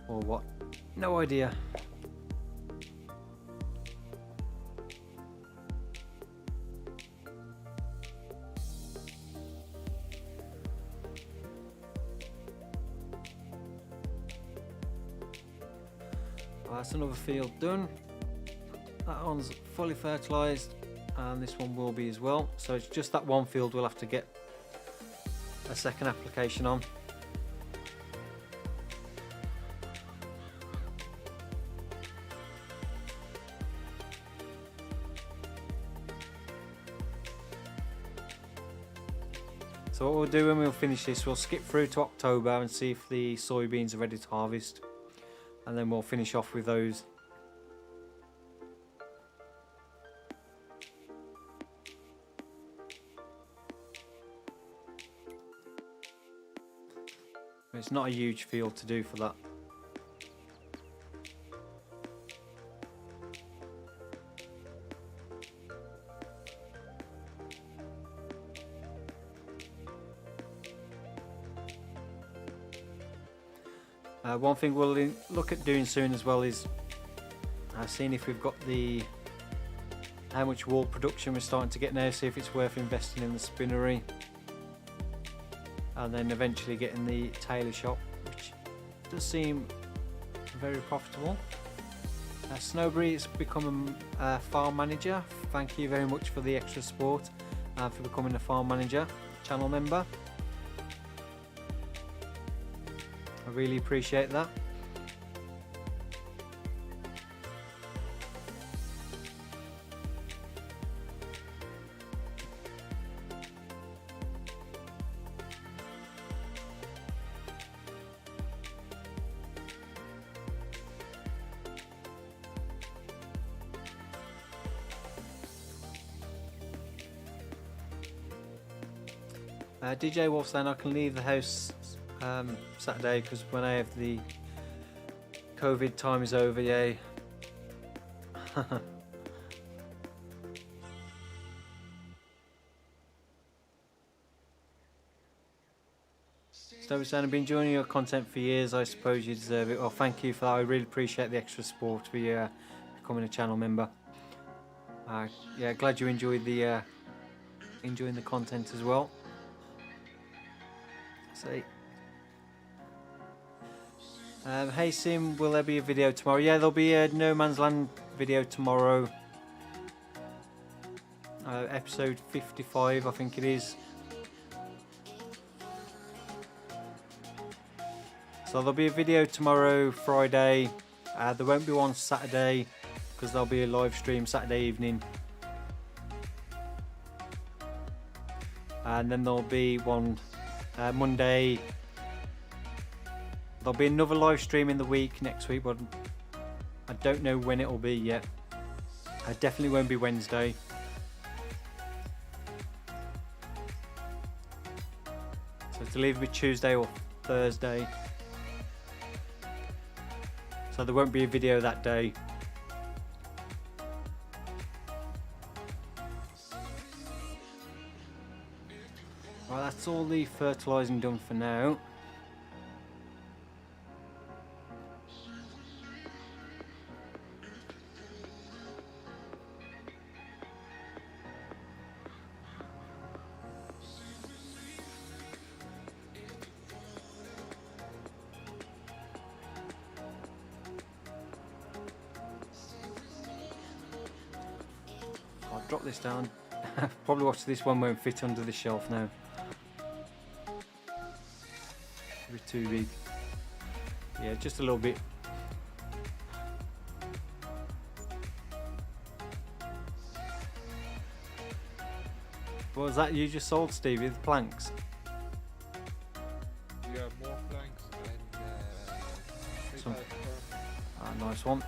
or what. No idea. That's another field done. That one's fully fertilised, and this one will be as well. So it's just that one field we'll have to get a second application on. So what we'll do when we'll finish this, we'll skip through to October and see if the soybeans are ready to harvest, and then we'll finish off with those. It's not a huge field to do for that. One thing we'll look at doing soon as well is seeing if we've got how much wool production we're starting to get now, see if it's worth investing in the spinnery, and then eventually getting the tailor shop, which does seem very profitable. Snowberry has become a farm manager. Thank you very much for the extra support for becoming a farm manager channel member. I really appreciate that. DJ Wolf saying I can leave the house Saturday because when I have the COVID time is over, yay. Stobie saying I've been enjoying your content for years, I suppose you deserve it. Well, thank you for that. I really appreciate the extra support for you becoming a channel member. Yeah, glad you enjoyed the enjoying the content as well. See. Hey Sim, will there be a video tomorrow? Yeah, there'll be a No Man's Land video tomorrow. Episode 55, I think it is. So there'll be a video tomorrow, Friday. There won't be one Saturday because there'll be a live stream Saturday evening. And then there'll be one Monday. There'll be another live stream in the week next week, but I don't know when it'll be yet. I definitely won't be Wednesday. So it'll either be Tuesday or Thursday. So there won't be a video that day. Right, that's all the fertilising done for now. I'll drop this down. Probably watch this one won't fit under the shelf now. It'll be too big. Yeah, just a little bit. What was that you just sold, Stevie? The planks? Yeah, more planks and Some- nice one.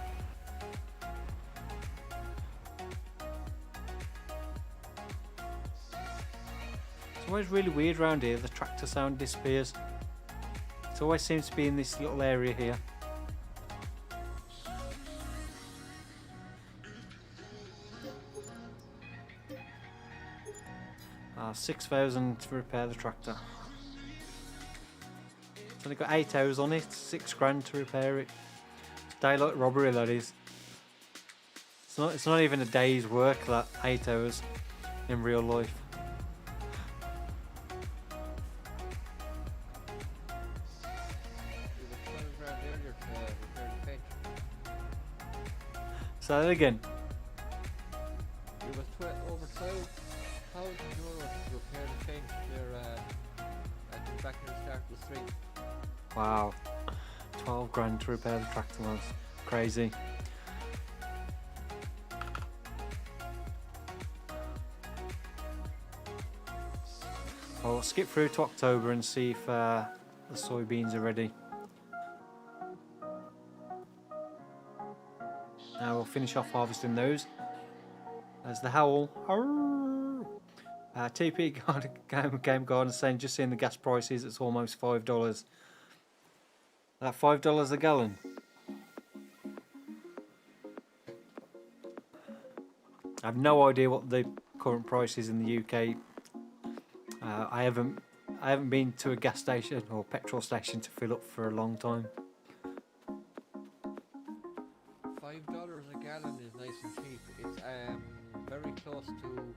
It's always really weird around here, the tractor sound disappears. It always seems to be in this little area here. 6,000 to repair the tractor. It's only got 8 hours on it, 6 grand to repair it. It's daylight robbery, that is. It's not even a day's work, that 8 hours in real life. Say that again. It was over 12,000 euros to repair the tank there back in the start of the string. Wow. 12 grand to repair the tractor, was crazy. I'll skip through to October and see if the soybeans are ready. Now we'll finish off harvesting those. There's the howl. TP Game Garden saying, just seeing the gas prices, it's almost $5. That $5 a gallon. I have no idea what the current price is in the UK. I haven't been to a gas station or petrol station to fill up for a long time. $5 a gallon is nice and cheap. It's very close to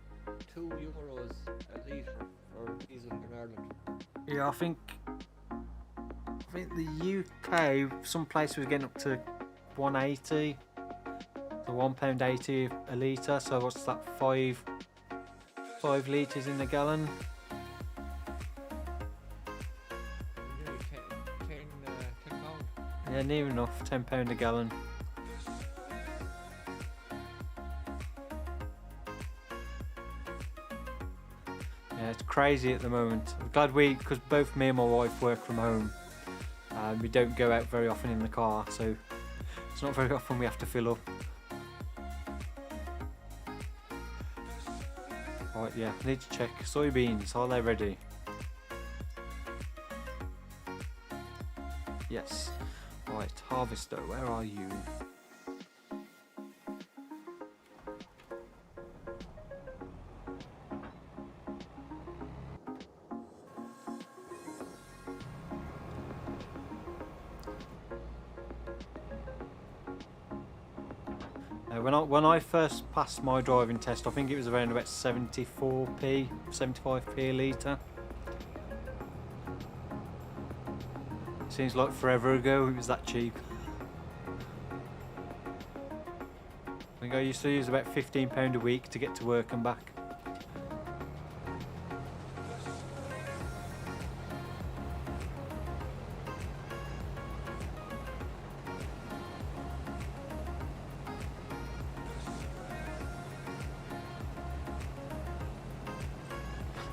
€2 a litre for diesel in Ireland. Yeah, I think the UK, some places was getting up to 180, so £1.80 a litre. So what's that? 5 litres in a gallon. Nearly 10 pound. Yeah, near enough. £10 a gallon. Yeah, it's crazy at the moment. I'm glad because both me and my wife work from home. We don't go out very often in the car, so it's not very often we have to fill up. Right, yeah, need to check. Soybeans, are they ready? Yes. Right, harvester, where are you? When I first passed my driving test, I think it was around about 75p a litre. Seems like forever ago it was that cheap. I think I used to use about £15 a week to get to work and back.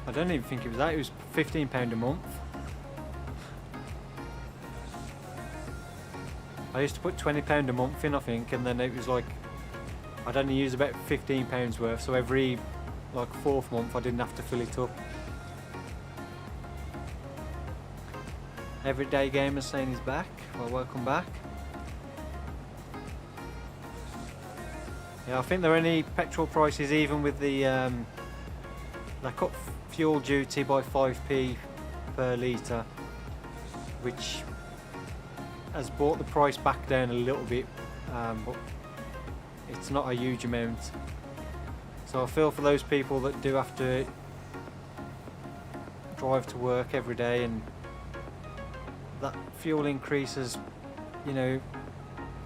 I don't even think it was that, it was £15 a month. I used to put £20 a month in, I think, and then it was like, I'd only use about £15 worth, so every like 4th month I didn't have to fill it up. Everyday Gamer saying he's back. Well, welcome back. Yeah, I think there are any petrol prices, even with the they cut fuel duty by 5p per litre, which has brought the price back down a little bit, but it's not a huge amount. So I feel for those people that do have to drive to work every day, and that fuel increases, you know,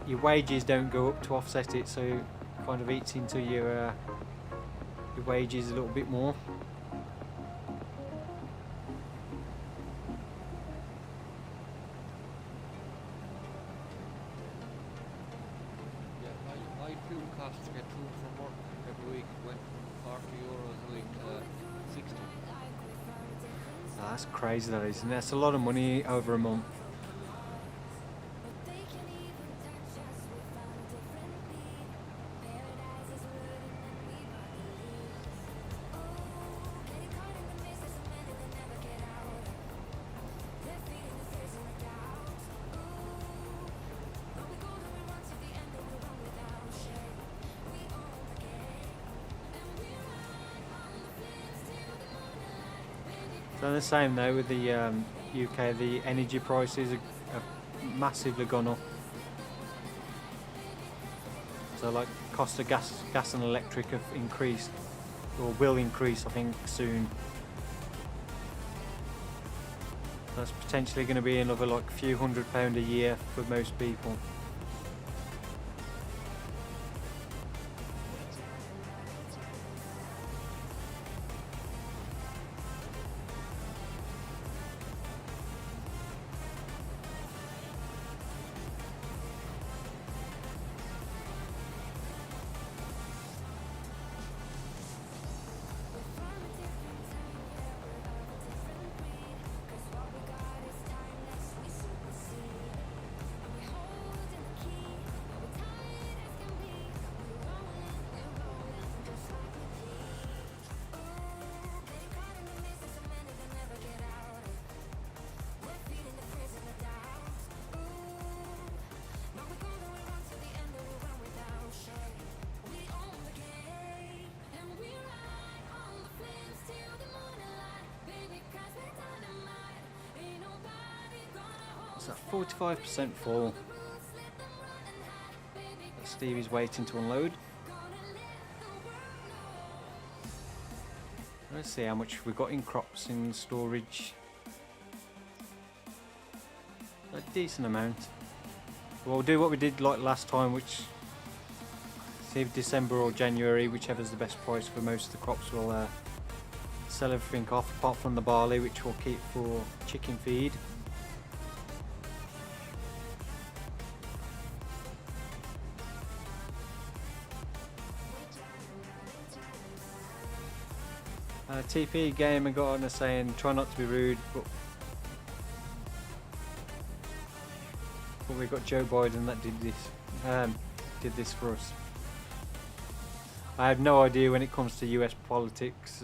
your wages don't go up to offset it, so it kind of eats into your wages a little bit more. That's crazy, that is, isn't it? That's a lot of money over a month. So the same though with the UK, the energy prices have massively gone up. So like cost of gas and electric have increased, or will increase I think soon. That's potentially going to be another like few £100 a year for most people. It's at 45% full. Stevie's waiting to unload. Let's see how much we've got in crops in storage. A decent amount. We'll do what we did like last time, which see if December or January, whichever's the best price for most of the crops, we'll sell everything off apart from the barley, which we'll keep for chicken feed. TP game and got on saying try not to be rude, but we got Joe Biden that did this for us. I have no idea when it comes to US politics.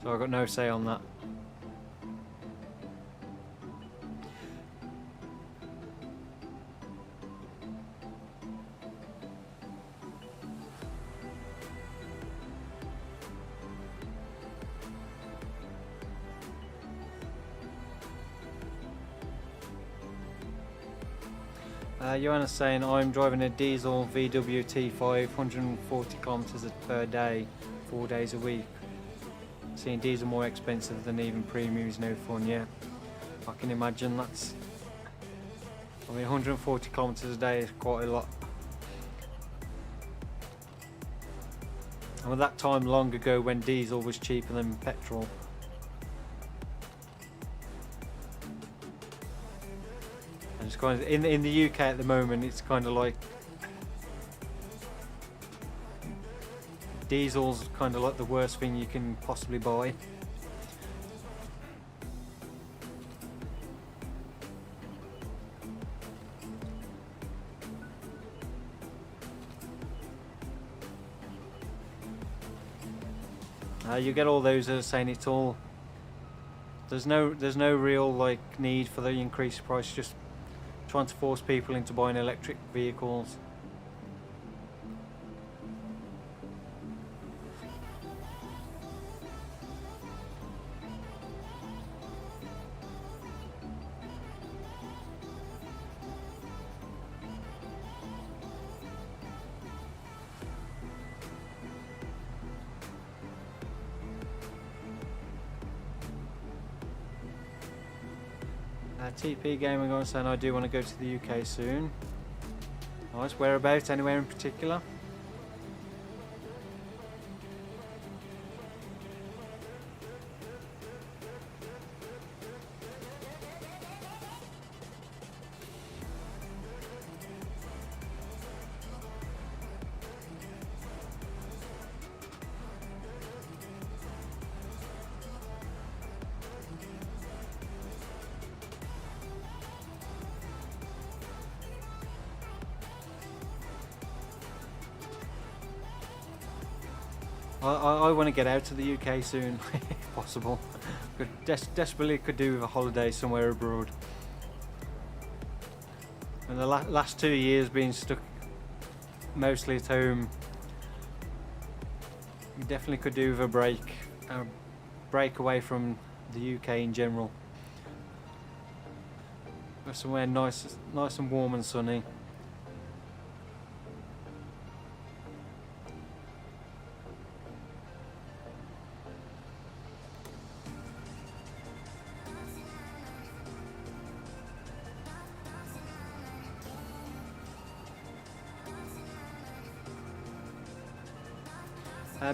So I've got no say on that. Joanna's saying I'm driving a diesel VW T5 140 kilometers per day 4 days a week. Seeing diesel more expensive than even premium is no fun. Yeah, I can imagine. That's, I mean, 140 kilometers a day is quite a lot. And at that time long ago when diesel was cheaper than petrol. It's kind of, in the UK at the moment, it's kind of like diesel's kind of like the worst thing you can possibly buy. You get all those that are saying it's all. There's no real like need for the increased price. Just trying to force people into buying electric vehicles. TP Gaming on saying I do want to go to the UK soon. Nice. Whereabouts? Anywhere in particular? I want to get out to the UK soon, if possible. Desperately could do with a holiday somewhere abroad. And the last 2 years being stuck mostly at home, you definitely could do with a break away from the UK in general. Go somewhere nice and warm and sunny.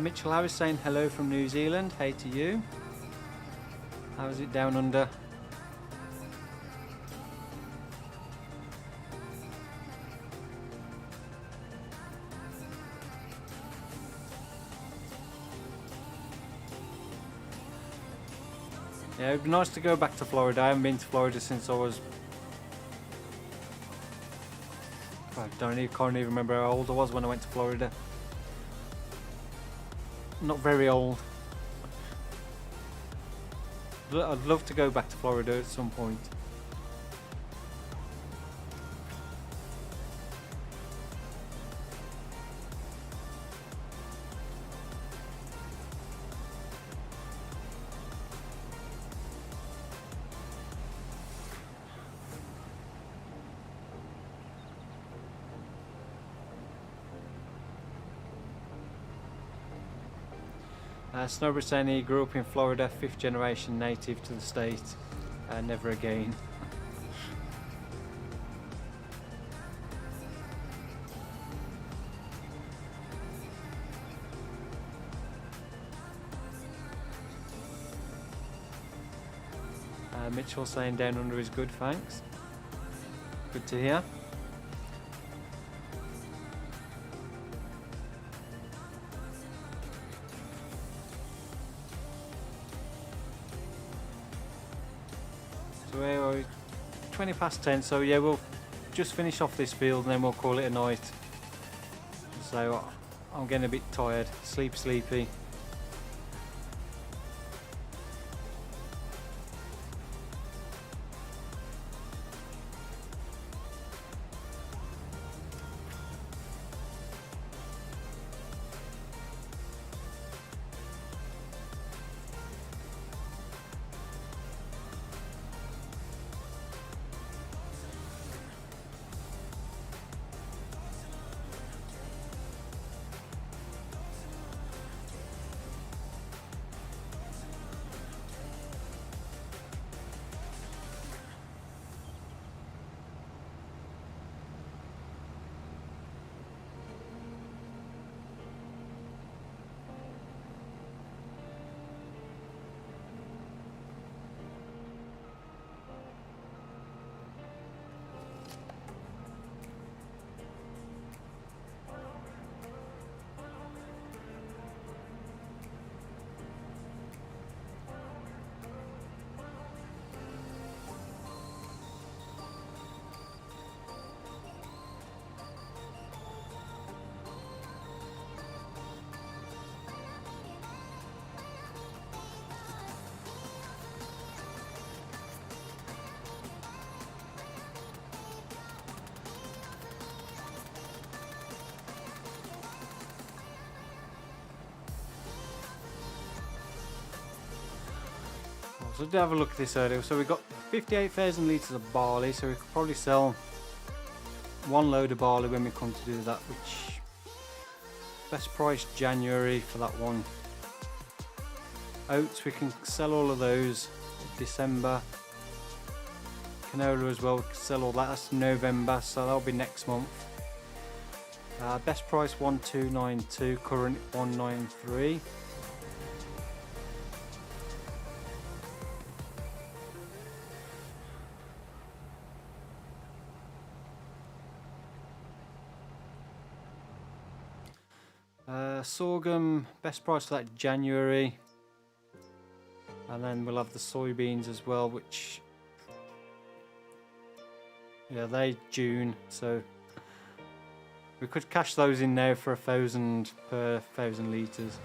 Mitchell Harris saying hello from New Zealand. Hey to you. How is it down under? Yeah, it'd be nice to go back to Florida. I haven't been to Florida since I was... I can't even remember how old I was when I went to Florida. Not very old. I'd love to go back to Florida at some point. Snowbridge saying he grew up in Florida, 5th generation native to the state. Never again. Mitchell saying down under is good, thanks. Good to hear. So we're 20 past 10, so yeah, we'll just finish off this field and then we'll call it a night. So I'm getting a bit tired, sleepy. So to have a look at this earlier, so we've got 58,000 litres of barley, so we could probably sell one load of barley when we come to do that, which best price January for that one. Oats, we can sell all of those December. Canola as well, we can sell all that, that's November, so that'll be next month. Best price 1292, current 193. Sorghum, best price for that January, and then we'll have the soybeans as well, which yeah, they June, so we could cash those in now for 1,000 per 1,000 litres,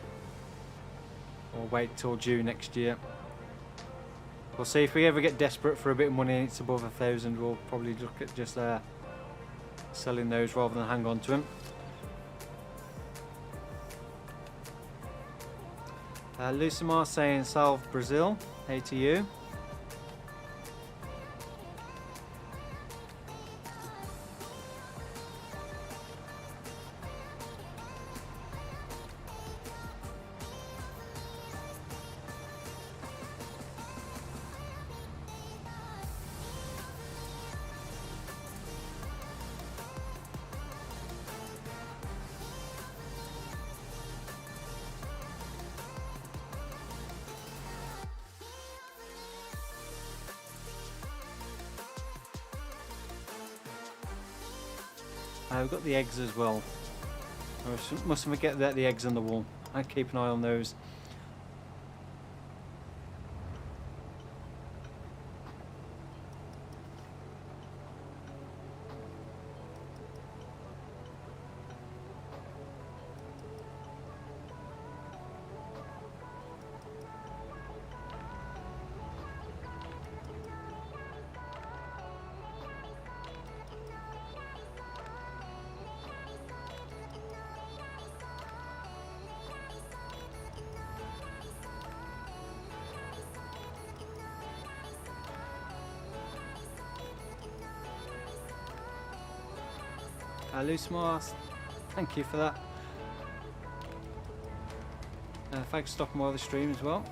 or wait till June next year. We'll see if we ever get desperate for a bit of money and it's above 1,000, we'll probably look at just selling those rather than hang on to them. Lucimar saying South Brazil, hey to you. We've got the eggs as well. I mustn't forget that the eggs on the wall. I keep an eye on those. Loose Mars, thank you for that. Thanks for stopping by the stream as well.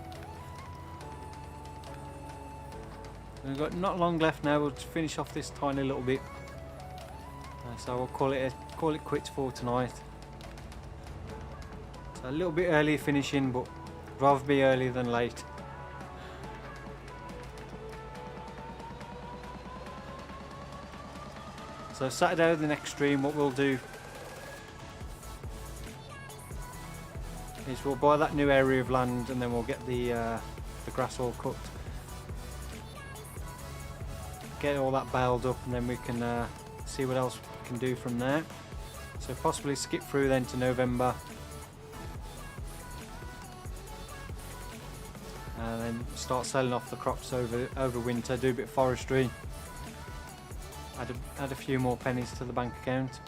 We've got not long left now. We'll just finish off this tiny little bit. So we'll call it quits for tonight. So a little bit early finishing, but rather be early than late. So Saturday, the next stream, what we'll do is we'll buy that new area of land, and then we'll get the grass all cut, get all that baled up, and then we can see what else we can do from there. So possibly skip through then to November, and then start selling off the crops over winter, do a bit of forestry, add a few more pennies to the bank account.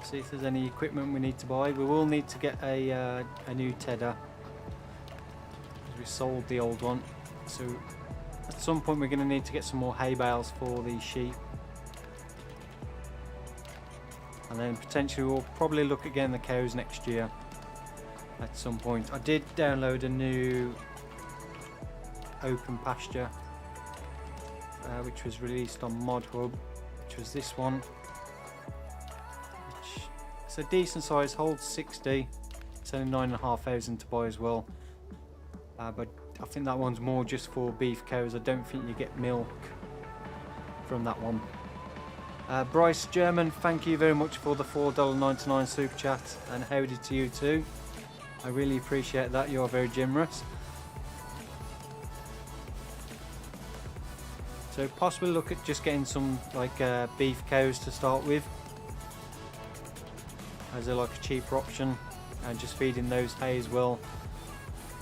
See if there's any equipment we need to buy. We will need to get a new tedder, because we sold the old one. So at some point we're going to need to get some more hay bales for the sheep, and then potentially we'll probably look at getting the cows next year at some point. I did download a new open pasture which was released on Mod Hub, which was this one. It's a decent size, holds 60. It's only 9,500 to buy as well. But I think that one's more just for beef cows. I don't think you get milk from that one. Bryce German, thank you very much for the $4.99 super chat, and howdy to you too. I really appreciate that. You are very generous. So possibly look at just getting some beef cows to start with, as a cheaper option, and just feeding those hay as well,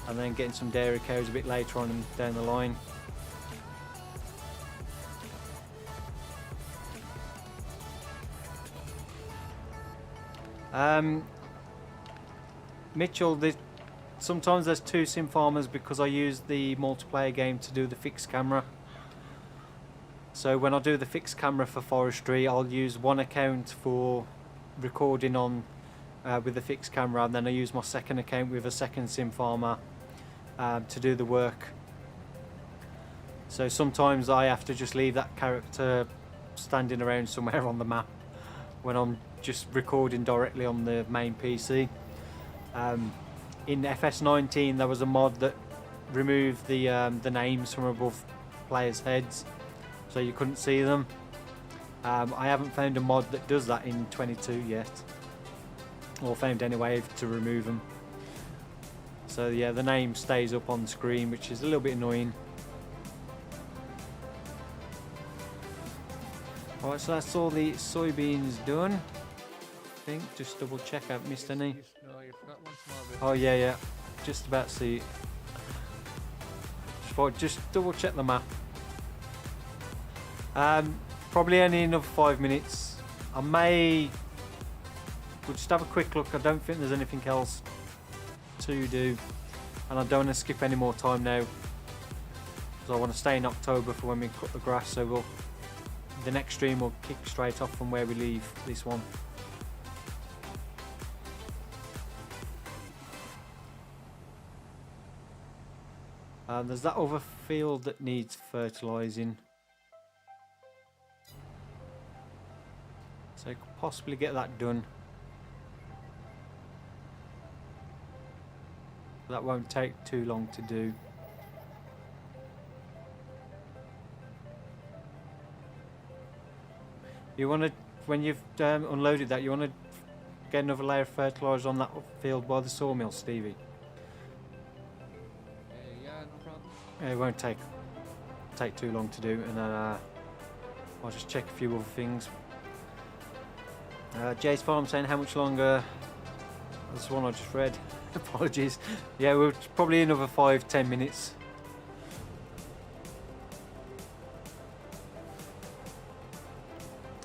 and then getting some dairy cows a bit later on and down the line. Mitchell, sometimes there's two sim farmers because I use the multiplayer game to do the fixed camera. So when I do the fixed camera for forestry, I'll use one account for recording on with the fixed camera, and then I use my second account with a second sim farmer to do the work. So sometimes I have to just leave that character standing around somewhere on the map when I'm just recording directly on the main PC. In FS19 there was a mod that removed the names from above players' heads, so you couldn't see them. I haven't found a mod that does that in 22 yet, or found any way to remove them. So yeah, the name stays up on the screen, which is a little bit annoying. Alright, so that's all the soybeans done. I think, just double check I haven't missed any. No, you forgot one small bit. Oh yeah, just about to see it. Just double check the map. Probably only another 5 minutes. We'll just have a quick look. I don't think there's anything else to do, and I don't want to skip any more time now, because I want to stay in October for when we cut the grass. So the next stream will kick straight off from where we leave this one. There's that other field that needs fertilising, so I could possibly get that done. That won't take too long to do. You want to, when you've unloaded that, you want to get another layer of fertiliser on that field by the sawmill, Stevie. Yeah, no problem. It won't take too long to do, and then I'll just check a few other things. Jay's Farm saying how much longer? That's the one I just read. Apologies. Yeah, we're probably another 5-10 minutes.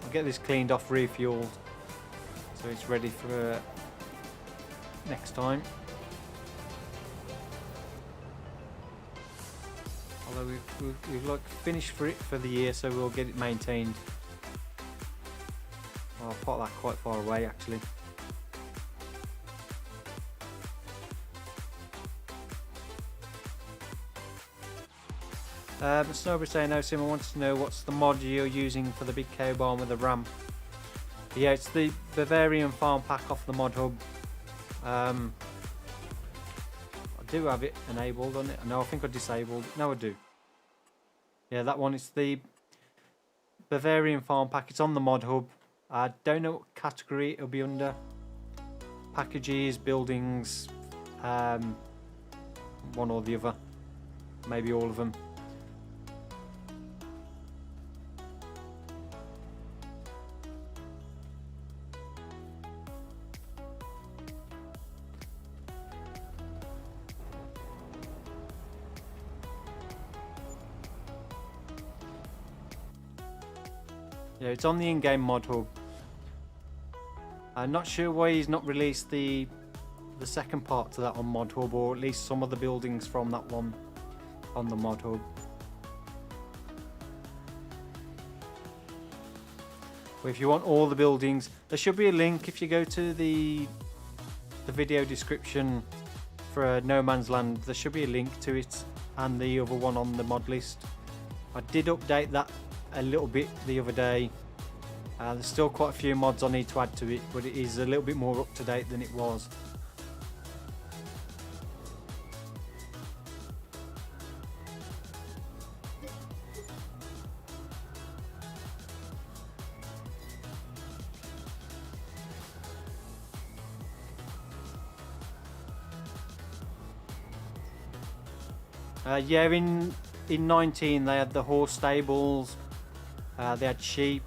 I'll get this cleaned off, refueled, so it's ready for next time. Although we've like finished for it for the year, so we'll get it maintained. I'll put that quite far away actually. Snowbird saying, no Sim, I wanted to know what's the mod you're using for the big cow barn with the ramp. Yeah, it's the Bavarian farm pack off the mod hub. I do have it enabled on it. No, I think I disabled. No, I do. Yeah, that one. It's the Bavarian farm pack. It's on the mod hub. I don't know what category it'll be under. Packages, buildings, one or the other. Maybe all of them. Yeah, it's on the in-game mod hub. I'm not sure why he's not released the second part to that on mod hub, or at least some of the buildings from that one on the mod hub. But if you want all the buildings, there should be a link if you go to the video description for No Man's Land. There should be a link to it and the other one on the mod list. I did update that a little bit the other day. There's still quite a few mods I need to add to it, but it is a little bit more up to date than it was. Yeah, in 19 they had the horse stables, they had sheep,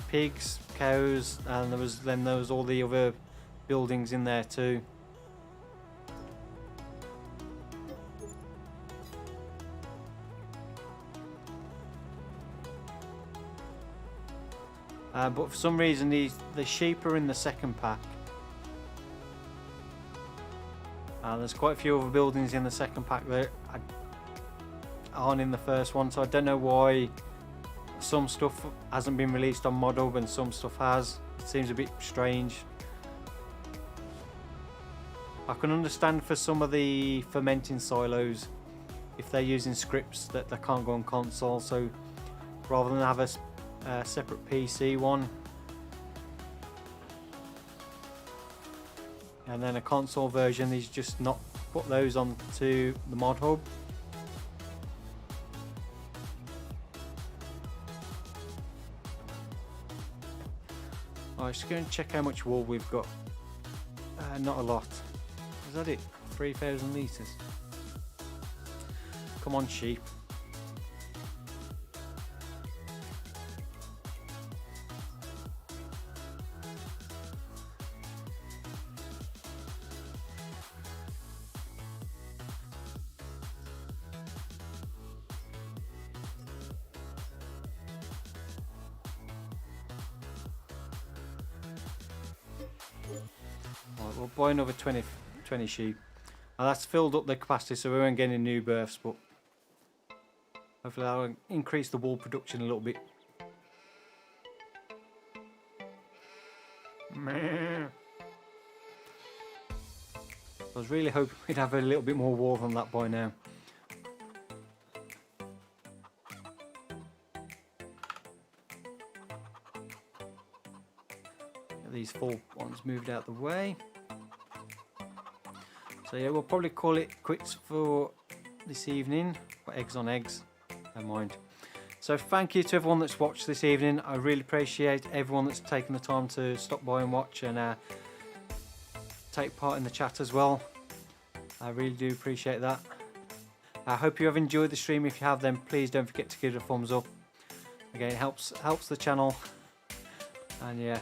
pigs, cows, and there was all the other buildings in there too. But for some reason the sheep are in the second pack. There's quite a few other buildings in the second pack that aren't in the first one, so I don't know why some stuff hasn't been released on mod hub and some stuff has. It seems a bit strange. I can understand for some of the fermenting silos if they're using scripts that they can't go on console, so rather than have a separate PC one and then a console version, he's just not put those onto the mod hub. I'm just going to check how much wool we've got. Not a lot. Is that it? 3,000 litres. Come on, sheep. Right, we'll buy another 20 sheep. Now that's filled up the capacity, so we won't get any new births, but hopefully that'll increase the wool production a little bit. I was really hoping we'd have a little bit more wool than that by now. Get these full ones moved out the way. So yeah, we'll probably call it quits for this evening. Got eggs on eggs, never mind. So thank you to everyone that's watched this evening. I really appreciate everyone that's taken the time to stop by and watch and take part in the chat as well. I really do appreciate that. I hope you have enjoyed the stream. If you have, then please don't forget to give it a thumbs up. Again, it helps the channel. And yeah.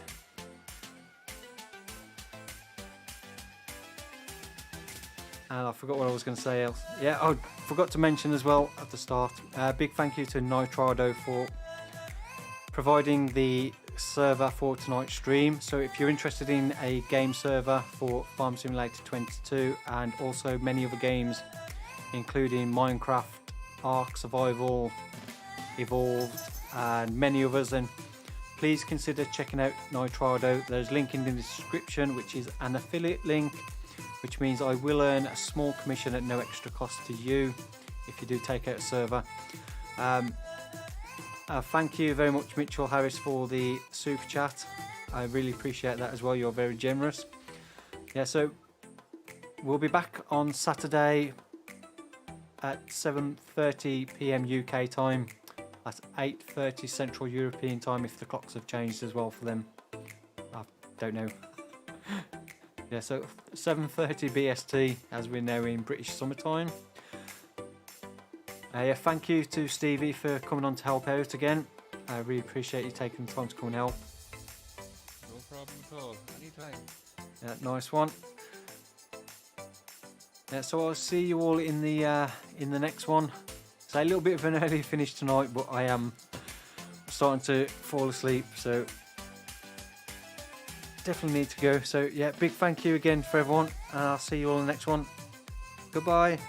And I forgot what I was going to say else. Yeah, I forgot to mention as well at the start. Big thank you to nitrado for providing the server for tonight's stream. So if you're interested in a game server for Farm Simulator 22 and also many other games, including Minecraft, Ark Survival, Evolved, and many others, then please consider checking out nitrado. There's a link in the description, which is an affiliate link, which means I will earn a small commission at no extra cost to you if you do take out a server. Thank you very much, Mitchell Harris, for the super chat. I really appreciate that as well. You're very generous. Yeah, so we'll be back on Saturday at 7:30 PM UK time. That's 8:30 Central European time if the clocks have changed as well for them. I don't know. Yeah, so 7:30 BST as we're now in British summertime. Yeah, thank you to Stevie for coming on to help out again. I really appreciate you taking the time to come and help. No problem at all. Anytime. Yeah, nice one. Yeah, so I'll see you all in the next one. So a little bit of an early finish tonight, but I am starting to fall asleep, so definitely need to go. So yeah, big thank you again for everyone, and I'll see you all in the next one. Goodbye.